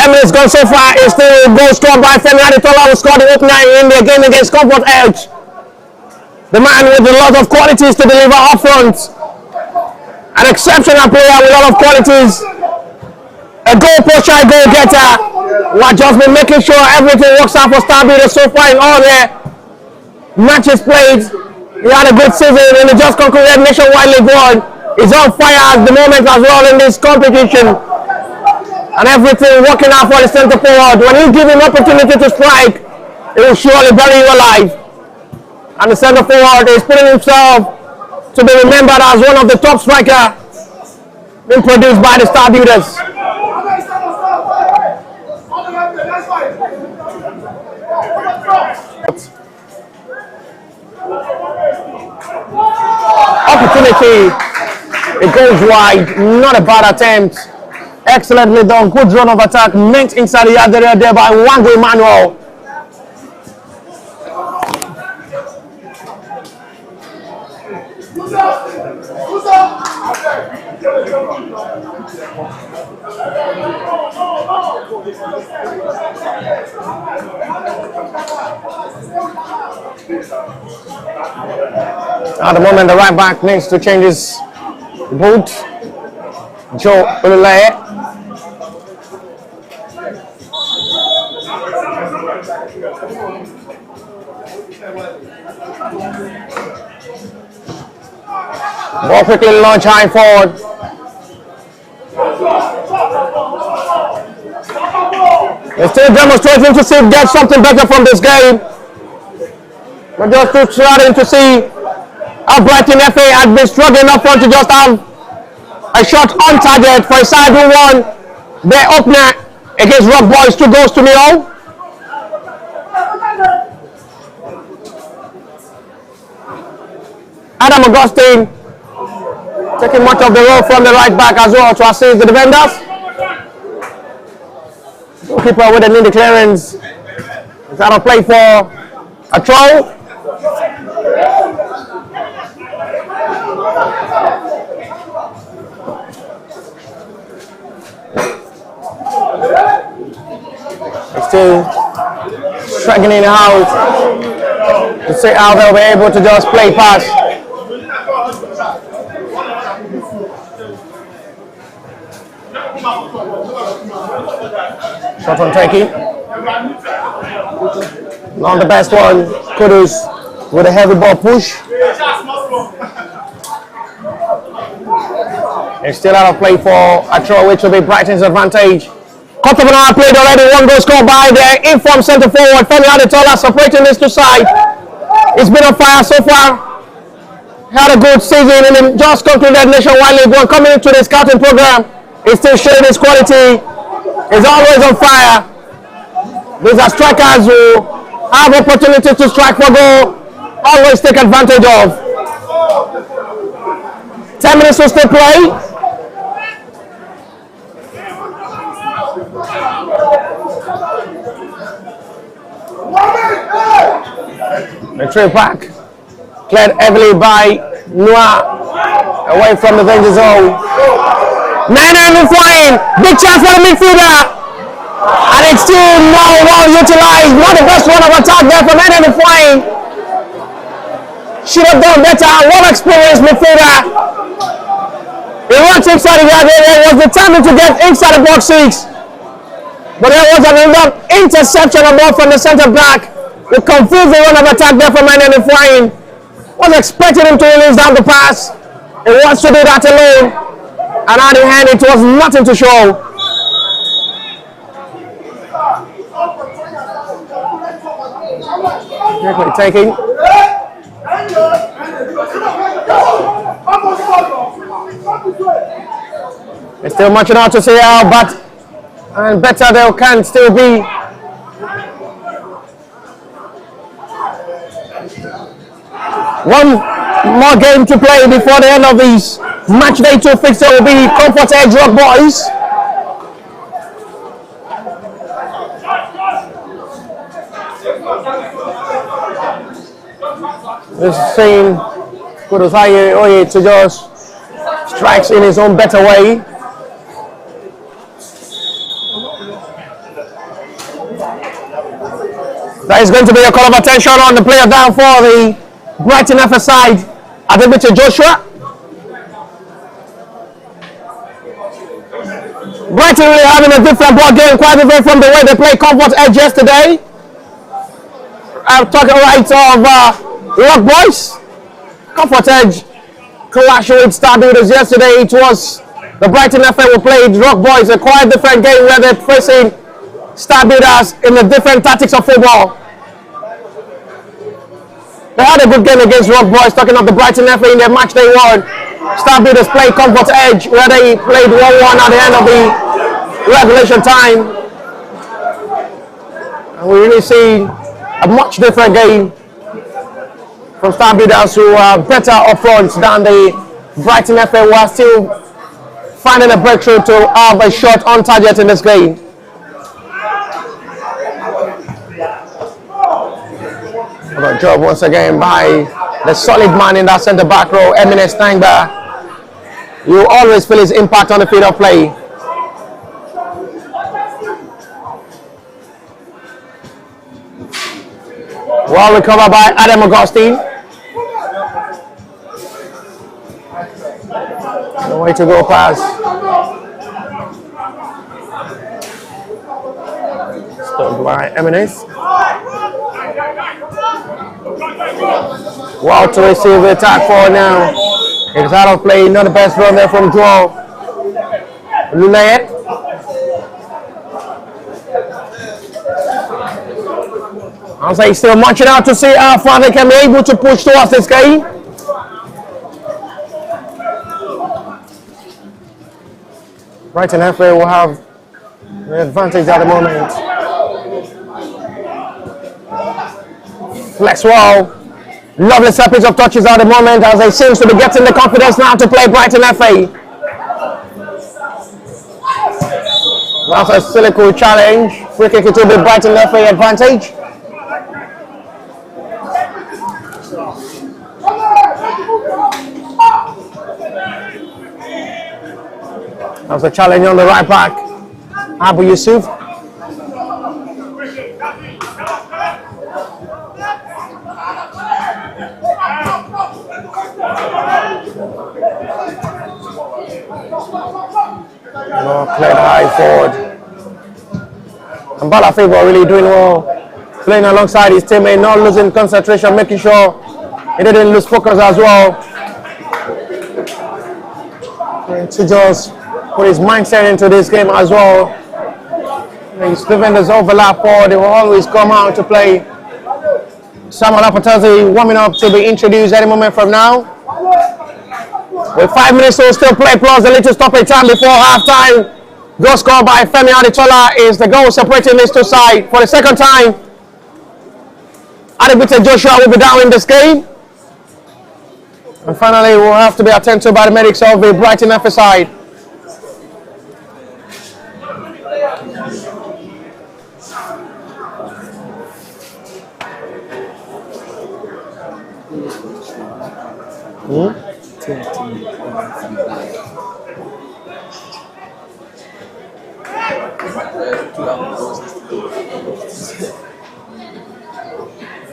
Minutes gone so far. It's still goal scored by Femi Adetola, who scored the opener in the game against Comfort Edge. The man with a lot of qualities to deliver up front. An exceptional player with a lot of qualities. A goal pusher, a goal getter. We have just been making sure everything works out for Star Builders so far in all their matches played. He had a good season and he just concluded Nationwide League 1. He's on fire at the moment as well in this competition. And everything working out for the centre forward. When you give him opportunity to strike, it will surely bury you alive. And the centre forward is putting himself to be remembered as one of the top strikers being produced by the Star Builders. Opportunity. It goes wide. Not a bad attempt. Excellently done. Good run of attack. Meant inside the yard area there by Wango Emmanuel. At the moment, the right back needs to change his boot. Joe Ululaye. Ball quickly launch high forward. They're still demonstrating to see if get something better from this game. We're just starting to see how Brighton FA had been struggling up front to just have a shot on target for a side who won their opener against Rock Boys 2 goals to 0. Adam Augustine taking much of the role from the right back as well to assist the defenders. Goalkeeper with an in the clearance. Is that a play for a throw? Still striking it out to see how they'll be able to just play pass. Shot on taking. Not the best one. Kudus with a heavy ball push. It's still out of play for a throw, which will be Brighton's advantage. Comfortable now played already. One goal scored by the informed centre forward Femi Adetola, separating this two sides. He's been on fire so far. Had a good season and just concluded Nationwide League 1. Coming into the scouting program, he's still showing his quality. He's always on fire. These are strikers who have opportunity to strike for goal always take advantage of. 10 minutes to still play. The trip back, cleared heavily by Noah, away from the danger zone. Nana flying, big chance for the midfielder, and it's still not well utilized. Not the best run of attack there for Nana flying. Should have done better. Well experienced midfielder. He runs inside the area. He was determined to get inside the box 6, but there was another interception on ball from the centre back. It confused the run of attack there for Nana flying. Was expecting him to release down the pass. He wants to do that alone, and on the hand, it was nothing to show. Quickly taking. It's still much enough to say how, but and better they can still be. One more game to play before the end of this match day 2 fixture will be Comfort Edge Rock Boys. This is seeing Kudosaye Oye to just strikes in his own better way. That is going to be a call of attention on the player down for the Brighton FA side. I think it's Joshua. Brighton really having a different ball game, quite different from the way they played Comfort Edge yesterday. I'm talking right of Rock Boys. Comfort Edge clash with Star Builders yesterday. It was the Brighton FA who played Rock Boys, a quite different game where they're facing Star Builders in the different tactics of football. They had a good game against Rock Boys, talking of the Brighton FA in their match they won. Star Builders played Comfort Edge, where they played 1-1 at the end of the regulation time. And we really see a much different game from Star Builders, who are better up front than the Brighton FA, who are still finding a breakthrough to have a shot on target in this game. Good job once again by the solid man in that centre back row, Emine Stangba. You always feel his impact on the field of play. Well recovered by Adam Augustine. No way to go pass. Stopped by Emine. Wow, to receive the attack for now. It's out of play, not the best run there from Joao Lulaye. I'll say still marching out to see how far they can be able to push towards this game. Brighton FA will have the advantage at the moment. Flex wall. Lovely series of touches at the moment as they seem to be getting the confidence now to play Brighton FA. That's a silly cool challenge. Free kick, it will be Brighton FA advantage. That's a challenge on the right back. Abu Yusuf. Played high forward. And Balafebo really doing well. Playing alongside his teammate, not losing concentration, making sure he didn't lose focus as well. To just put his mindset into this game as well. His defenders overlap forward, they will always come out to play. Samuel Apatazi warming up to be introduced any moment from now. With 5 minutes to still play, plus a little stoppage time before half-time. Goal scored by Femi Adetola is the goal separating these two sides for the second time. Adibute Joshua will be down in this game. And finally, we'll have to be attended to by the medics of the Brighton FA side.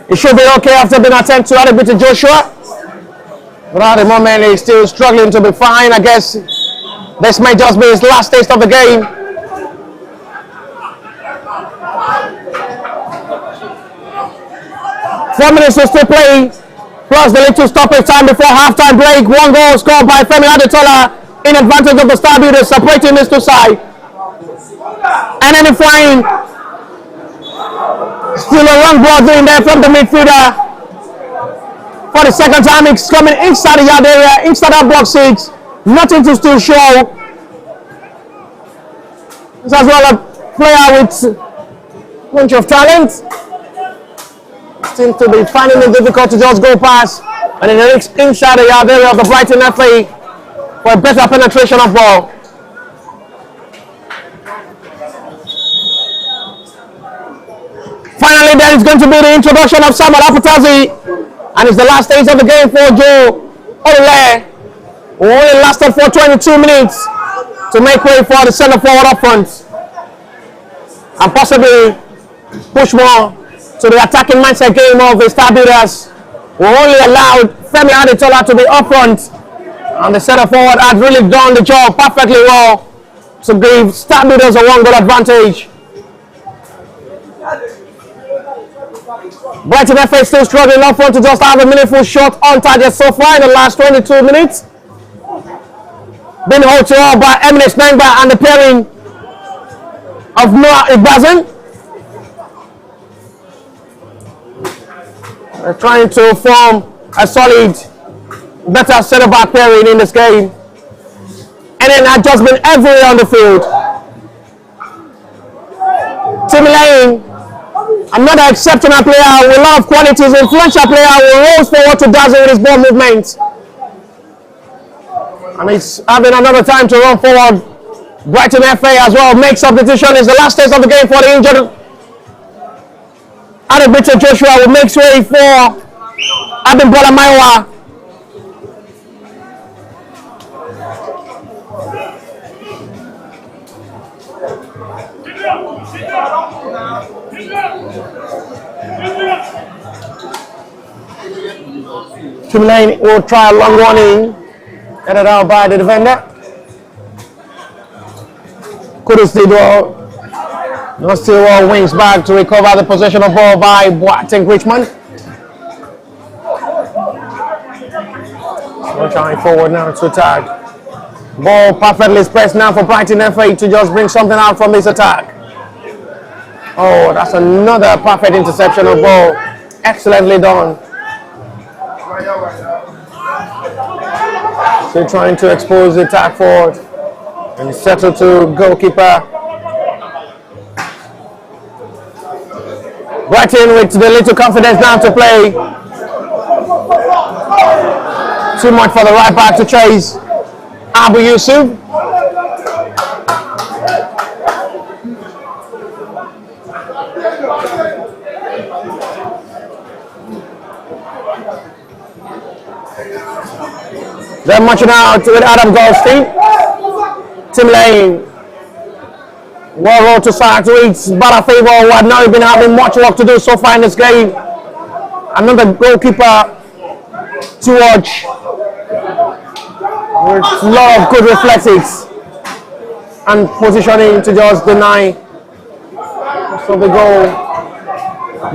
It should be okay after being attempted to Adibute Joshua. But at the moment, he's still struggling to be fine. I guess this may just be his last taste of the game. Four minutes to still play, plus the little stoppage time before halftime break. One goal scored by Femi Adetola in advantage of the Star Builders, separating these two sides. And then flying. Still a long ball in there from the midfielder. For the second time, it's coming inside the yard area, inside that box 6. Nothing to still show. This as well a player with a bunch of talent. Seems to be finding it difficult to just go past. And then it's inside the yard area of the Brighton FA for a better penetration of ball. Finally, there is going to be the introduction of Samuel Apatazi, and it's the last stage of the game for Joe Olele, who only lasted for 22 minutes to make way for the centre forward up front and possibly push more to the attacking mindset game of the Star Builders, who only allowed Femi Adetola to be up front, and the centre forward had really done the job perfectly well to give Star Builders a 1-goal advantage. Brighton FA still struggling up front to just have a meaningful shot on target so far in the last 22 minutes. Being held to all by Eminence Nangba and the pairing of Noah Ibazan. They're trying to form a solid, better centre-back pairing in this game. And then adjustment everywhere on the field. Tim Lane, another exceptional player with a lot of qualities, influential player who rolls forward to dazzle with his ball movement. And he's having another time to run forward. Brighton FA as well makes substitution. It's the last stage of the game for the injured Adibute Joshua, who makes way for Abimbola Maiwa. Tim Lane will try a long one in, headed out by the defender. Kudus did well. No still well, wings back to recover the possession of ball by Boateng Richmond. We're trying forward now to attack. Ball perfectly pressed now for Brighton FA to just bring something out from this attack. Oh, that's another perfect interception of ball. Excellently done. Still trying to expose the attack forward. And settle to goalkeeper. Brighton with the little confidence now to play. Too much for the right back to chase Abu Yusuf. They're marching out with Adam Goldstein. Tim Lane. Well rolled to side to reach Balafavo, who had not been having much work to do so far in this game. Another goalkeeper to watch. With a lot of good reflexes and positioning to just deny. So the goal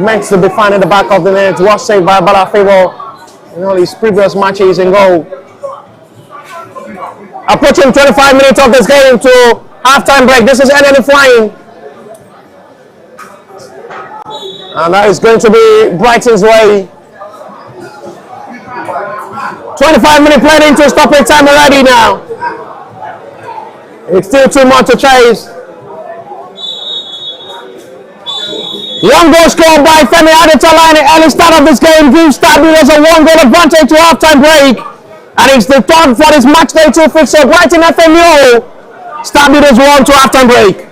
meant to be found in the back of the net. Was saved by Balafavo in all his previous matches in goal. Approaching 25 minutes of this game to halftime break. This is NN flying. And that is going to be Brighton's way. 25-minute play into stoppage time already now. It's still too much to chase. One goal scored by Femi Adetola in the early start of this game gives Star Builders a 1-goal advantage to halftime break. And it's the third for this match day 2 fixture. Brighton FA 0, Star Builders 1 to halftime break.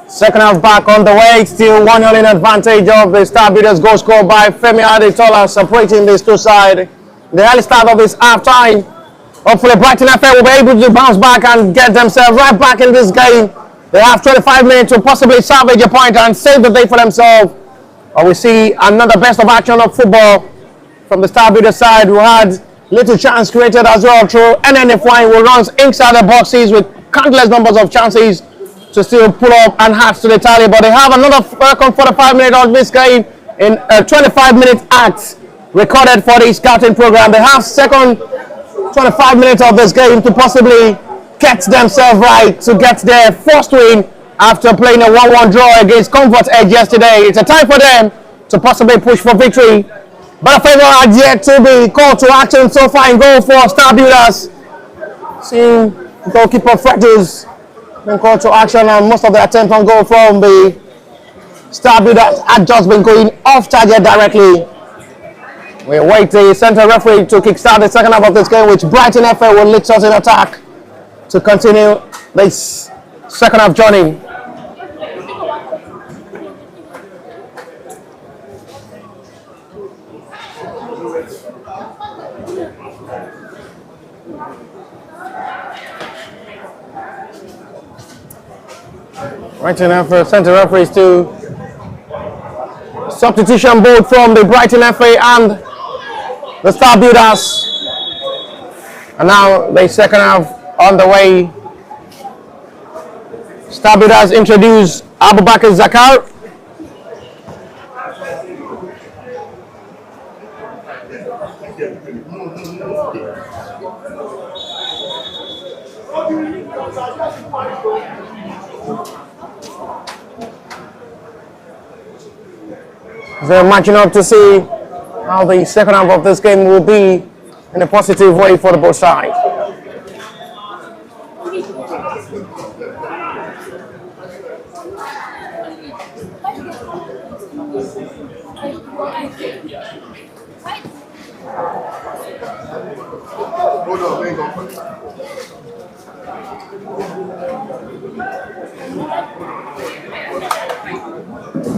Second half back on the way, still 1-0 in advantage of the Star Builders. Goal scored by Femi Adetola, separating these two sides. The early start of this half time. Hopefully Brighton FA will be able to bounce back and get themselves right back in this game. They have 25 minutes to possibly salvage a point and save the day for themselves. Or we see another best of action of football from the Star Builders side, who had little chance created as well through NNFY, who runs inside the boxes with countless numbers of chances to still pull up and add to the tally. But they have another 45 minutes of this game in a 25-minute act recorded for the scouting program. They have second 25 minutes of this game to possibly get themselves right to get their first win after playing a 1-1 draw against Comfort Edge yesterday. It's a time for them to possibly push for victory. But a favor had yet to be called to action so far in goal for Star Builders. Seeing goalkeeper Freckles been called to action, and most of the attempts on goal from the Star Builders had just been going off target directly. We await the central referee to kickstart the second half of this game, which Brighton FA will lead us in attack to continue this second half journey. Brighton FA central referees to substitution both from the Brighton FA and the Star Builders. And now the second half on the way. Star Builders introduce Abubakar Zakar. They're matching up to see how the second half of this game will be in a positive way for the both sides.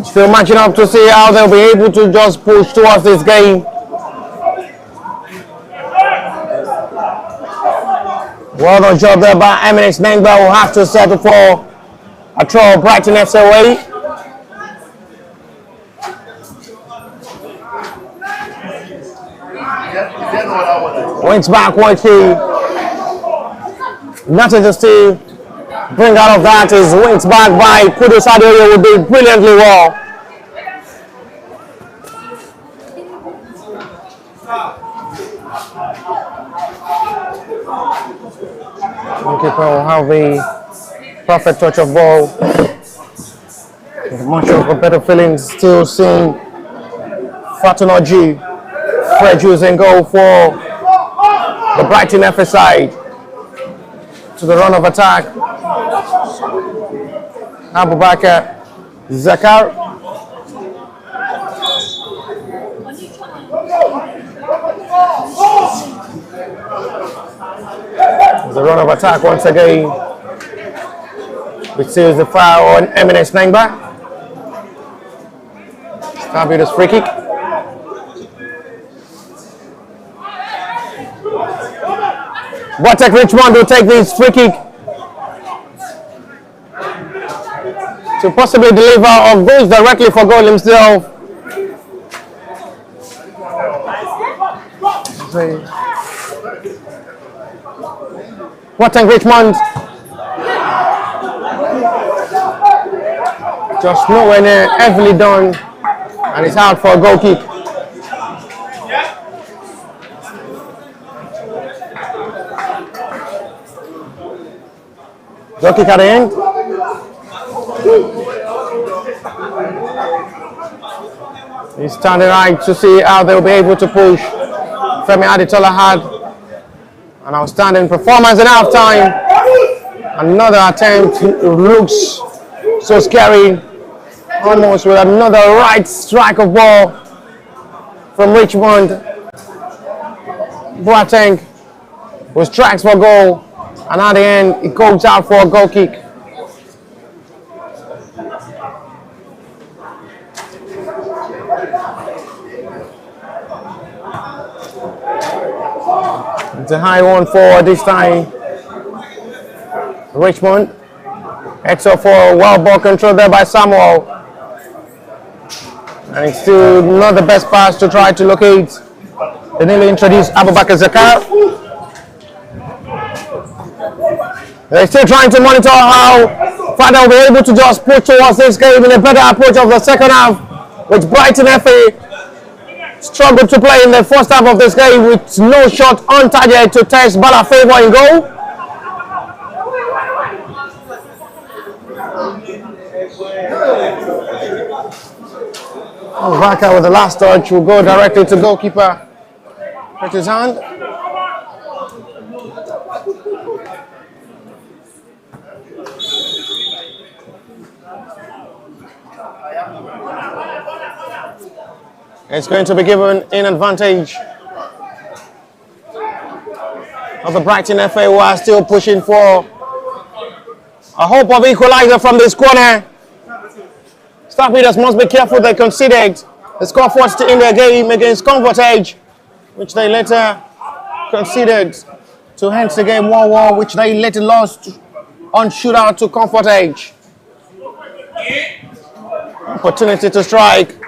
Still matching up to see how they'll be able to just push towards this game. Well done job there by Eminence Nengba, who have to settle for a throw Brighton FC away. Wins back 1-2. Nothing to still bring out of that is wins back by Kudus Adeoye, will do brilliantly well. Goalkeeper will have a perfect touch of ball. With much of a better feeling, still seeing Fatunoji Fred using goal for the Brighton FA side. To the run of attack. Abubakar Zakar. The run of attack once again, which seals the foul on Eminence Nengba. Star Builders free kick. Watek Richmond will take this free kick to possibly deliver or goes directly for goal himself. Watek Richmond just nowhere near, heavily done, and it's out for a goal kick. Goal kick at the end. He's standing right to see how they'll be able to push. Femi Adetola had an outstanding performance in half time. Another attempt looks so scary. Almost with another right strike of ball from Richmond. Boateng who strikes for goal, and at the end it goes out for a goal kick. It's a high one for this time. Richmond. Extra for well ball control there by Samuel. And it's still not the best pass to try to locate the newly introduced Abubakar Zakar. They're still trying to monitor how far they'll be able to just push towards this game in a better approach of the second half, which Brighton FA struggled to play in the first half of this game with no shot on target to test Bala favor in goal. Vaka with the last touch will go directly to goalkeeper. Put his hand. It's going to be given in advantage of the Brighton FA, who are still pushing for a hope of equalizer from this corner. Staff leaders must be careful. They conceded the score first in their game against Comfort Edge, which they later conceded to end the game 1-1, which they later lost on shootout to Comfort Edge. Opportunity to strike.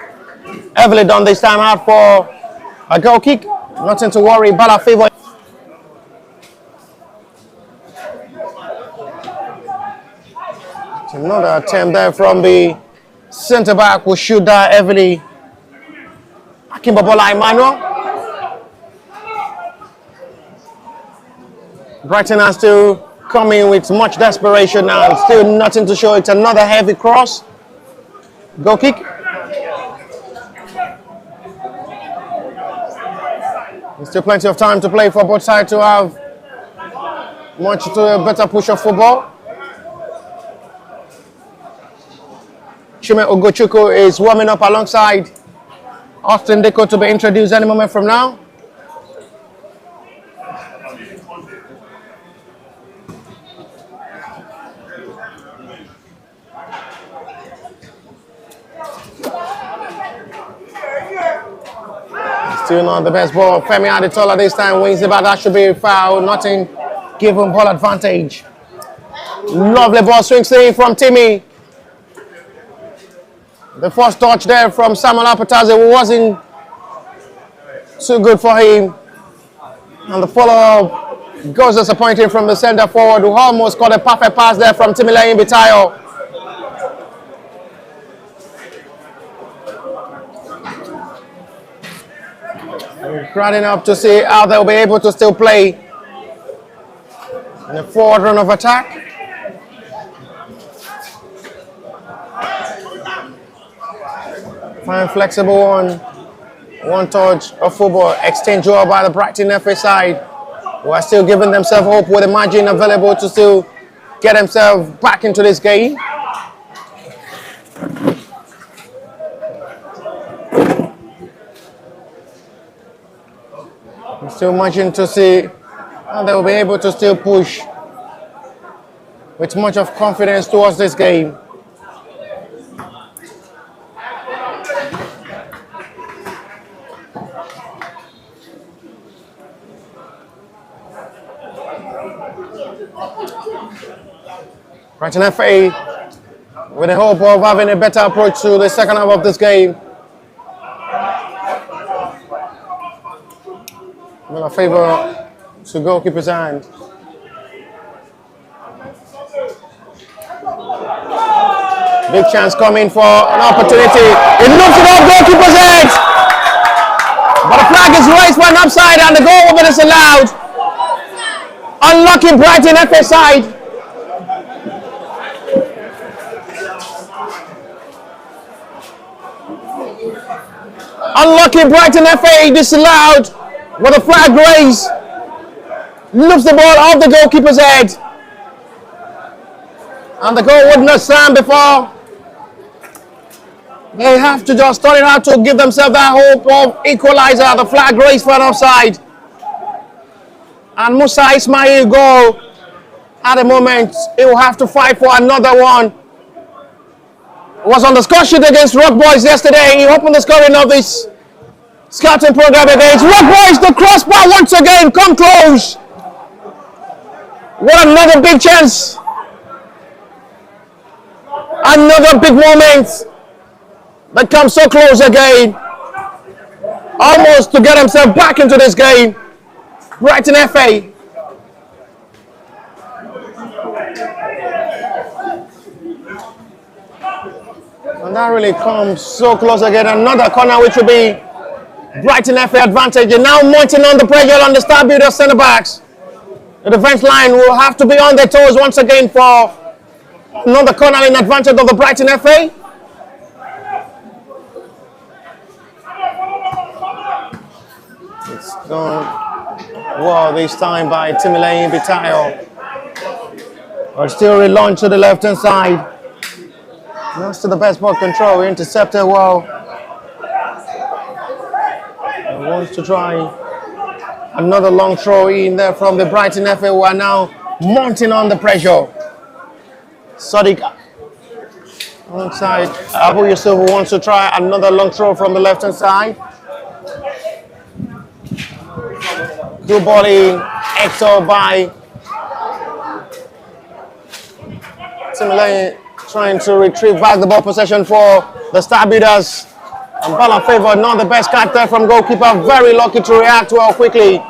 Heavily done this time out for a goal kick. Nothing to worry. Bala favor. Another attempt there from the centre back will shoot that heavily. Akimbobola Emmanuel. Brighton has to come in with much desperation now. Still nothing to show. It's another heavy cross. Goal kick. There's still plenty of time to play for both sides to have much to a better push of football. Chime Ogochukwu is warming up alongside Austin Deko to be introduced any moment from now. Still not the best ball. Femi Adetola this time wins it, but that should be a foul. Nothing given ball advantage. Lovely ball swings in from Timmy. The first touch there from Samuel Apataze wasn't too good for him. And the follow-up goes disappointing from the centre forward, who almost got a perfect pass there from Timileyin Bitayo. Crowding up to see how they'll be able to still play in the forward run of attack. Fine, flexible one touch of football. Exchange draw by the Brighton FA side, who are still giving themselves hope with the margin available to still get themselves back into this game. Still margin to see how they will be able to still push with much of confidence towards this game. Brighton FA with the hope of having a better approach to the second half of this game. Will a favour to goalkeeper's hand. Big chance coming for an opportunity. It looks it off goalkeeper's head. But the flag is raised for an offside and the goal will be disallowed. Unlucky Brighton FA side. Unlucky Brighton FA disallowed. With a flag raised, lifts the ball off the goalkeeper's head, and the goal would not stand before. They have to just turn it out to give themselves that hope of equalizer. The flag raised for an offside, and Musa Ismail goal. At the moment, he will have to fight for another one. He was on the score sheet against Rock Boys yesterday. He opened the scoring of this Scouting program against Rock Boys. The crossbar once again. Come close. What another big chance. Another big moment. That comes so close again. Almost to get himself back into this game. Brighton FA. And that really comes so close again. Another corner which will be Brighton FA advantage. And now mounting on the pressure on the Star Builder centre backs. The defence line will have to be on their toes once again for another corner in advantage of the Brighton FA. It's gone well this time by Timilei Bitayo. But still relaunch to the left hand side. That's to the best ball control. Intercepted well. And wants to try another long throw in there from the Brighton FA, who are now mounting on the pressure. Sadiq alongside Abu Yusuf, who wants to try another long throw from the left hand side. Good ball in, Exo by Timilei, trying to retrieve back the ball possession for the Star Builders. And Bala Favor, not the best cut there from goalkeeper, very lucky to react well quickly.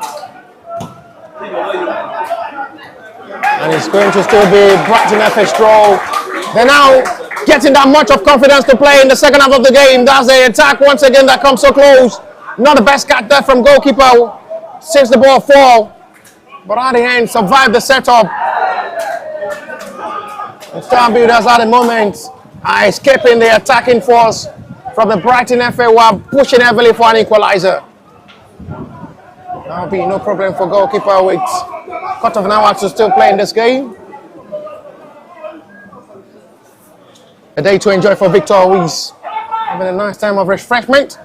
And it's going to still be Brighton FA stroll. They're now getting that much of confidence to play in the second half of the game. That's the attack once again that comes so close. Not the best cut there from goalkeeper since the ball fall. But at the end, survived the setup. The Star Builders at the moment are escaping the attacking force from the Brighton FA, who are pushing heavily for an equalizer. That'll be no problem for goalkeeper with a quarter of an hour to still play in this game. A day to enjoy for Victor, who is having a nice time of refreshment.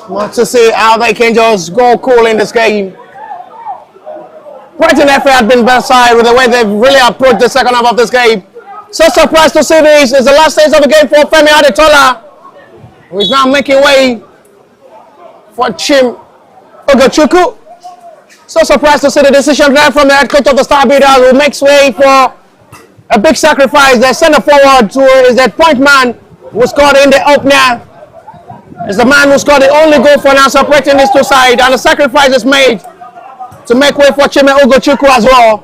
Want to see how they can just go cool in this game. Brighton FA had been better side with the way they've really approached the second half of this game. So surprised to see this. It's the last stage of the game for Femi Adetola, who is now making way for Chim Ogachukwu. So surprised to see the decision there from the head coach of the Star Builders, who makes way for a big sacrifice. They send it forward to is that point man who scored in the opener. Is the man who scored the only goal for now, separating these two sides, and the sacrifice is made to make way for Chime Ogachukwu as well.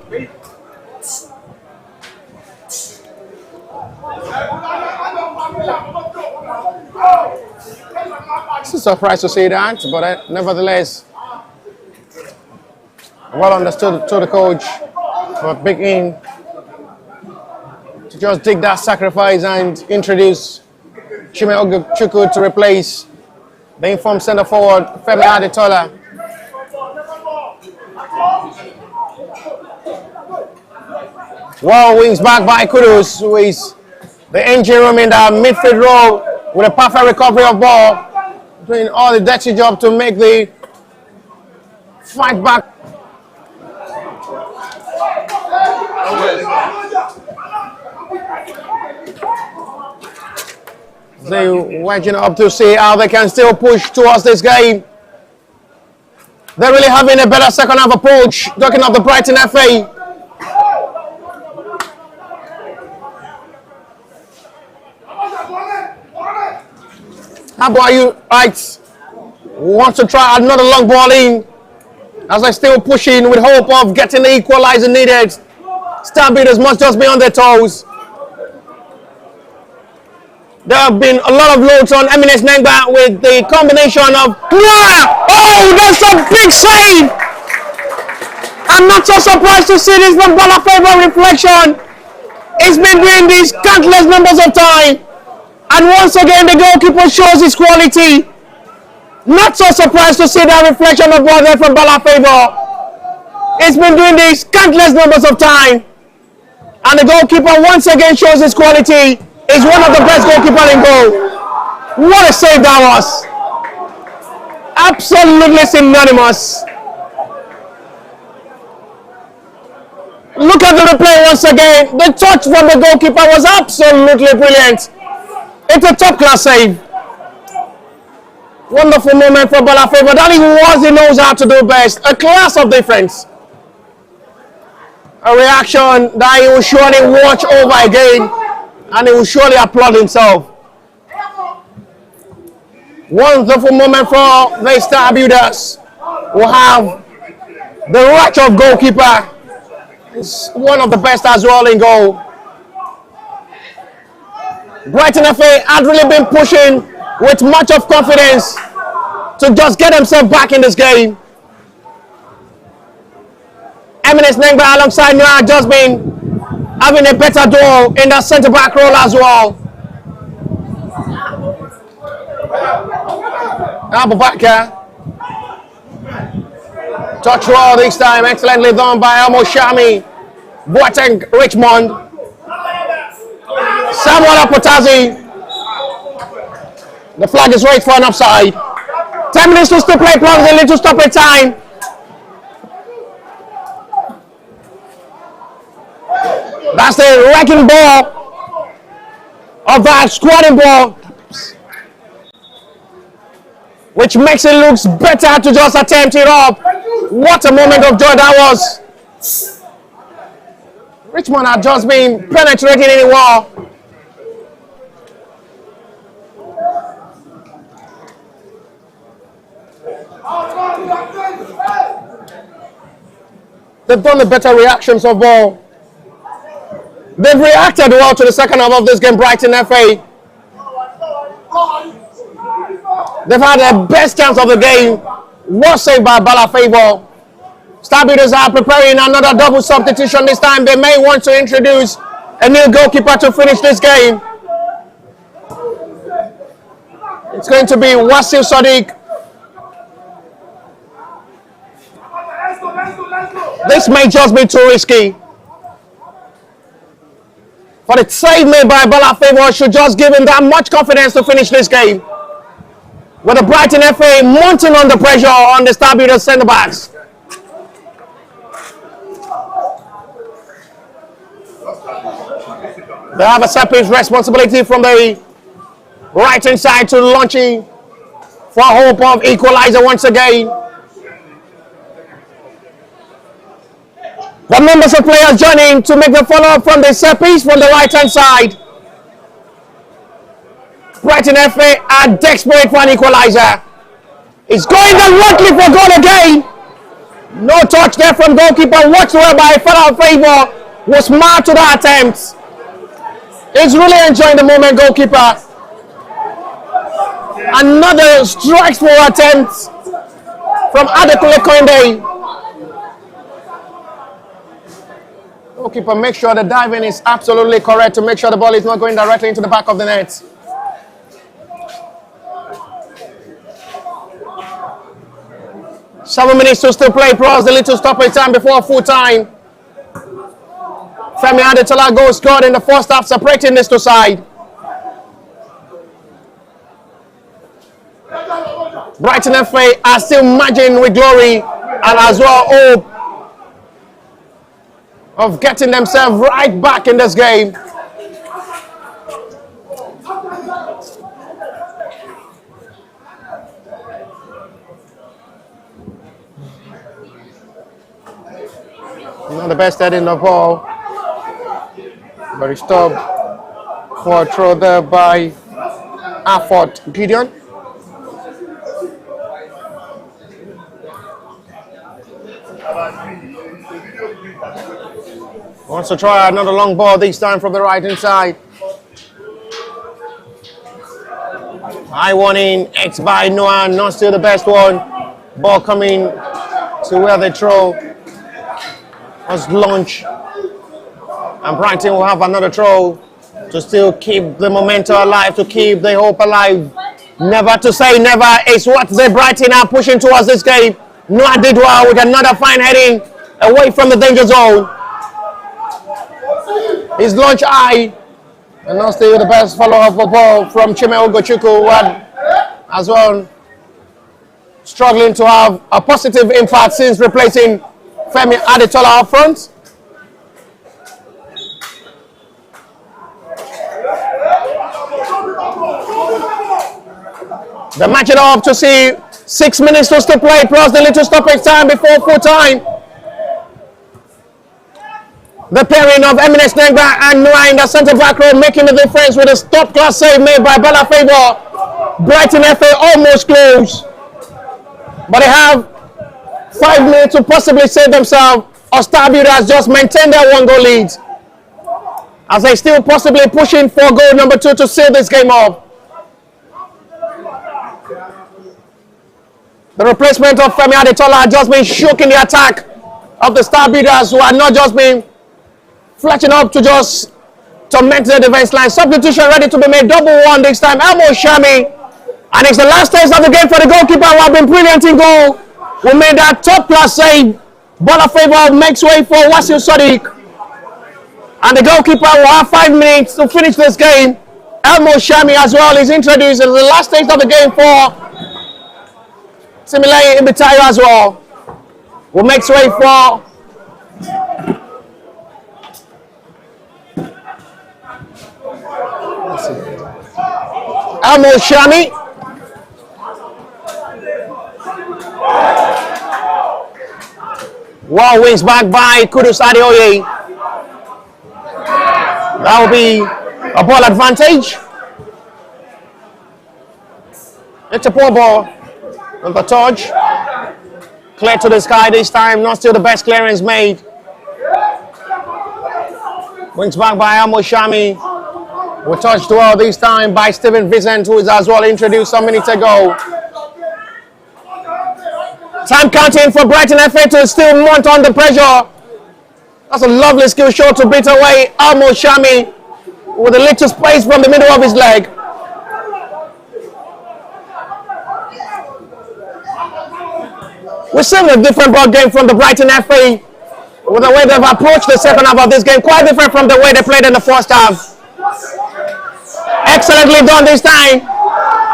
It's a surprise to see that, but nevertheless, well understood to the coach for big in to just take that sacrifice and introduce Chime Ogachukwu to replace the informed centre forward Femi Adetola. Well, wings back by Kudus, who is the engine room in the midfield role with a perfect recovery of ball, doing all the dirty job to make the fight back. They're wedging up to see how they can still push towards this game. They're really having a better second half approach, talking of the Brighton FA. How about you, right? Wants to try another long ball in, as they still pushing with hope of getting the equalizer needed. Star Builders must just be on their toes. There have been a lot of loads on Eminence Nengba with the combination of oh, that's a big save! I'm not so surprised to see this from Bala Favor reflection. It's been doing this countless numbers of time, and once again the goalkeeper shows his quality. Not so surprised to see that reflection of ball there from Bala Favor. It's been doing this countless numbers of time, and the goalkeeper once again shows his quality. Is one of the best goalkeepers in goal. What a save that was. Absolutely synonymous. Look at the replay once again. The touch from the goalkeeper was absolutely brilliant. It's a top-class save. Wonderful moment for Balafebo. That is what he knows how to do best. A class of defense. A reaction that he will surely watch over again, and he will surely applaud himself. Wonderful moment for the Star Builders. We'll have the right of goalkeeper. It's one of the best as well in goal. Brighton FA had really been pushing with much of confidence to just get himself back in this game. Eminence Nengba alongside Noah had just been having a better duel in the centre-back role as well. Abubakar. Touch roll this time, excellently done by Amo Shami. Boateng Richmond. Samuel Apotazi. The flag is raised for an offside. 10 minutes to still play, plus a little stoppage time. That's the wrecking ball of that squatting ball, which makes it look better to just attempt it up. What a moment of joy that was. Richmond had just been penetrating in the wall. They've done the better reactions of ball. They've reacted well to the second half of this game, Brighton FA. They've had the best chance of the game. Was saved by Balafebo. Star Builders are preparing another double substitution this time. They may want to introduce a new goalkeeper to finish this game. It's going to be Wasil Sadiq. This may just be too risky. For the save made by Balafebo should just give him that much confidence to finish this game. With the Brighton FA mounting on the pressure on the Star Builders centre backs. They have a separate responsibility from the right hand side to launching for hope of equalizer once again. The members of players joining to make the follow-up from the set piece from the right hand side. Brighton FA are desperate for an equalizer. It's going directly for goal again. No touch there from goalkeeper whatsoever by Balafebo. Was smart to the attempt. He's really enjoying the moment, goalkeeper. Another strikes for attempt from Adekule Koinde. Goalkeeper, make sure the diving is absolutely correct to make sure the ball is not going directly into the back of the net. Seven minutes to still play, plus a little stoppage time before full time. Femi Adetola goal scored in the first half, separating this two sides. Brighton FA are still marching with glory and as well hope of getting themselves right back in this game. Not the best heading of ball. But he stopped for a throw there by Afford Gideon. Wants to try another long ball, this time from the right hand side. High warning, X by Noah, not still the best one. Ball coming to where they throw was launched. And Brighton will have another throw to still keep the momentum alive, to keep the hope alive. Never to say never is what the Brighton are pushing towards this game. Noah did well with another fine heading away from the danger zone. His launch high, and not still the best follow-up of ball from Chime Ogochukwu, who had as well struggling to have a positive impact since replacing Femi Adetola up front. They match it up to see 6 minutes to still play plus the little stoppage time before full time. The pairing of Eminence Negba and Noah in the centre back row making the difference with a top class save made by Bala Favor. Brighton FA almost close, but they have 5 minutes to possibly save themselves. Or Star Builder has just maintained their 1-goal lead as they still possibly pushing for goal number 2 to seal this game off. The replacement of Femi Adetola has just been shook in the attack of the Star Builders, who are not just been fletching up to just torment the defense line. Substitution ready to be made, double one this time. Elmo Shami, and it's the last taste of the game for the goalkeeper, who have been brilliant in goal. We made that top class save. Ball of favor makes way for Wasil Sadiq, and the goalkeeper will have 5 minutes to finish this game. Elmo Shami as well is introduced as the last taste of the game for Similarly, Ibitayo as well will make way for Elmo Shami. Well, wings back by Kudus Adeoye. That will be a ball advantage. It's a poor ball. And the touch. Clear to the sky this time. Not still the best clearance made. Wings back by Elmo Shami. We touched well this time by Stephen Vincent, who is as well introduced some minutes ago. Time counting for Brighton FA to still mount on the pressure. That's a lovely skill shot to beat away Elmo Shami with a little space from the middle of his leg. We've seen a different ball game from the Brighton FA with the way they've approached the second half of this game. Quite different from the way they played in the first half. Excellently done this time.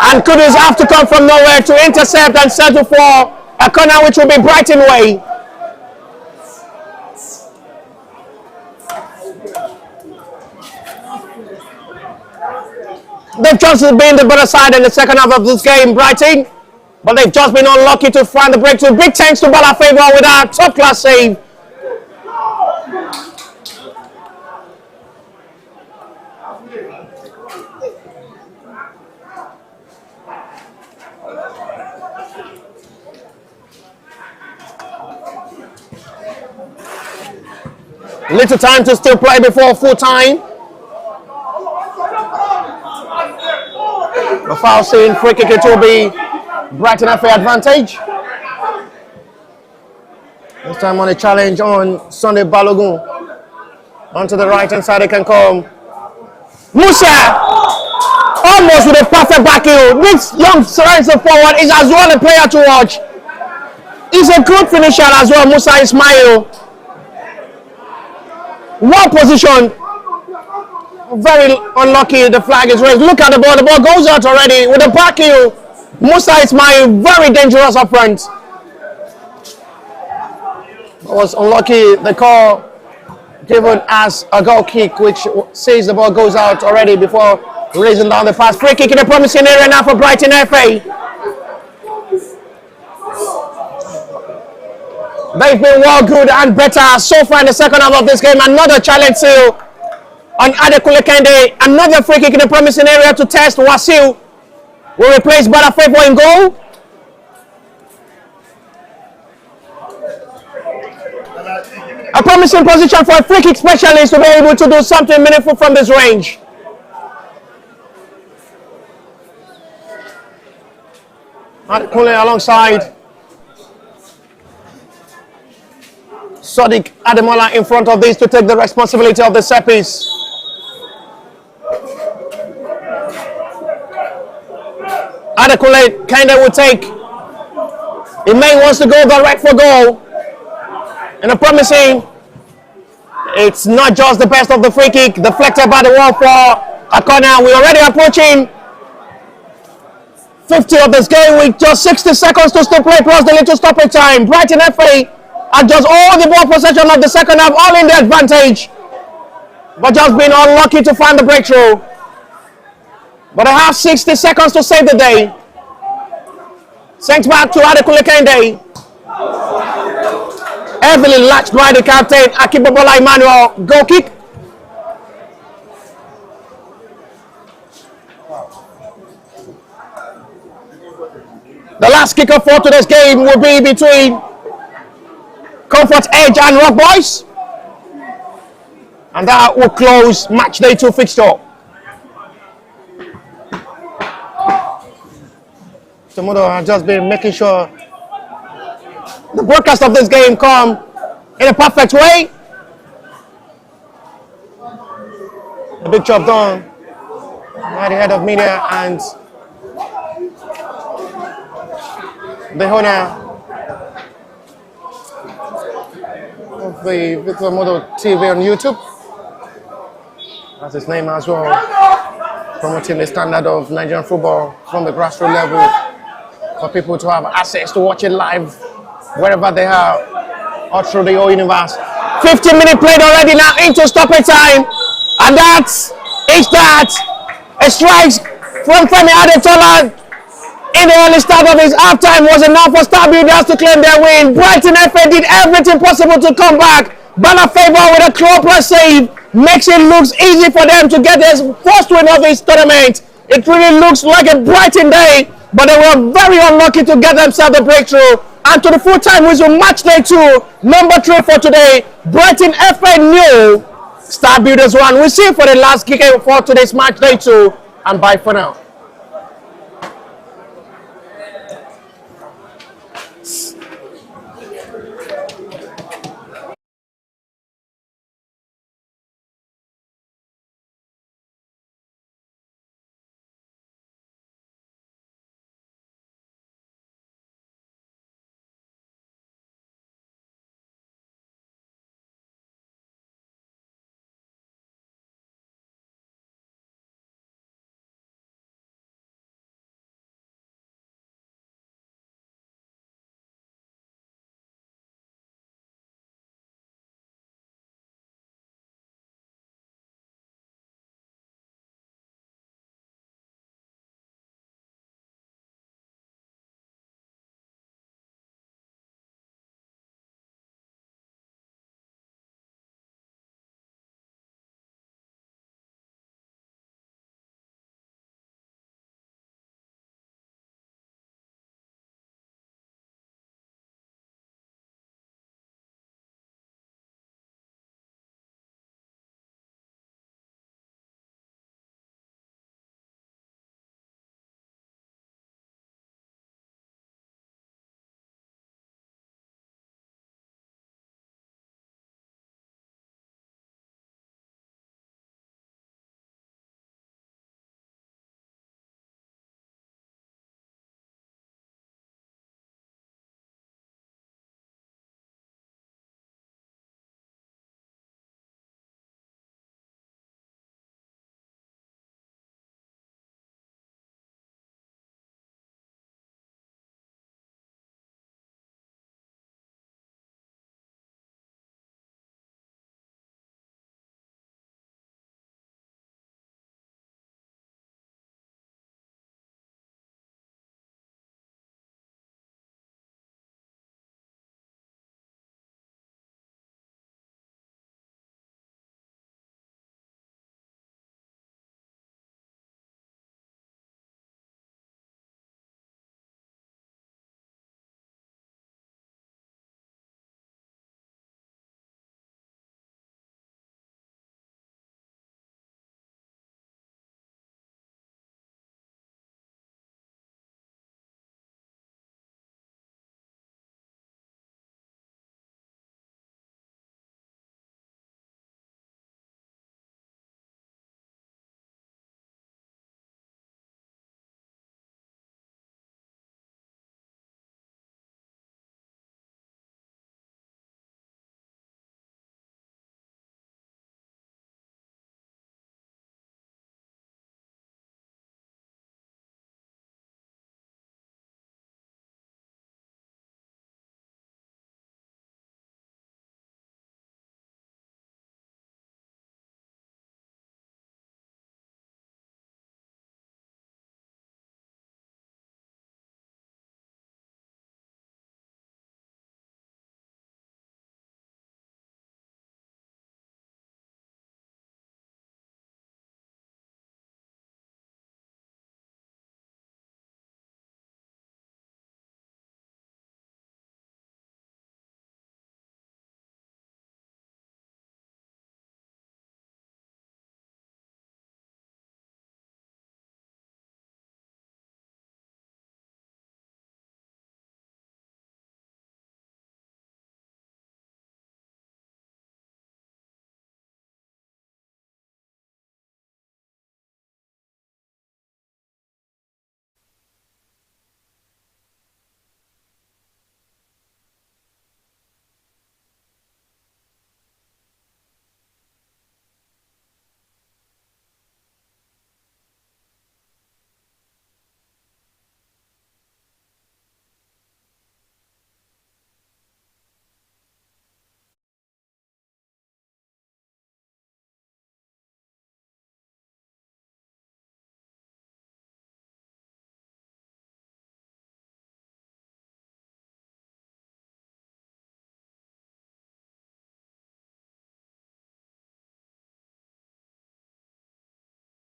And Kudus have to come from nowhere to intercept and settle for a corner which will be Brighton way. They've just been the better side in the second half of this game, Brighton. But they've just been unlucky to find the breakthrough. Big thanks to Bala Favor with our top class save. Little time to still play before full time. The foul scene, free kick, it will be Brighton FA advantage. This time on a challenge on Sunday Balogun. Onto the right hand side, it can come. Musa! Almost with a perfect back heel. This young Saransa forward is as well a player to watch. He's a good finisher as well, Musa Ismail. Well positioned. Very unlucky, the flag is raised. Look at the ball goes out already with a back heel. Musa Ismail, very dangerous up front. Was unlucky, the call given as a goal kick, which says the ball goes out already before raising down the pass. Free kick in a promising area now for Brighton FA. They've been well, good and better so far in the second half of this game. Another challenge still on Adekunle Kende. Another free kick in the promising area to test. Wasil will replace Bala Favor in goal. A promising position for a free kick specialist to be able to do something meaningful from this range. Adekunle alongside Sadiq Ademola in front of this to take the responsibility of the set piece. Adekunle Kende will take. He may wants to go direct for goal. And a promising, it's not just the best of the free kick, deflected by the wall for a corner. We're already approaching 50 of this game with just 60 seconds to still play plus the little stoppage time. Brighton FA are just all the ball possession of the second half, all in the advantage, but just been unlucky to find the breakthrough. But they have 60 seconds to save the day. Sent back to Adekunle Kende. Heavily latched by the captain, Akibobola Emmanuel. Goal kick. The last kicker for today's game will be between Comfort Edge and Rock Boys. And that will close match day 2 fixture. Tomodo has just been making sure the broadcast of this game come in a perfect way. A big job done by the head of media and the owner of the Victor Modo TV on YouTube. That's his name as well. Promoting the standard of Nigerian football from the grassroots level for people to have access to watch it live wherever they are all through the whole universe. 15-minute played already now into stoppage time. And that is that. A strike from Femi Adetola in the early start of his halftime was enough for Star Builders to claim their win. Brighton FA did everything possible to come back. Bala Favor with a claw press save makes it look easy for them to get their first win of this tournament. It really looks like a Brighton day, but they were very unlucky to get themselves the breakthrough. And to the full-time whistle, match day 2, number 3 for today. Brighton FA nil, Star Builders 1. We'll see you for the last kick for today's match day 2, and bye for now.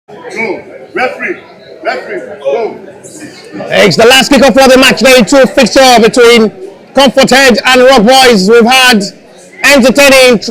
Go. Referee. Referee. Go. It's the last kickoff for the match day 2 fixture between Comfort Edge and Rock Boys. We've had entertaining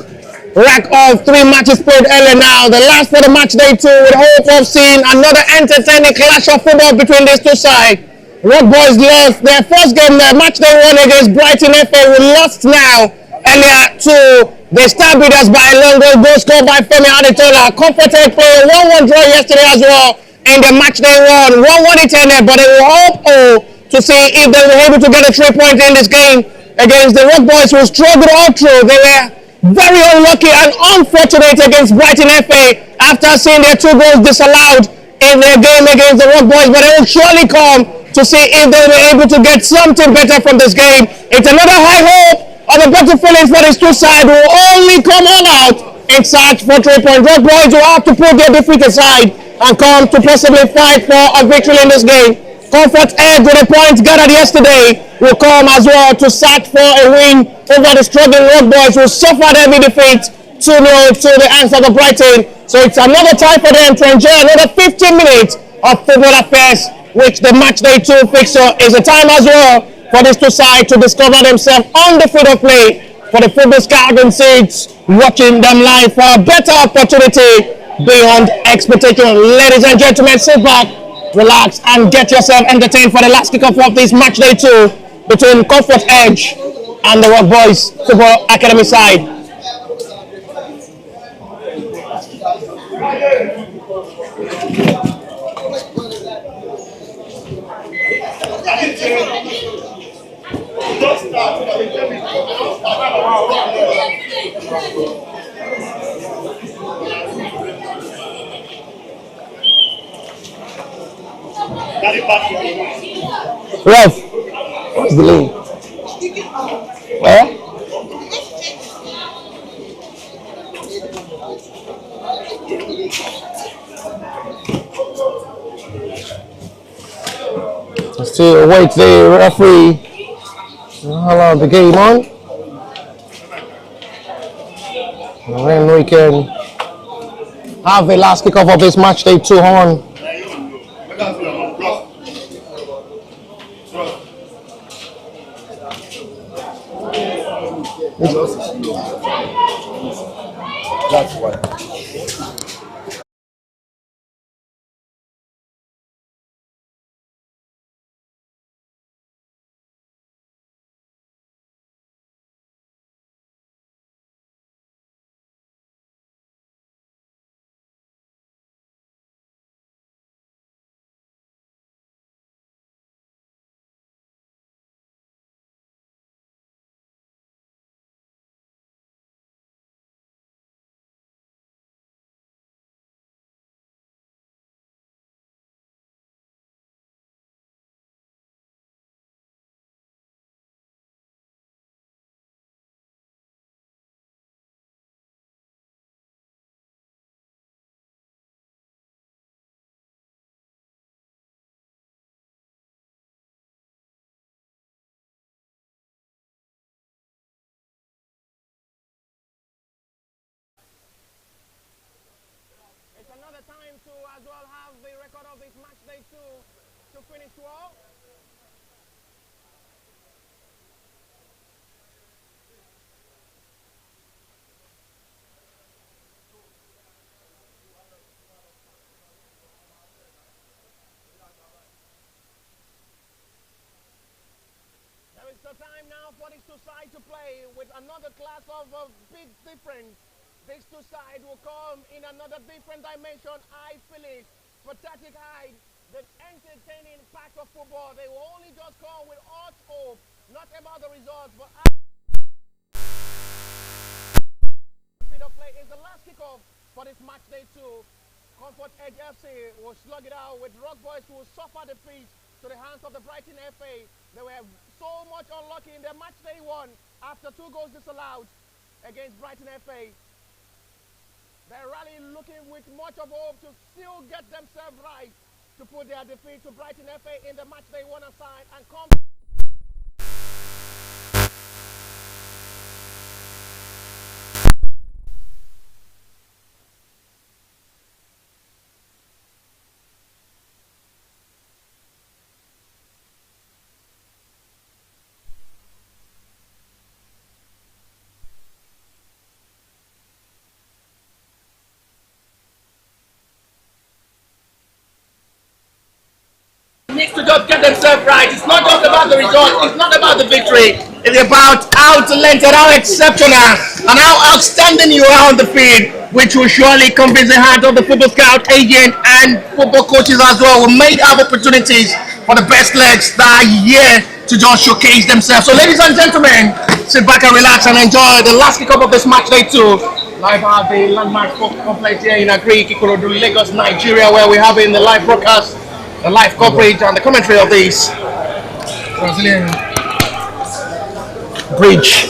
rack of 3 matches played earlier now. The last for the match day 2 with hope of seeing another entertaining clash of football between these two sides. Rock Boys lost their first game, their match day 1 against Brighton FA. We lost now earlier to the Star Beaters by a long goal scored by Femi Adetola. Comfort Edge played a 1-1 draw yesterday as well. In the match they won, 1-1 it ended, but they will hope to see if they were able to get a 3 point in this game against the Rock Boys, who struggled all through. They were very unlucky and unfortunate against Brighton FA after seeing their 2 goals disallowed in their game against the Rock Boys, but they will surely come to see if they were able to get something better from this game. It's another high hope of the better feelings for these two sides, who will only come all out in search for 3 points. Rock Boys will have to put their defeat aside and come to possibly fight for a victory in this game. Comfort Edge, with the points gathered yesterday, will come as well to search for a win over the struggling Rock Boys, who suffered heavy defeat 2-0 to the hands of the Brighton. So it's another time for them to enjoy another 15 minutes of football affairs, which the match day 2 fixture is a time as well for these two sides to discover themselves on the field of play, for the football scouting seats watching them live for a better opportunity beyond expectation. Ladies and gentlemen, sit back, relax, and get yourself entertained for the last kickoff of this match day 2 between Comfort Edge and the Rock Boys Football Academy side. Ref, what's the lead? Where? Let's still wait the referee to allow the game on. And then we can have the last kickoff of this match day 2 on. That's why. It's another time to as well have the record of this match day 2 to finish well. There is the time now for these two sides to play with another class of big difference. These two sides will come in another different dimension. High feelings, pathetic height, the entertaining pack of football. They will only just come with all hope, not about the results, but of play is the last kickoff for this match day 2. Comfort Edge FC will slug it out with Rock Boys, who will suffer defeat to the hands of the Brighton FA. They were so much unlucky in their match day 1 after 2 goals disallowed against Brighton FA. They're really looking with much of hope to still get themselves right to put their defeat to Brighton FA in the match they won aside and come. needs to just get themselves right. It's not just about the result. It's not about the victory. It's about how talented, how exceptional, and how outstanding you are on the field, which will surely convince the heart of the football scout agent and football coaches as well. We may have opportunities for the best legs that are here to just showcase themselves. So, ladies and gentlemen, sit back and relax and enjoy the last kick-off of this match day 2. Live at the landmark complex here in Agri, Ikorodu, Lagos, Nigeria, where we have in the live broadcast, the live coverage and the commentary of this Brazilian bridge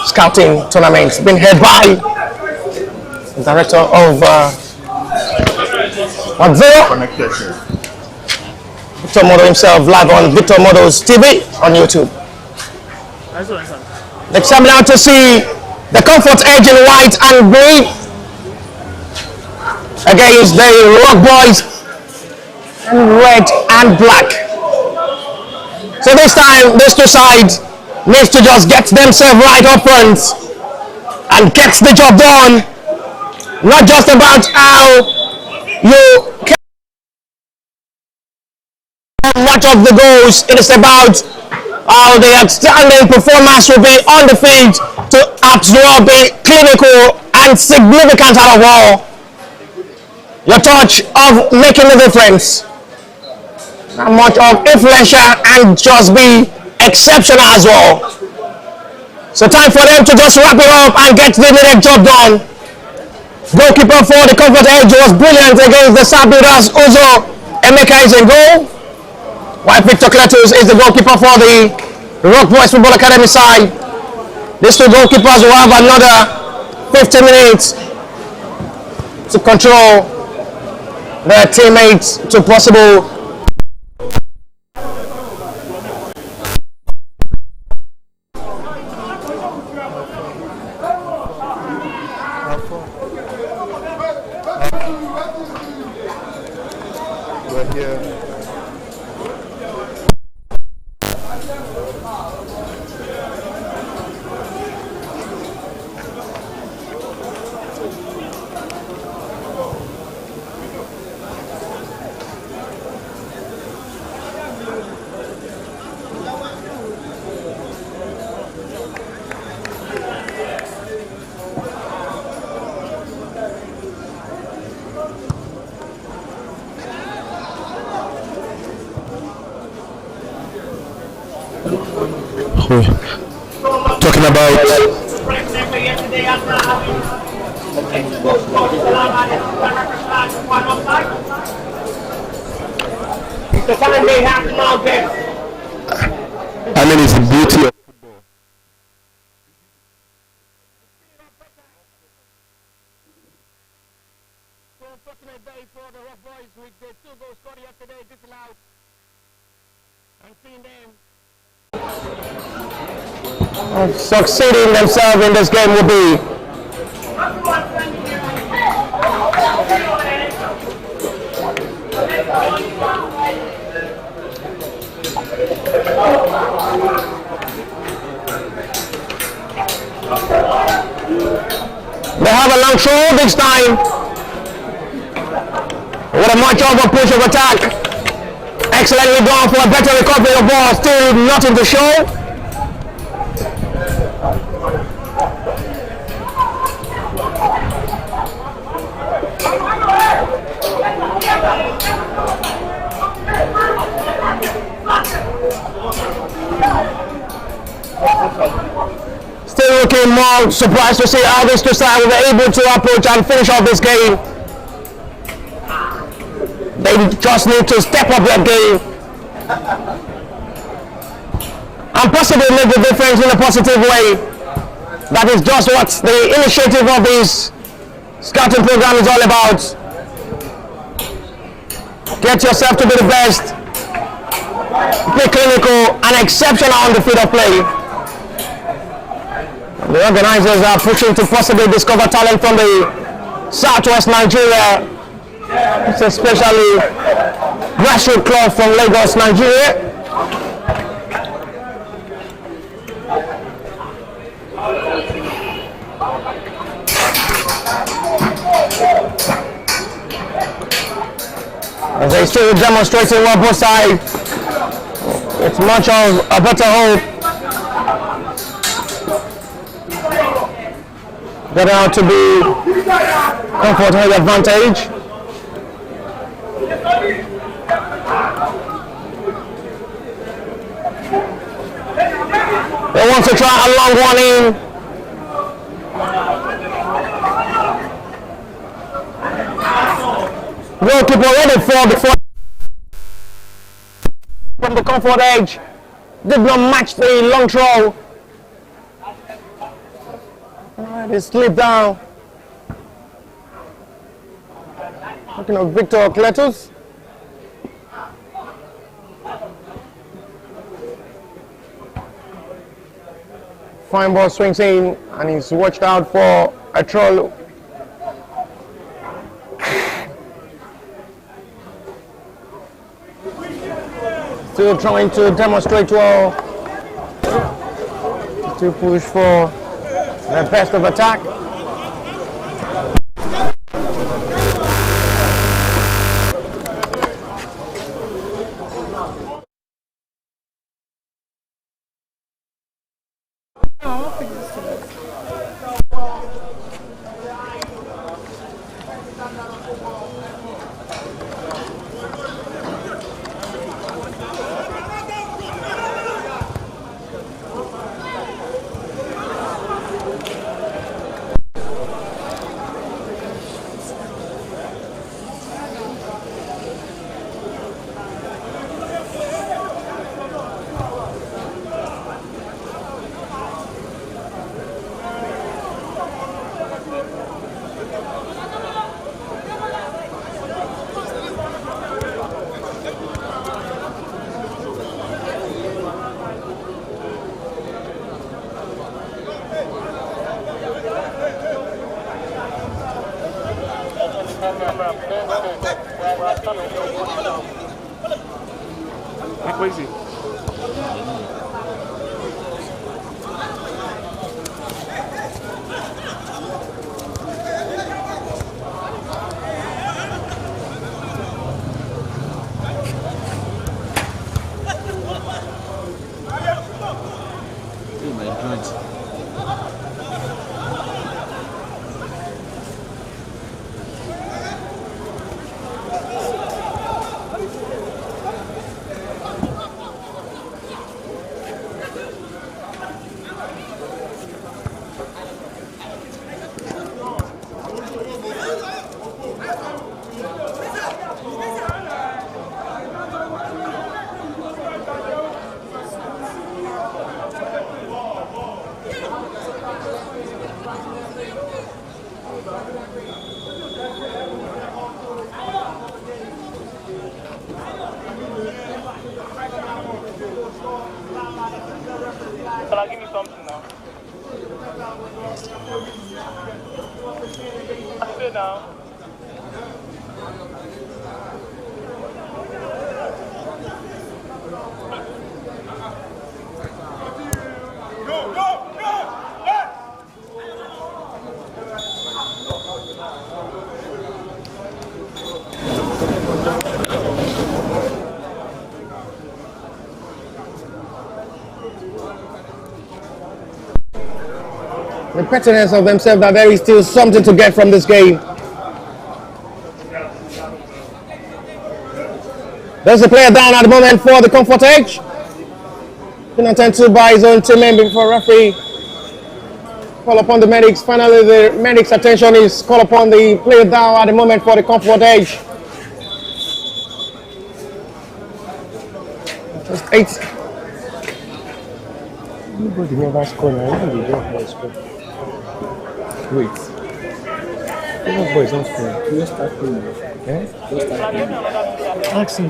scouting tournament, being held by the director of Victor Modo himself, live on Victor Modo's TV on YouTube. Let's come now to see the Comfort Edge in white and green against the Rock Boys in red and black. So this time, these two sides needs to just get themselves right up front and get the job done. Not just about how you can much of the goals, it is about how the outstanding performance will be on the field to absorb the clinical and significant out of all. Your touch of making the difference. Not much of influential and just be exceptional as well. So time for them to just wrap it up and get the needed job done. Goalkeeper for the Comfort Edge was brilliant against the Sabiras. Uzo Emeka is in goal, while Victor Cletus is the goalkeeper for the Rock Boys Football Academy side. These two goalkeepers will have another 50 minutes to control their teammates to possible talking about I mean, it's the beauty of football. So unfortunate day for the Rock Boys with the 2 goals scored yesterday disallowed, and seeing them succeeding themselves in this game will be they have a long throw this time with a much over push of attack. Excellently gone for a better recovery of ball, still nothing to show. Still looking more surprised to see how these two sides were able to approach and finish off this game. They just need to step up their game and possibly make the difference in a positive way. That is just what the initiative of this scouting program is all about. Get yourself to be the best, be clinical and exceptional on the field of play. The organizers are pushing to possibly discover talent from the southwest Nigeria. It's especially grassroots club from Lagos, Nigeria. As they still demonstrating what both sides It's much of a better hope. Got out to be comfort head advantage. They want to try a long one in. Goalkeeper ready for before from the comfort edge. Did not match the long throw. They slipped down. Looking at Victor Cletus. Fine ball swings in and he's watched out for a troll. Still trying to demonstrate well. To push for the best of attack. Crazy. Oh my God. Give me something now. That's it now. Go, go, go! The pettiness of themselves that there is still something to get from this game. There's a player down at the moment for the comfort edge. Been attended to by his own team member before referee. Call upon the medics. Finally, the medics' attention is called upon the player down at the moment for the comfort edge. Just 8. Nobody never scored now. Even the boy scored. Wait. The boy is not scoring. Just start playing. Eh? Just start playing. Ask him.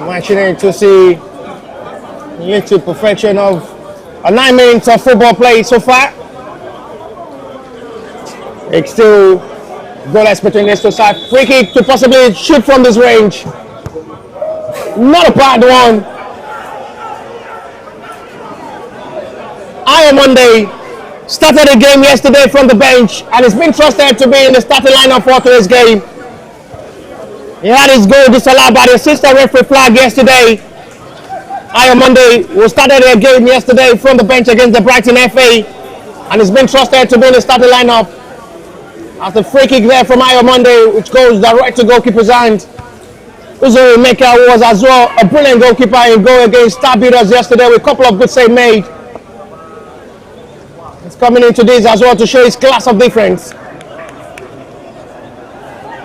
Matching it to see little perfection of a 9 minutes of football play so far. It's still goalless between these two sides. Free kick to possibly shoot from this range. Not a bad one. Iron Monday started the game yesterday from the bench and has been trusted to be in the starting lineup for today's game. He had his goal disallowed by the assistant referee flag yesterday. Iron Monday who started their game yesterday from the bench against the Brighton FA and has been trusted to be in the starting lineup. As the free kick there from Iron Monday, which goes direct to goalkeeper's hand. Uzuri Meka was as well a brilliant goalkeeper in goal against Star Builders yesterday with a couple of good saves made. He's coming into this as well to show his class of difference.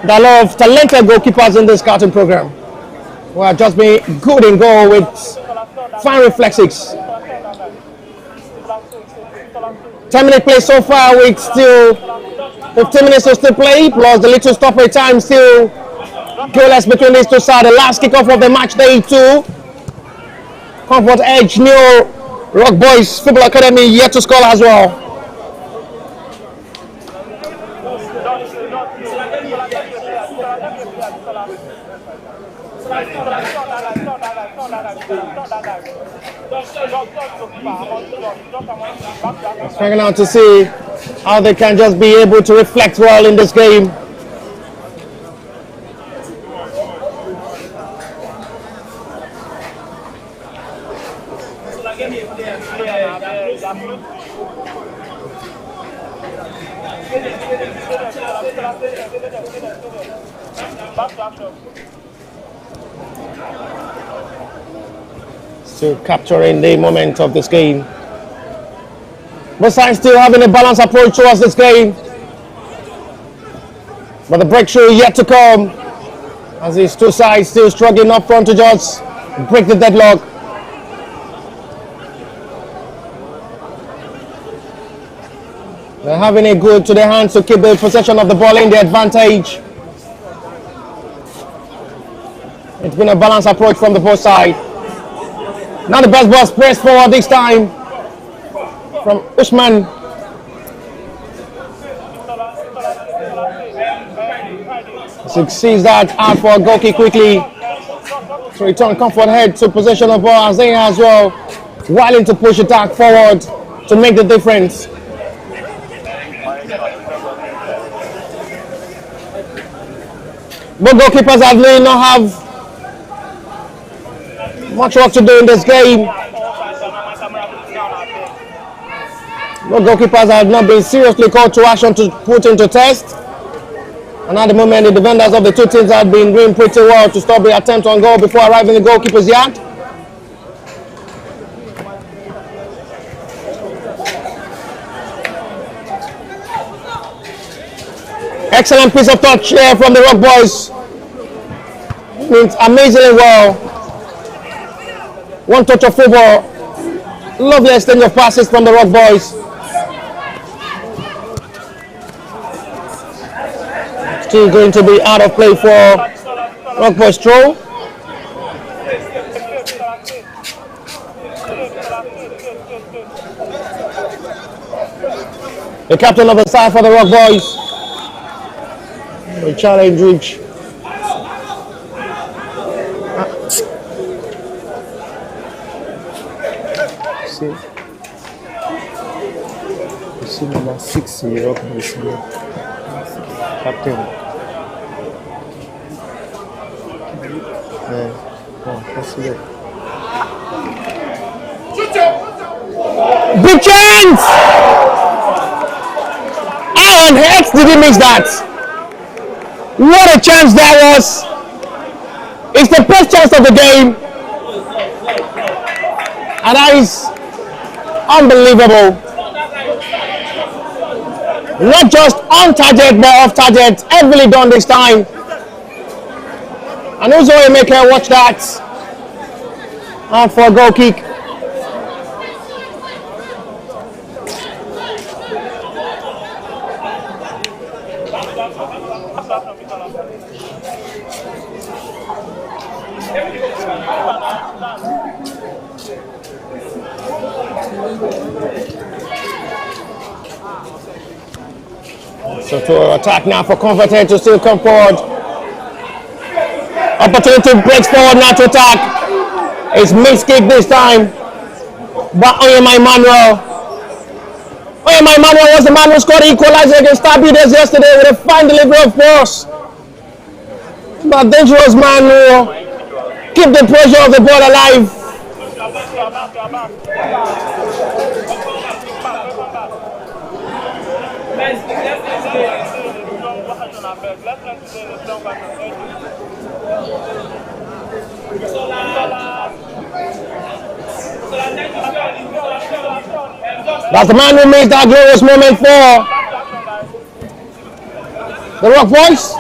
There are a lot of talented goalkeepers in this scouting program who have just been good in goal with fine reflexes. 10-minute play so far with still 15 minutes to still play, plus the little stoppage time still goalless between these two sides. The last kickoff of the match day 2. Comfort Edge, New Rock Boys Football Academy yet to score as well. Trying out to see how they can just be able to reflect well in this game. Still capturing the moment of this game. Both sides still having a balanced approach towards this game. But the breakthrough yet to come as these two sides still struggling up front to just break the deadlock. They're having it good to their hands to keep the possession of the ball in their advantage. It's been a balanced approach from the both sides. Now the best ball pressed forward this time from Usman. Succeeds that out for a goal kick quickly. To return comfort head to possession of ball as they as well. Willing to push attack forward to make the difference. Both goalkeepers have really not have much work to do in this game. Both goalkeepers have not been seriously called to action to put into test. And at the moment, the defenders of the two teams have been doing pretty well to stop the attempt on goal before arriving in the goalkeeper's yard. Excellent piece of touch here from the Rock Boys. Means amazingly well. One touch of football. Lovely exchange of passes from the Rock Boys. Still going to be out of play for Rock Boys throw. The captain of the side for the Rock Boys. The challenge which see number 6 Rock Boys captain. Big chance! How on earth did he miss that? What a chance that was! It's the best chance of the game, and that is unbelievable. Not just on target, but off target. Heavily done this time. And Uzuri Meka, watch that. Out for a goal kick. So to attack now for Converted to still come forward. Opportunity breaks forward now to attack. It's missed kick this time. But Oyema Emmanuel was the man who scored the equalizer against Starbeaters yesterday with a fine delivery of force. But dangerous man who keep the pressure of the ball alive. That's the man who made that glorious moment for the Rock Boys.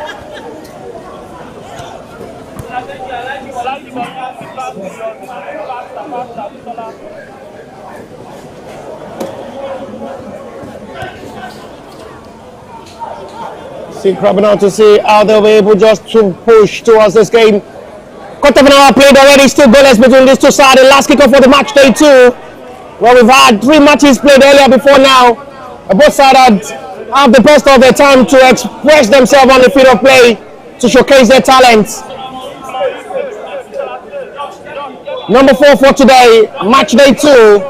See crabbing out to see how they were able just to push towards this game. Quarter of an hour played already, still goalless between these two sides. The last kickoff for the match day 2. Well, we've had 3 matches played earlier before now. Both sides have the best of their time to express themselves on the field of play, to showcase their talents. Number 4 for today, match day 2.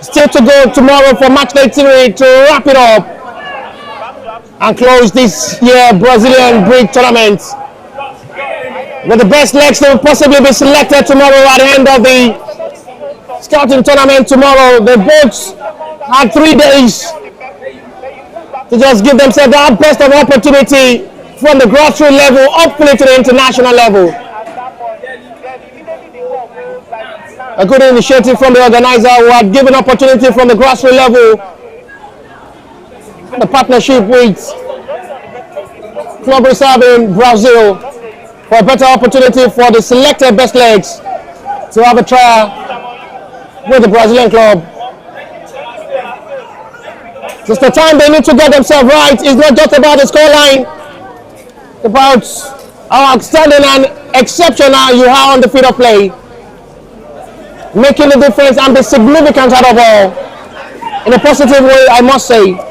Still to go tomorrow for match day 3 to wrap it up and close this year Brazilian Bridge tournament. With the best legs to possibly be selected tomorrow at the end of the scouting tournament tomorrow. They both had 3 days to just give themselves the best of opportunity from the grassroots level, hopefully to the international level. A good initiative from the organizer who had given opportunity from the grassroots level. The partnership with Club Reserve in Brazil for a better opportunity for the selected best legs to have a trial with the Brazilian club. Just the time they need to get themselves right. It's not just about the scoreline, it's about how outstanding and exceptional you are on the field of play, making the difference and the significance out of all, in a positive way, I must say.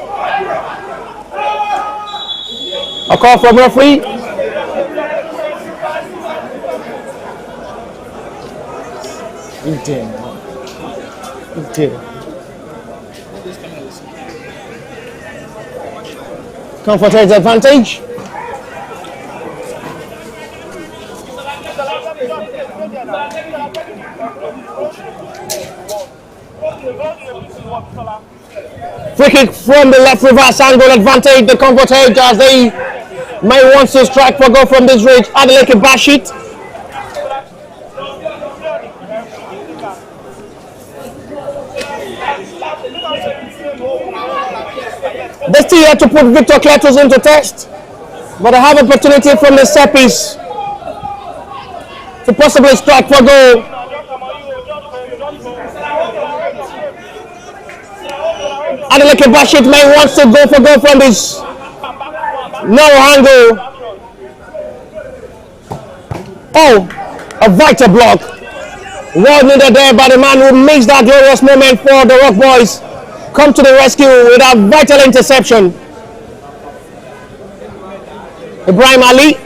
A call from referee. He did. Comfortable advantage. Free kick from the left reverse angle advantage. The Comfortable as they may want to strike for goal from this range. Adeleke Bashit. They still have to put Victor Kletos into test, but they have opportunity from the set piece to possibly strike for goal. Adeleke Bashit may want to go for goal from this narrow angle. Oh, a vital block. Well needed there by the man who makes that glorious moment for the Rock Boys. Come to the rescue with a vital interception. Ibrahim Ali.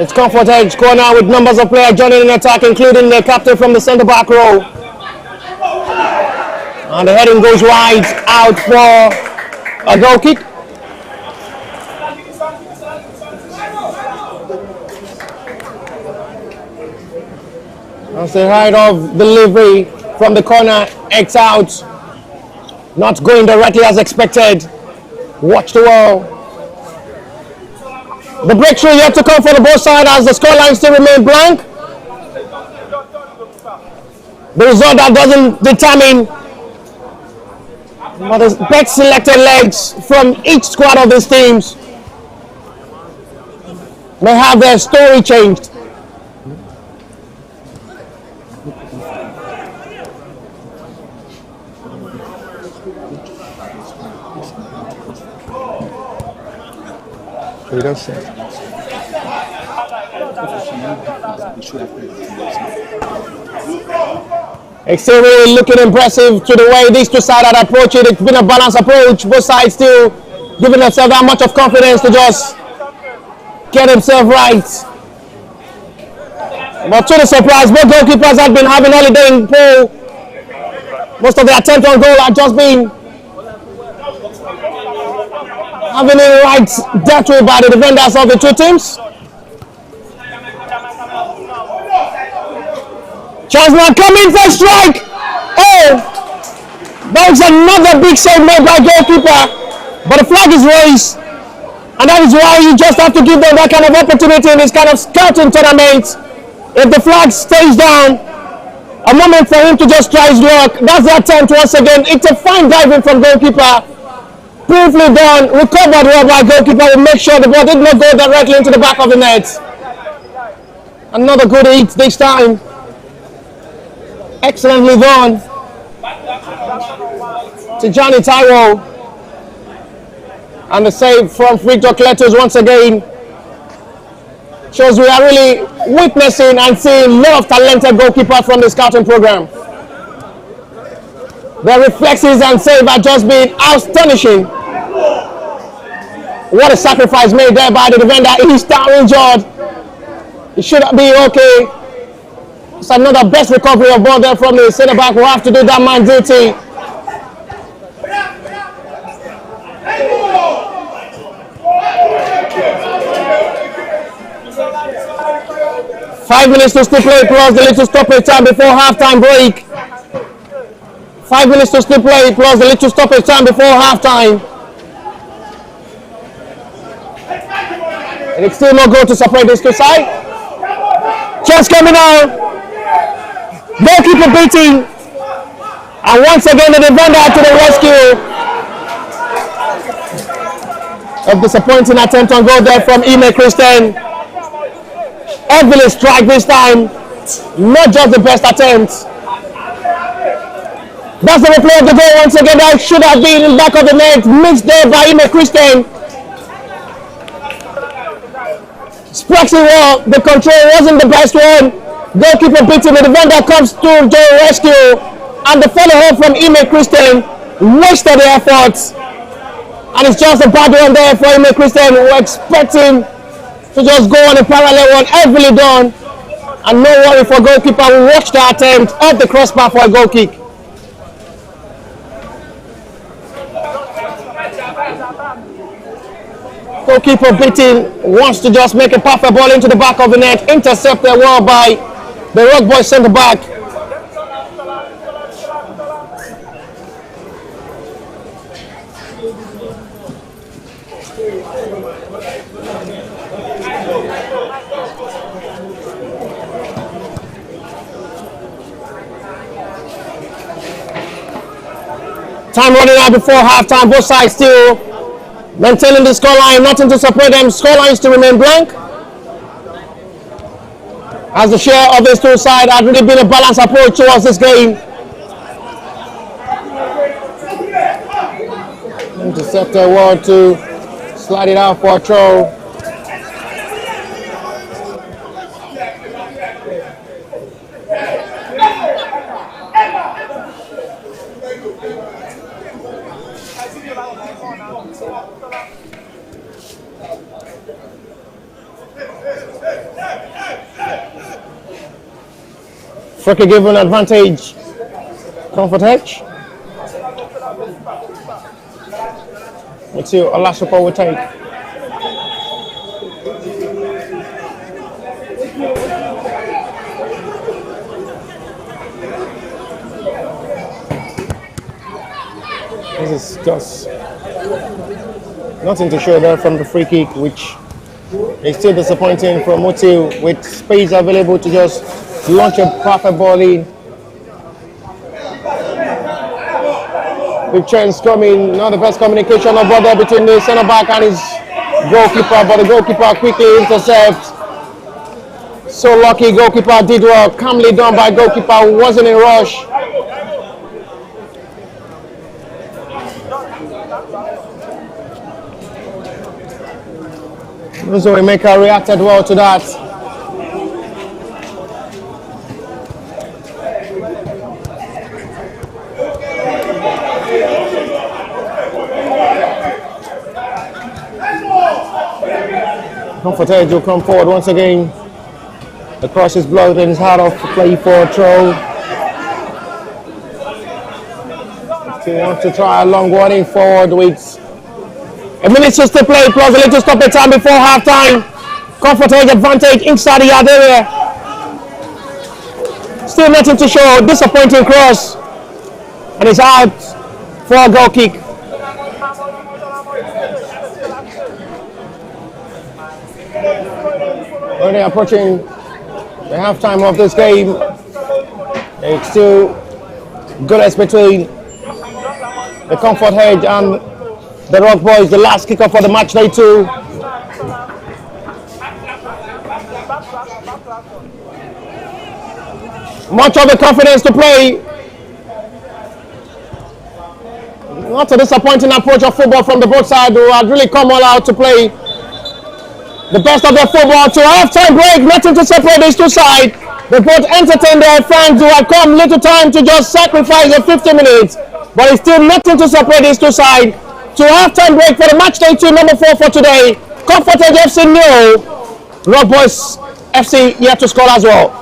It's Comfort Edge corner with numbers of players joining in attack, including the captain from the centre back row. And the heading goes wide out for a goal kick. That's the right of delivery from the corner, X out. Not going directly as expected. Watch the wall. The breakthrough yet to come for the both sides as the scoreline still remain blank. The result that doesn't determine, but the best selected legs from each squad of these teams may have their story changed. It's still really looking impressive to the way these two sides are approaching. It's been a balanced approach. Both sides still giving themselves that much of confidence to just get themselves right. But to the surprise, both goalkeepers have been having holiday in goal. Most of the attempts on goal have just been having it right dealt with by the defenders of the two teams. Chance now coming for a strike. Oh, that was another big save made by goalkeeper. But the flag is raised, and that is why you just have to give them that kind of opportunity in this kind of scouting tournament. If the flag stays down, a moment for him to just try his luck. That's the attempt once again. It's a fine diving from goalkeeper. Beautifully done, recovered well by goalkeeper. Will make sure the ball did not go directly into the back of the net. Another good hit this time. Excellently done to Johnny Taiwo. And the save from Victor Cletus once again shows we are really witnessing and seeing a lot of talented goalkeepers from the scouting program. Their reflexes and save are just been astonishing. What a sacrifice made there by the defender. He's down injured. He should be okay. It's another best recovery of ball there from the centre back. We'll have to do that man duty. Five minutes to still play plus the little stoppage time before halftime break. 5 minutes to still play plus the little stoppage time before halftime. And it's still no goal to separate these two sides. Chance coming out. Goalkeeper beating. And once again the defender to the rescue. A disappointing attempt on goal there from Ime Christian. Heavily strike this time. Not just the best attempt. That's the replay of the goal once again. That should have been in the back of the net. Missed there by Ime Christian. Sprexy well. The control wasn't the best one. Goalkeeper beating. The defender comes to the rescue. And the follow-up from Ime Christian wasted the efforts. And it's just a bad one there for Ime Christian. We're expecting to just go on a parallel one. Heavily done. And no worry for goalkeeper who watched the attempt off the crossbar for a goal kick. Goalkeeper beating wants to just make a perfect ball into the back of the net. Intercepted well by the Rock Boy centre back. Time running out before halftime. Both sides still maintaining the scoreline. Nothing to separate them. Scorelines to remain blank. As the share of these two sides had really been a balanced approach towards this game. Interceptor ward to slide it out for a throw. Fricke given advantage. Comfort edge. Let's see what Olasupo will take. This is just nothing to show there from the free kick, which is still disappointing from Mutil with space available to just launch a perfect ball in. Big chance coming, not the best communication of ball there between the centre back and his goalkeeper, but the goalkeeper quickly intercepts. So lucky, goalkeeper did well, calmly done by goalkeeper, wasn't in a rush. So Emeka reacted well to that. Comfort Edge will come forward once again. The cross is blocked and is hard off to play for a throw. He wants to try a long warning forward with a minute just to play plus a little stoppage time before halftime. Comfort Edge advantage inside the yard area. Still nothing to show. Disappointing cross. And it's out for a goal kick. Only approaching the halftime of this game. It's still goalless between the Comfort Edge and the Rock Boys. The last kickoff for the match day 2. Much of the confidence to play. Not a disappointing approach of football from the both sides, who had really come all out to play the best of their football. To half-time break, nothing to separate these two sides. They both entertain their fans who have come little time to just sacrifice the 50 minutes. But it's still nothing to separate these two sides. To half-time break for the match day 2, number 4 for today. Comfort Edge FC 0. Rock Boys FC yet to score as well.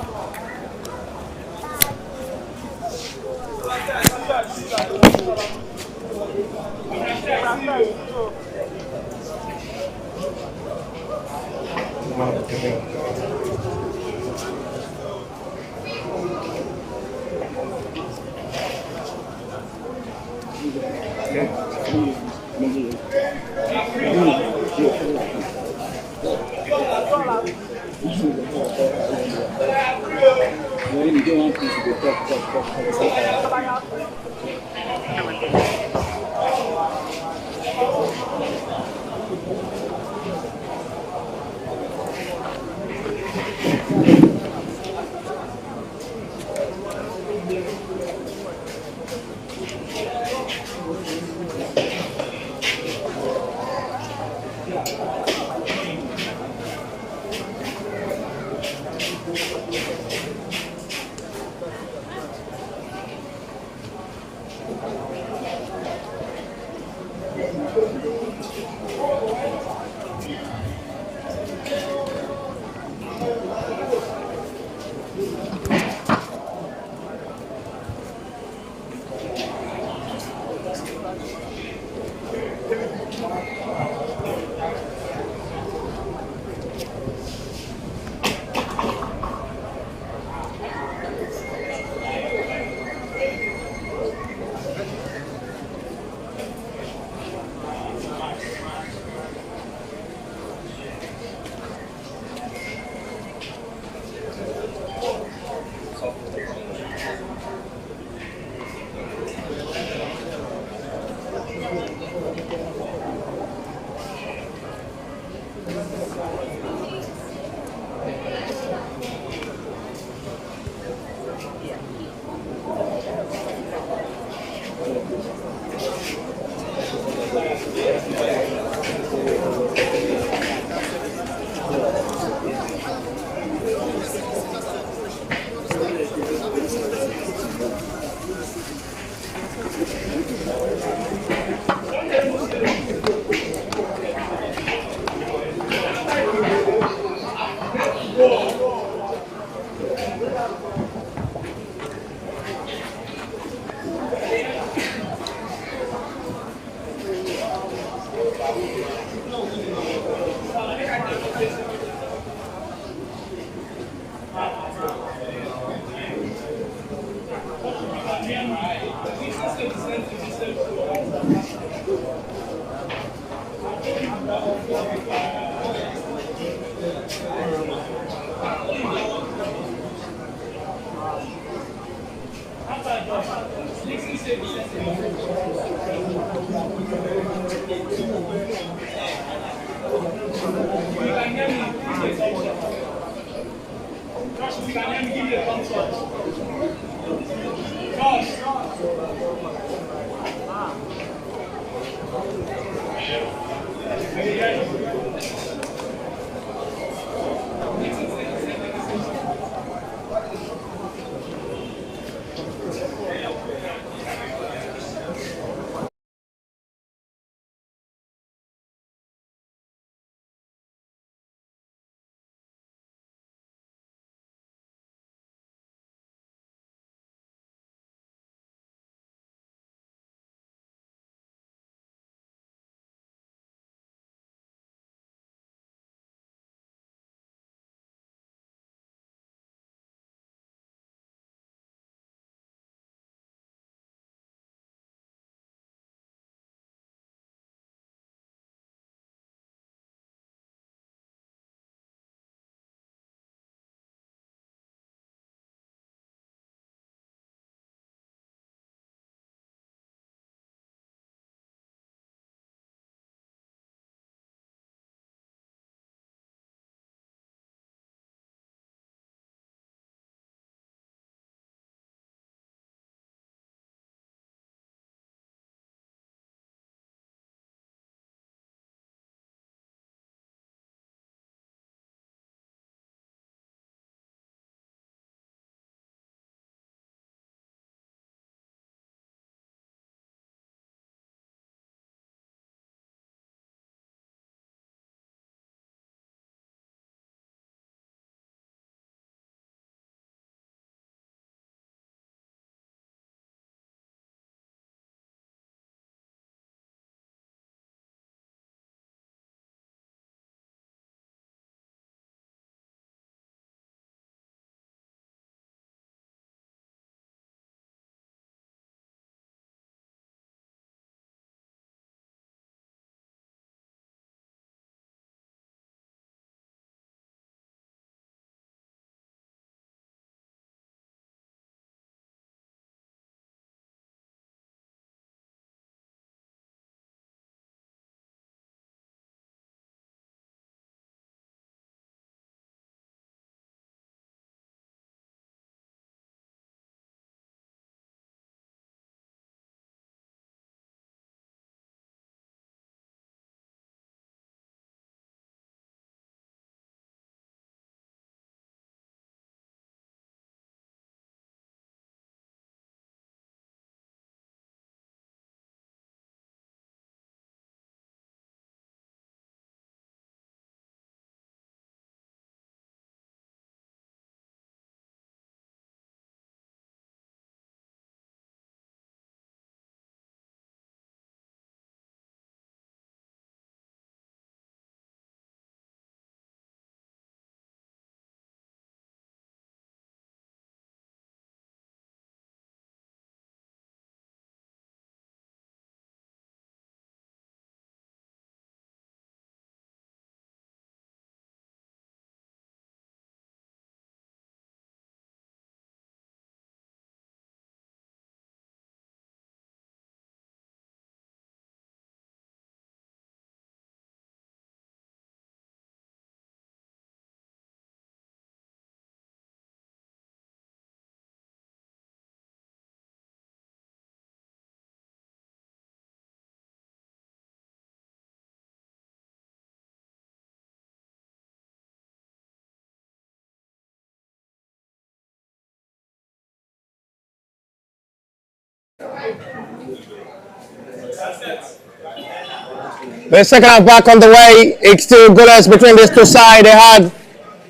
The second half back on the way. It's still goalless between these two sides. They had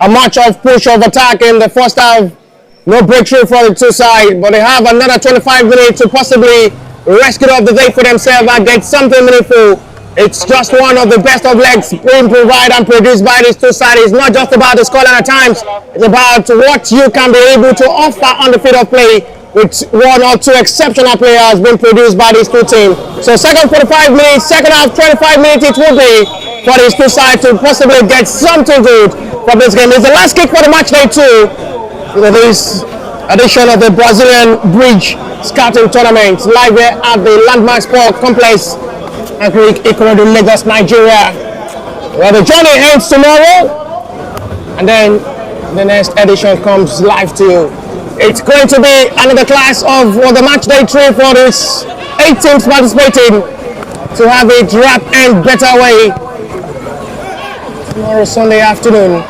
a much of push of attack in the first half. No breakthrough for the two sides, but they have another 25 minutes to possibly rescue up the day for themselves and get something meaningful. It's just one of the best of legs being provided and produced by these two sides. It's not just about the scoreline at times. It's about what you can be able to offer on the field of play with one or two exceptional players being produced by these two teams. So second 45 minutes, second half 25 minutes it will be for these two sides to possibly get something good from this game. It's the last kick for the match day 2. With this edition of the Brazilian Bridge Scouting Tournament live here at the Landmark Sport Complex, Ikorodu, Lagos, Nigeria. Well, the journey ends tomorrow, and then the next edition comes live to you. It's going to be another class of the match day 3 for this 8 teams participating to have it wrapped and better way tomorrow Sunday afternoon.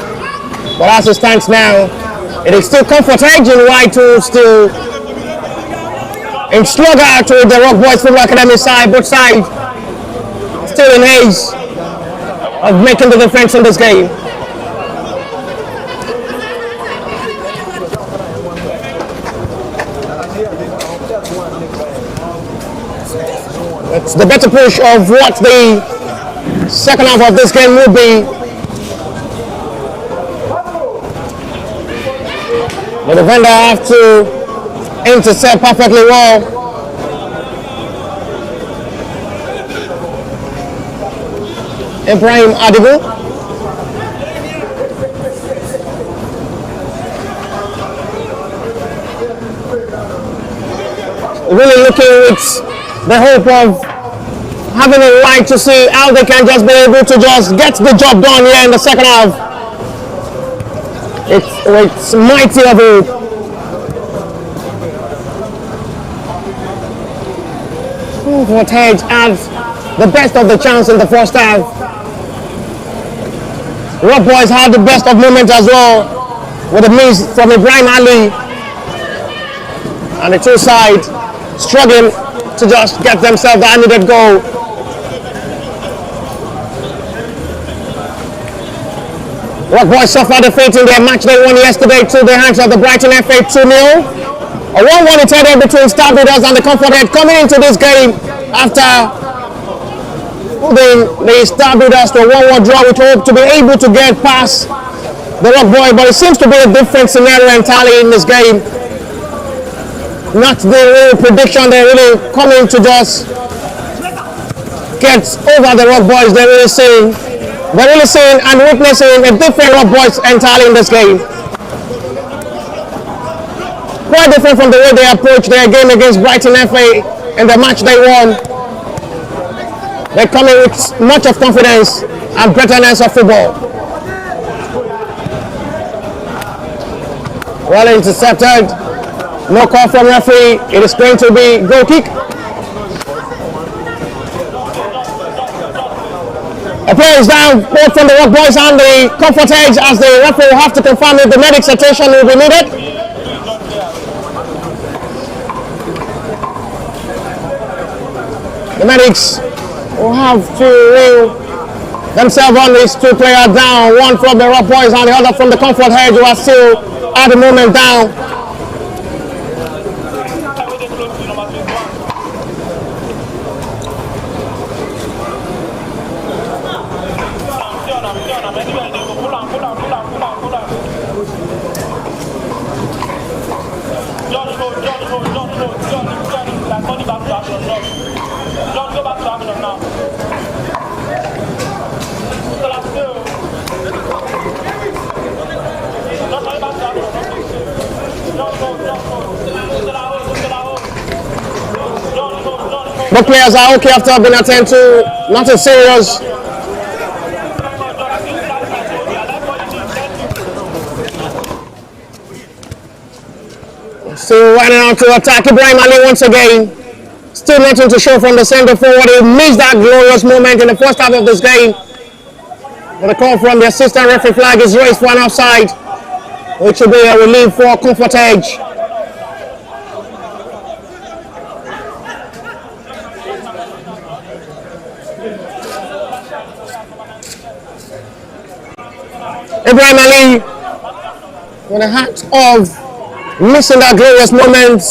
But as it stands now, it is still Comfort Edge in white to still in slugger to the Rock Boys Football Academy side, both sides still in haze of making the difference in this game. It's the better push of what the second half of this game will be. The defender have to intercept perfectly well. Ibrahim Adibu. Really looking with the hope of having a right to see how they can just be able to just get the job done here in the second half. It's mighty of it. Comfort Edge had the best of the chance in the first half. Rock Boys had the best of moments as well with a miss from Ibrahim Ali. And the two sides struggling to just get themselves the needed goal. Rock Boys suffered defeat in their match they won yesterday to the hands of the Brighton FA 2-0. A 1-1 it headed between Star Builders and the Comfort Edge coming into this game after putting the Star Builders to a 1-1 draw, with hope to be able to get past the Rock Boys, but it seems to be a different scenario entirely in this game. Not the real prediction. They're really coming to just get over the Rock Boys. They're really seeing and witnessing a different Rock Boys entirely in this game. Quite different from the way they approached their game against Brighton FA in the match they won. They're coming with much of confidence and betterness of football. Well intercepted. No call from referee. It is going to be goal kick. A player is down both from the Rock Boys and the Comfort Edge, as the referee will have to confirm if the medic's attention will be needed. The medics will have to reel themselves on these two players down, one from the Rock Boys and the other from the Comfort Edge, who are still at the moment down. Both players are okay after being attended to, nothing serious. Still running on to attack Ibrahim Ali once again. Still nothing to show from the centre forward. He missed that glorious moment in the first half of this game. But a call from the assistant referee, flag is raised for an offside, which will be a relief for Comfort Edge. Ibrahim Ali with a hat of missing that glorious moment.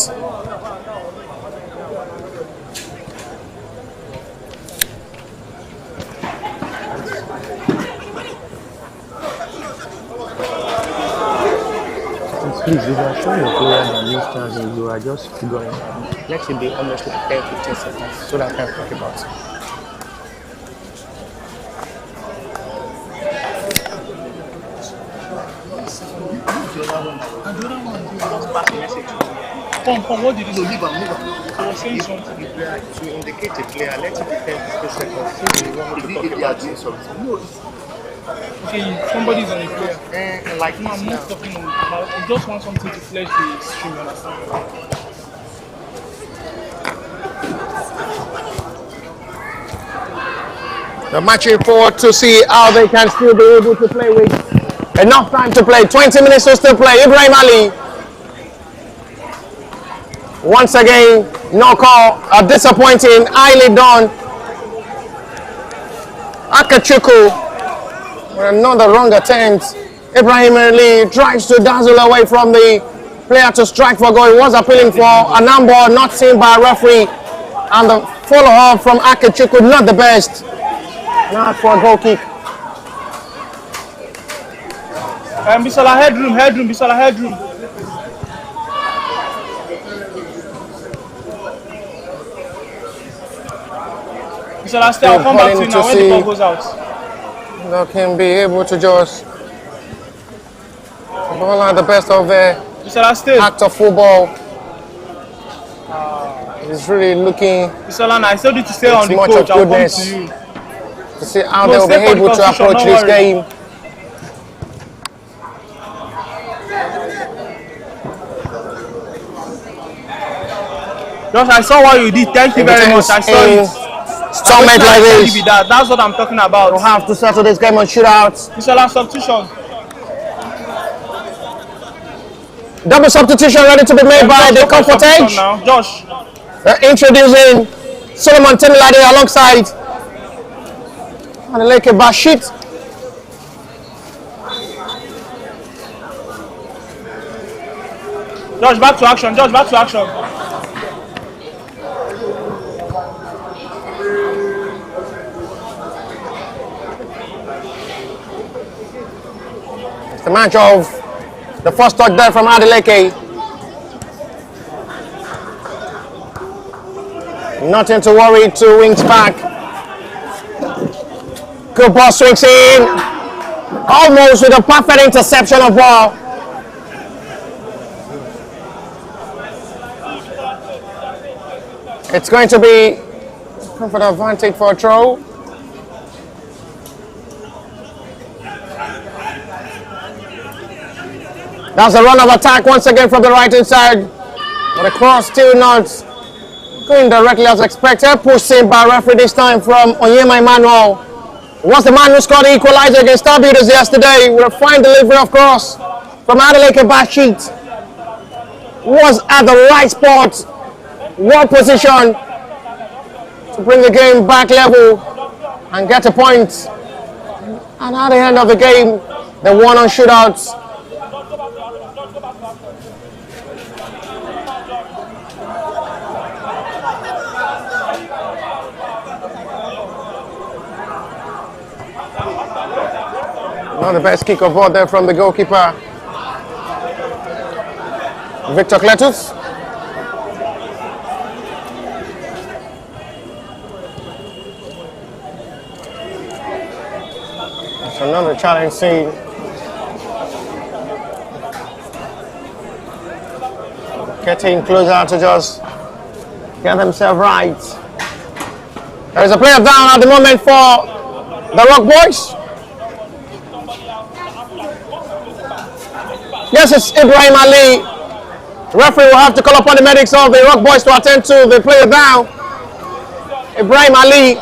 Please, if you are showing your player that needs charging, you are just figuring. Let it be almost like 10-15 seconds so that I can talk about it. Come, what did you do? Leave him. I was saying something. To indicate a player, let it be 10-15 seconds. See the one to talk about it. No, okay, somebody's on the player. Like No, I'm not talking about. I just want something to flesh the stream, you understand? They're matching forward to see how they can still be able to play with enough time to play. 20 minutes to still play. Ibrahim Ali. Once again, no call. Disappointing. Highly done. Akachukwu with another wrong attempt. Ibrahim Ali tries to dazzle away from the player to strike for goal. He was appealing for a number not seen by a referee. And the follow-up from Akachukwu, not the best. Not for a goal kick. Bisola headroom, Bisola headroom. Bisola stay, I'll come back to you now when the ball goes out. They can be able to just ball out the best of their Bisola stay. act of football. He's really looking Bisola, I still need to stay on the much coach, of I'll come goodness. to you. to see how No, they'll be stay for the able to constitution, approach don't this worry. game. Josh, I saw what you did. Thank you very much. I saw it. Stomach like this. That's what I'm talking about. We'll have to settle this game on shootouts. Bisola substitution. Double substitution ready to be made by the Comfort Edge. Now, Josh. Introducing Solomon Tenilade alongside Adeleke Bashit. Josh, back to action. Josh, back to action. It's the match of the first touch there from Adeleke. Nothing to worry, two wings back. Good ball swings in. Almost with a perfect interception of ball. It's going to be comfort advantage for a throw. That's a run of attack once again from the right hand side. But the cross still not going directly as expected. Pushed in by referee this time from Onyema Emmanuel. Was the man who scored the equalizer against Star Builders yesterday with a fine delivery of cross from Adeleke Bashit. Was at the right spot, well positioned to bring the game back level and get a point. And at the end of the game, they won on shootouts. Not the best kick of ball there from the goalkeeper, Victor Cletus. It's another challenge scene. Getting closer to just get themselves right. There is a player down at the moment for the Rock Boys. Yes, it's Ibrahim Ali. The referee will have to call upon the medics of the Rock Boys to attend to the player down. Ibrahim Ali.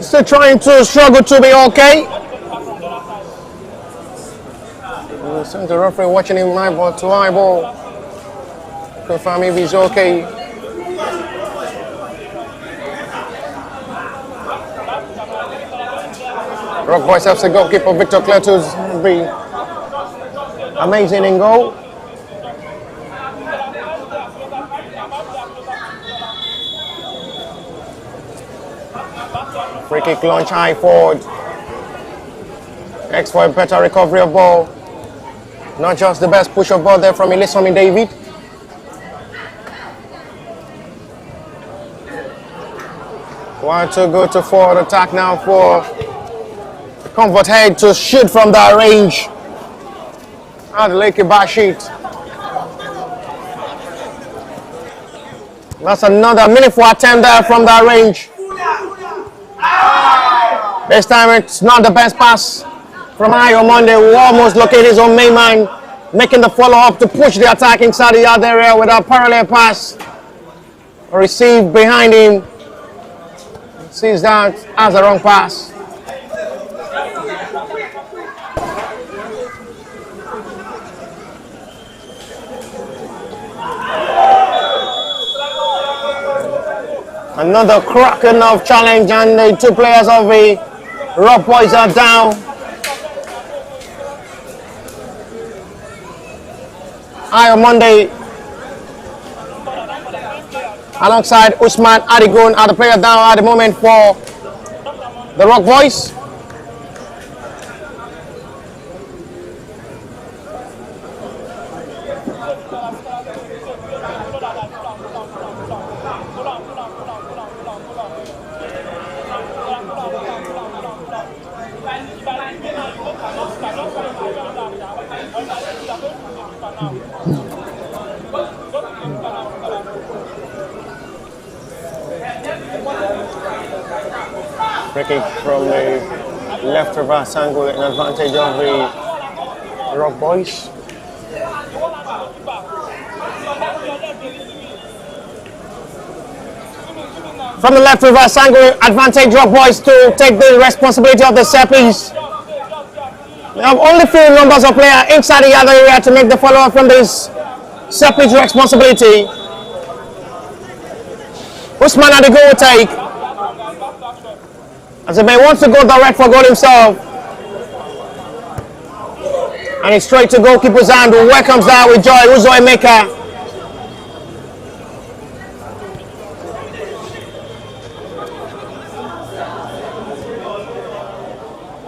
Still trying to struggle to be okay. Send the referee watching him eyeball to eyeball. Confirm if he's okay. Rock Boys FC goalkeeper Victor Cletus be amazing in goal. Free kick launch high forward. X for a better recovery of ball. Not just the best push of ball there from Elisomi David. Want to go to forward attack now for Comfort Head to shoot from that range. Adeleke Bashit. That's another meaningful attempt there from that range. This time it's not the best pass from Ayo Monday, who almost located his own main man, making the follow-up to push the attack inside the yard area with a parallel pass. Received behind him. Sees that as a wrong pass. Another cracking of challenge, and the two players of the Rock Boys are down. Ayo Monday alongside Usman Adigun are the players down at the moment for the Rock Boys. Free kick from the left reverse angle in advantage of the Rock Boys. From the left reverse angle, advantage Rock Boys to take the responsibility of the set piece. They have only few numbers of players inside the other area to make the follow-up from this set piece responsibility. Usman Adigun will take. As he may wants to go direct for goal himself. And he's straight to goalkeeper's hand, who welcomes that with joy. Uzo Emeka.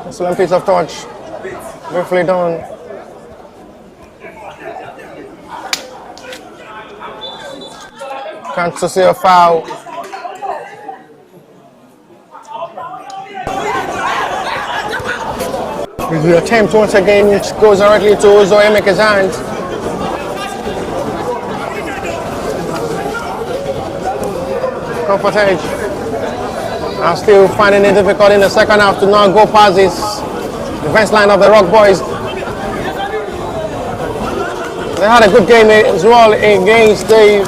Excellent piece of touch. Beautifully done. Can't see a foul. The attempt once again, which goes directly to Uzo Emeka's hand. Comfort Edge are still finding it difficult in the second half to not go past this defense line of the Rock Boys. They had a good game as well against the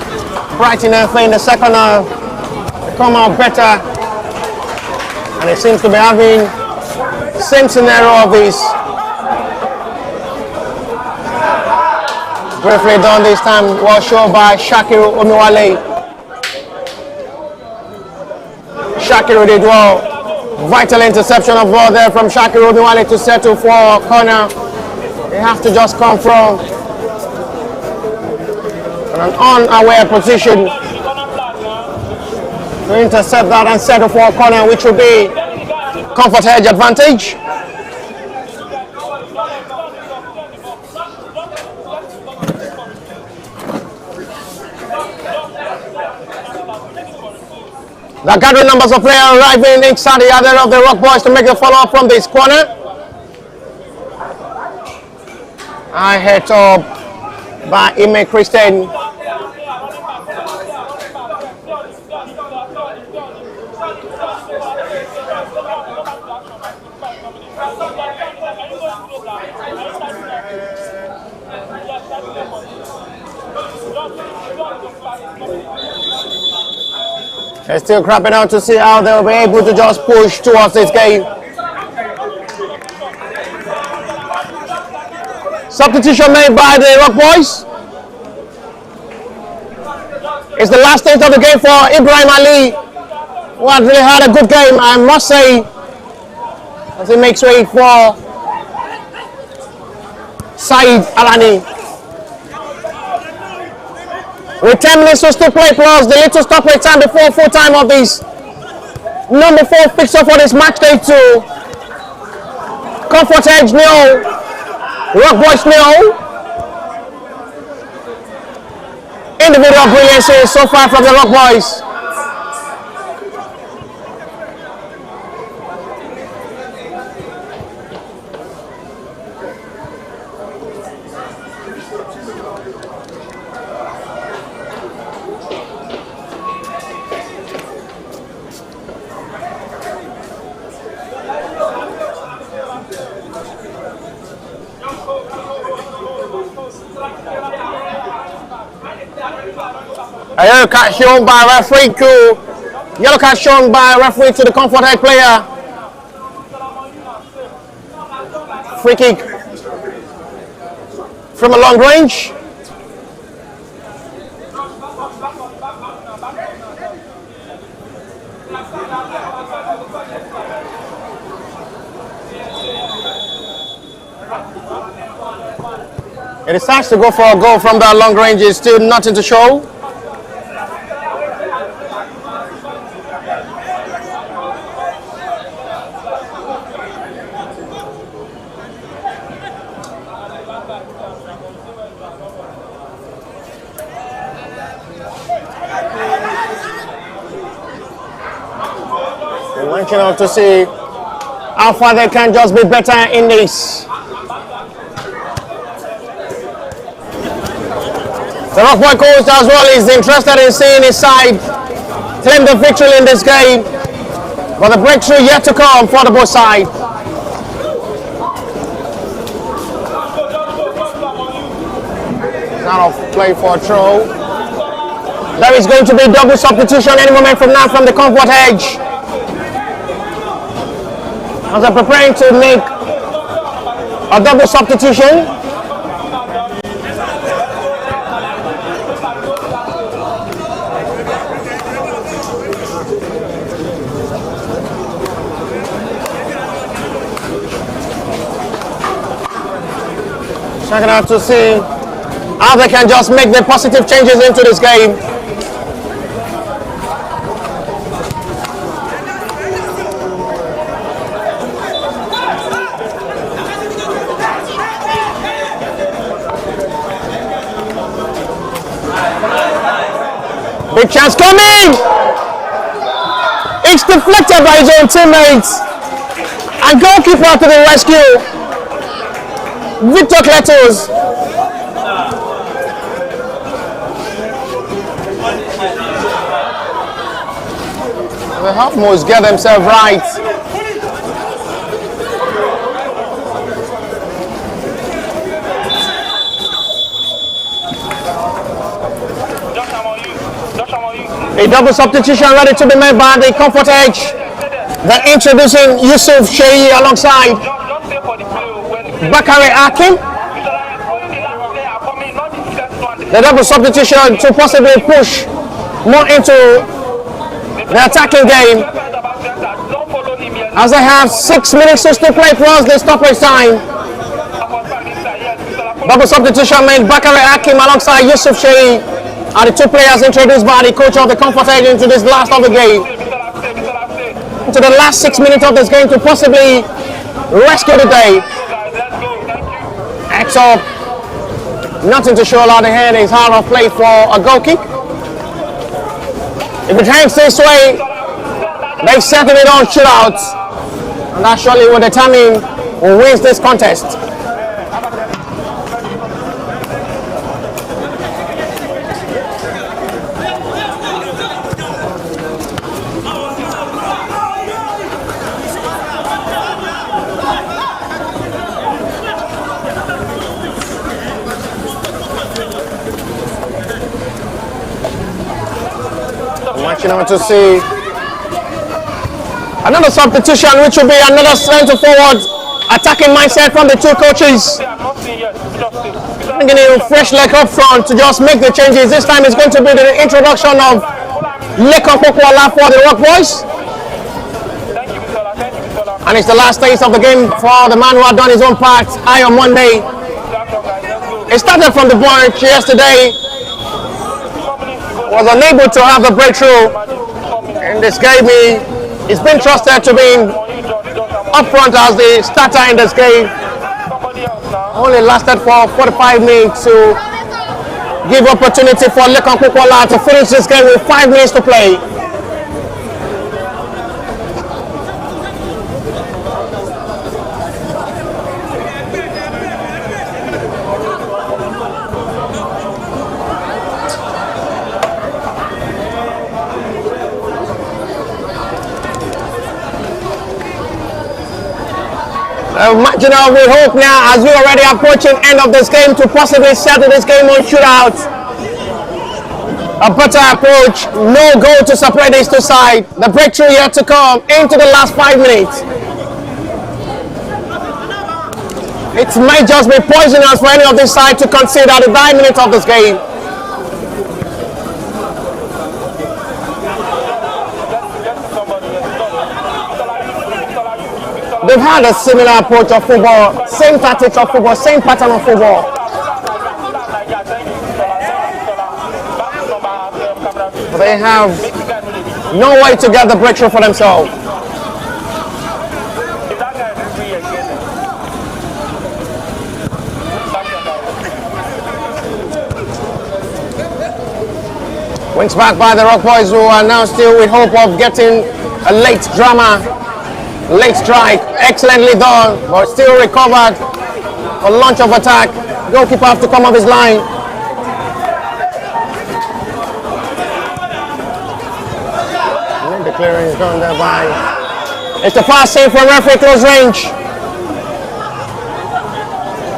Brighton FA in the second half. They come out better, and it seems to be having same scenario of this. Briefly done this time, well shown by Shakiru Omiwale. Shakiru did well. Vital interception of ball there from Shakiru Omiwale to settle for a corner. They have to just come from an unaware position to intercept that and settle for a corner, which will be Comfort Edge advantage. The gathering numbers of players arriving inside the other of the Rock Boys to make the follow-up from this corner. I head up by Ime Christian. They're still crapping out to see how they'll be able to just push towards this game. Substitution made by the Rock Boys. It's the last stage of the game for Ibrahim Ali, who had really had a good game, I must say, as he makes way for Saeed Alani. With 10 minutes to still play plus the little stoppage time before full time of this number 4 fixture for this match day 2. Comfort Edge nil, Rock Boys nil. Individual brilliance so far from the Rock Boys. A yellow card shown by referee to the Comfort Edge player. Free kick from a long range. It decides to go for a goal from that long range. It's still nothing to show. To see how far they can just be better in this. The Rock Boy coach as well is interested in seeing his side claim the victory in this game, but the breakthrough yet to come for the both sides. Out of play for a throw. There is going to be double substitution any moment from now from the Comfort Edge, as they're preparing to make a double substitution. Checking out to see how they can just make the positive changes into this game. Big chance coming! It's deflected by his own teammates. And goalkeeper to the rescue. Victor Kletos. The Halfmoons get themselves right. A double substitution ready to be made by the Comfort Edge. They're introducing Yusuf Sheyi alongside Bakari Akim. The double substitution to possibly push more into the attacking game, as they have 6 minutes to still play plus the stoppage time. Double substitution made Bakari Akim alongside Yusuf Sheyi are the 2 players introduced by the coach of the Comfort Edge into this last of the game, into the last 6 minutes of this game to possibly rescue the day. X up, nothing to show out the hand is out of play for a goal kick. If it hangs this way, they settle it on shootout, and that surely will determine who wins this contest. Watching out to see another substitution, which will be another centre forward attacking mindset from the two coaches. Bringing in a fresh leg up front to just make the changes. This time it's going to be the introduction of Lekon Pokwala for the Rock Boys. And it's the last taste of the game for the man who had done his own part, on Monday. It started from the bench yesterday. Was unable to have the breakthrough in this game. He's been trusted to being up front as the starter in this game. Only lasted for 45 minutes to give opportunity for Lekon Pokwala to finish this game with 5 minutes to play. Marginal with hope now as we already approaching end of this game to possibly settle this game on shootout. A better approach, no goal to separate these two sides. The breakthrough yet to come into the last 5 minutes. It might just be poisonous for any of this side to concede at the 9 minutes of this game. They've had a similar approach of football, same tactics of football, same pattern of football. But they have no way to get the breakthrough for themselves. Wings back by the Rock Boys, who are now still with hope of getting a late drama. Late strike, excellently done, but still recovered. A launch of attack. Goalkeeper have to come off his line. And the clearing is done there by. It's the fast save from referee close range.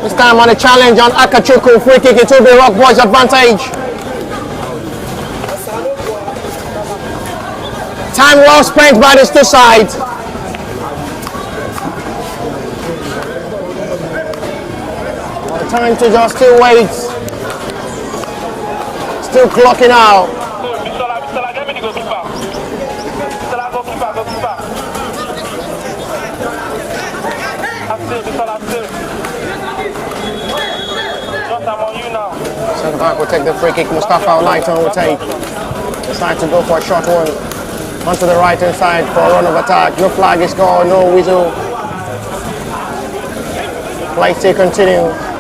This time on a challenge on Akachuku, free kick, it will be Rock Boys' advantage. Time well spent by these two sides. Time to just still wait. Still clocking out. Centre back will take the free kick. Mustafa Lighton will take. Decide to go for a short one. Onto the right hand side for a run of attack. No flag is gone, no whistle. Play still continue.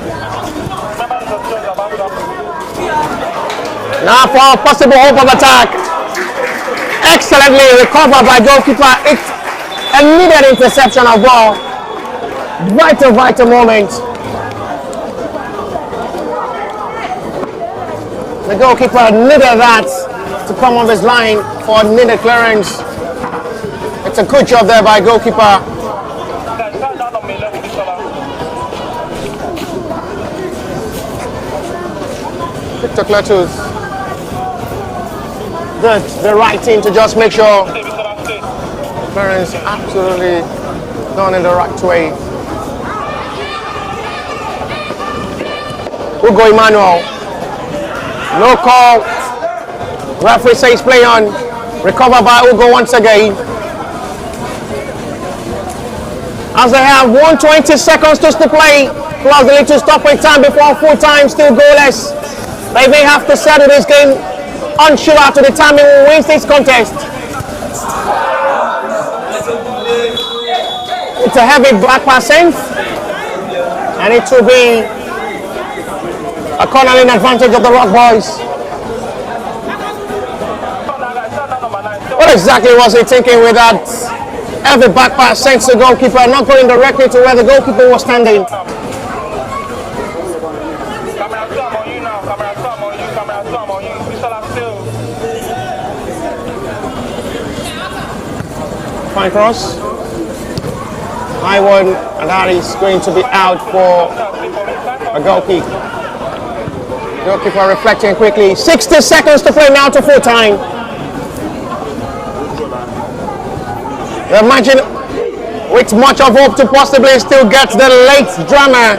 Now for a possible hope of attack. Excellently recovered by goalkeeper. It's a needed interception of ball. Vital moment. The goalkeeper needed that to come off his line for a needed clearance. It's a good job there by goalkeeper. Victor Cletus did the right thing to just make sure clearance absolutely done in the right way. Hugo Emmanuel, no call. Referee says play on. Recovered by Hugo once again. As they have 120 seconds to play, plus the little stopping time before full time, still goalless. They may have to settle this game on shootout to determine who wins this contest. It's a heavy back pass in, and it will be a cornering advantage of the Rock Boys. What exactly was he thinking with that heavy back pass sent to the goalkeeper, not going directly to where the goalkeeper was standing? Fine cross. High one, and that is going to be out for a goal kick. Goalkeeper reflecting quickly. 60 seconds to play now to full time. The with much of hope to possibly still get the late drama.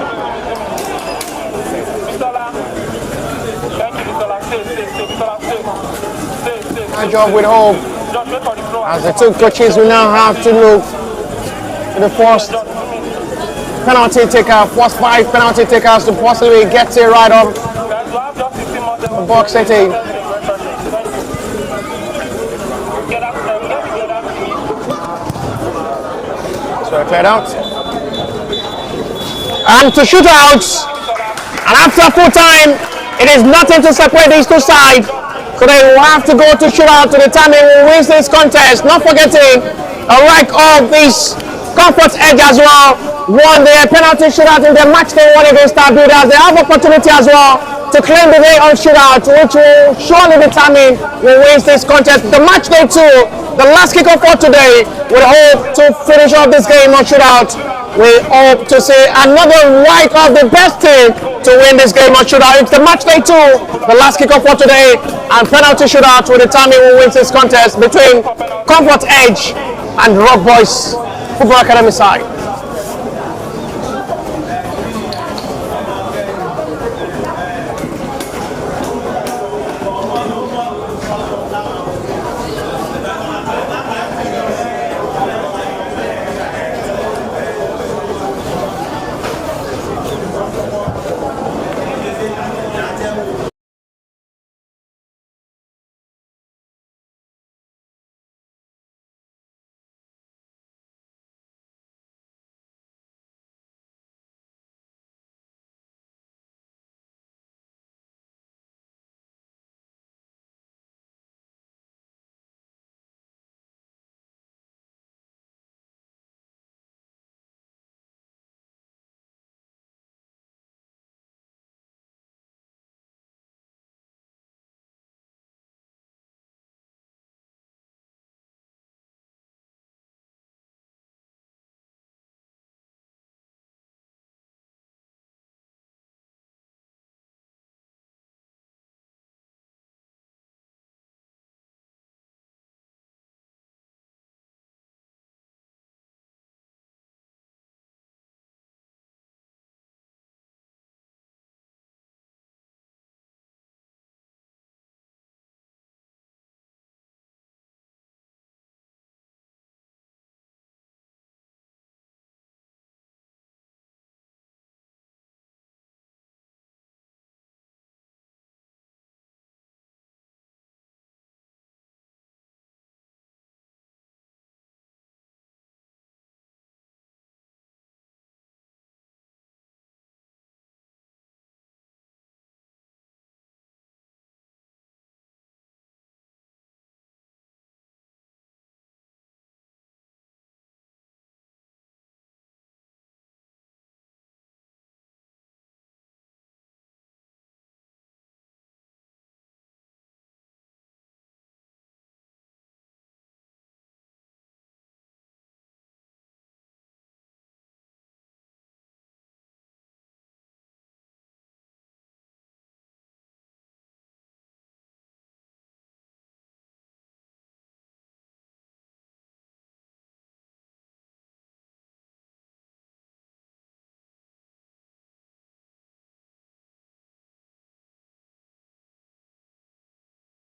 A job with hope, as the two coaches will now have to look to the first penalty taker, first 5 penalty takers to possibly get it right up the box 18. So cleared out. And to shootouts, and after full time, it is nothing to separate these two sides. So they will have to go to shootout to determine who wins this contest. Not forgetting a rank of this Comfort Edge as well won their penalty shootout in their match they won against our builders. They have opportunity as well to claim the day on shootout, which will surely determine who wins this contest. The match day 2, the last kickoff for today, we hope to finish off this game on shootout. We hope to see another right of the best team to win this game on shootout. It's the match day 2, the last kickoff for today, and penalty shootout will determine who wins this contest between Comfort Edge and Rock Boys Football Academy side.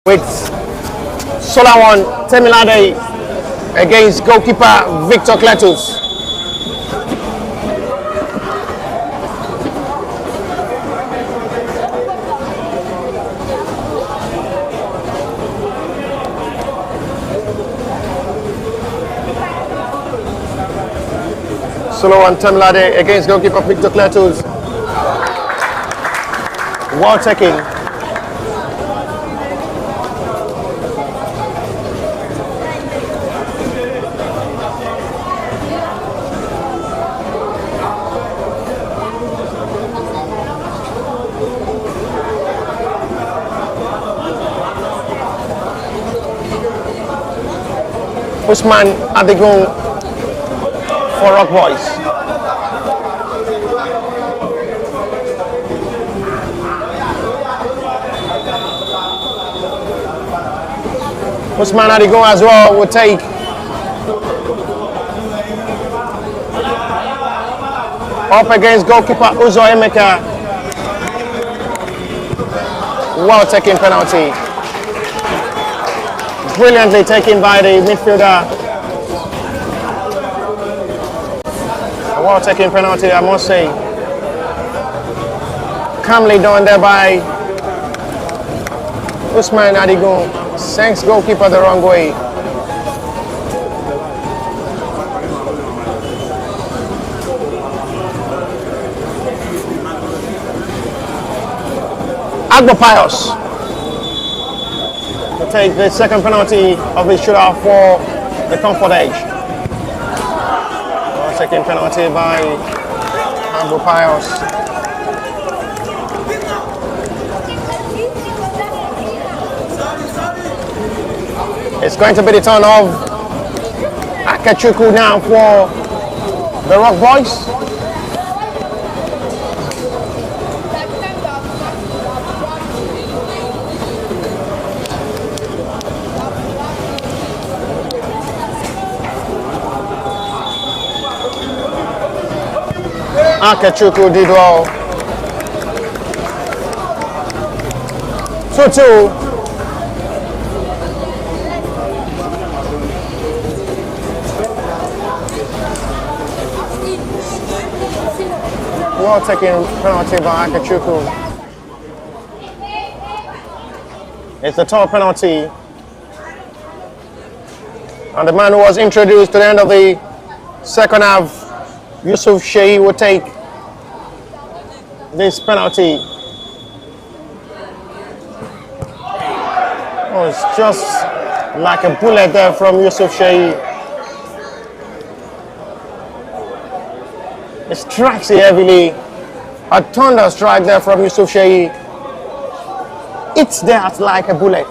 With Solomon Temilade against goalkeeper Victor Cletus. Solomon Temilade against goalkeeper Victor Cletus. Well taken. Usman at the goal for Rock Boys. Usman at the goal as well will take Up against goalkeeper Uzo Emeka. Well taken penalty. Brilliantly taken by the midfielder. A well taken penalty, I must say. Calmly done there by Usman Adigun. Sends goalkeeper the wrong way. Agbo Pius to take the second penalty of the shootout for the Comfort Edge. Second penalty by Agbo Pius. It's going to be the turn of Akachukwu now for the Rock Boys. Akachukwu did well. 2-2. Well taken penalty by Akachukwu. It's the third penalty. And the man who was introduced to the end of the second half, Yusuf Shei, will take this penalty. Oh, it's just like a bullet there from Yusuf Shei. It strikes it heavily. A thunder strike there from Yusuf Shei. It's there like a bullet.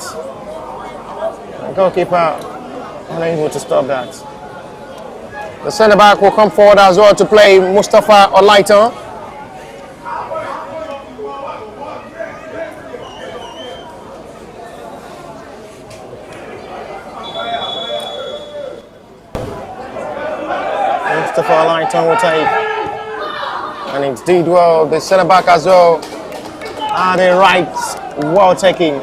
The goalkeeper unable to stop that. The centre back will come forward as well to play Mustafa Olaito. Mustafa Olaito will take, and it did well. The centre back as well. The right, well taking.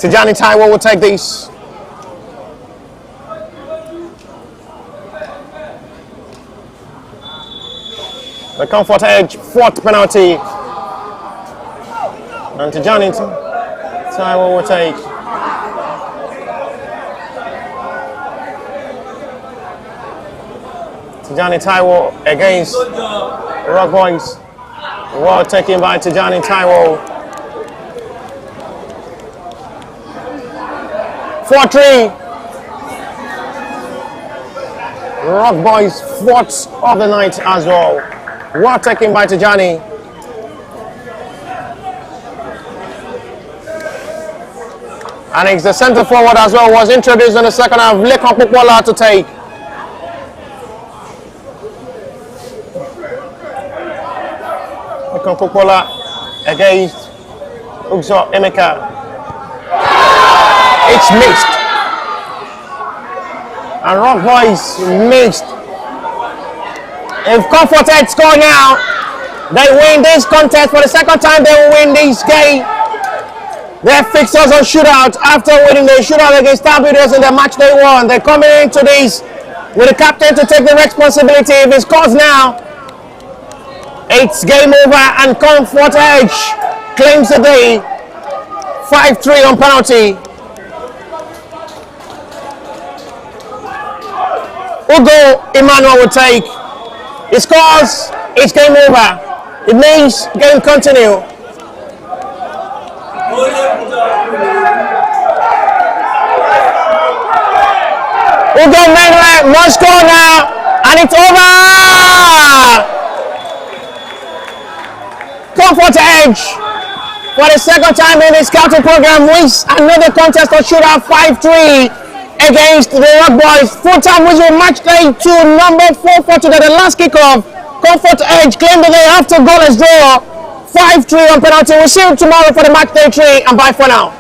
Tijani Taiwo will take this. The Comfort Edge, fourth penalty. And Tijani Taiwo will take. Tijani Taiwo against Rock Boys. Well taken by Tijani Taiwo. 4-3. Rock Boys, fourth of the night as well. Well taken by Tijani. And it's the centre forward as well, was introduced in the second half, Lekon Kukwola to take. Lekon Kukwola against Uzo Emeka. It's mixed. And Rock Boys mixed. If Comfort Edge score now, they win this contest for the second time. They will win this game. Their fixtures on shootout after winning the shootout against Star Builders in the match they won. They're coming into this with the captain to take the responsibility. If he scores now, it's game over and Comfort Edge claims the day. 5-3 on penalty. Ugo Emmanuel will take. He scores, it's game over. It means game continue. Ugo Emmanuel must score now, and it's over. Comfort Edge, for the second time in the scouting program, wins another contest for shootout 5-3 against the Rock Boys. Full-time whistle, match day 2, number 4 for today. The last kickoff, Comfort Edge claimed the day after goalless draw, 5-3 on penalty. We'll see you tomorrow for the match day 3, and bye for now.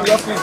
No,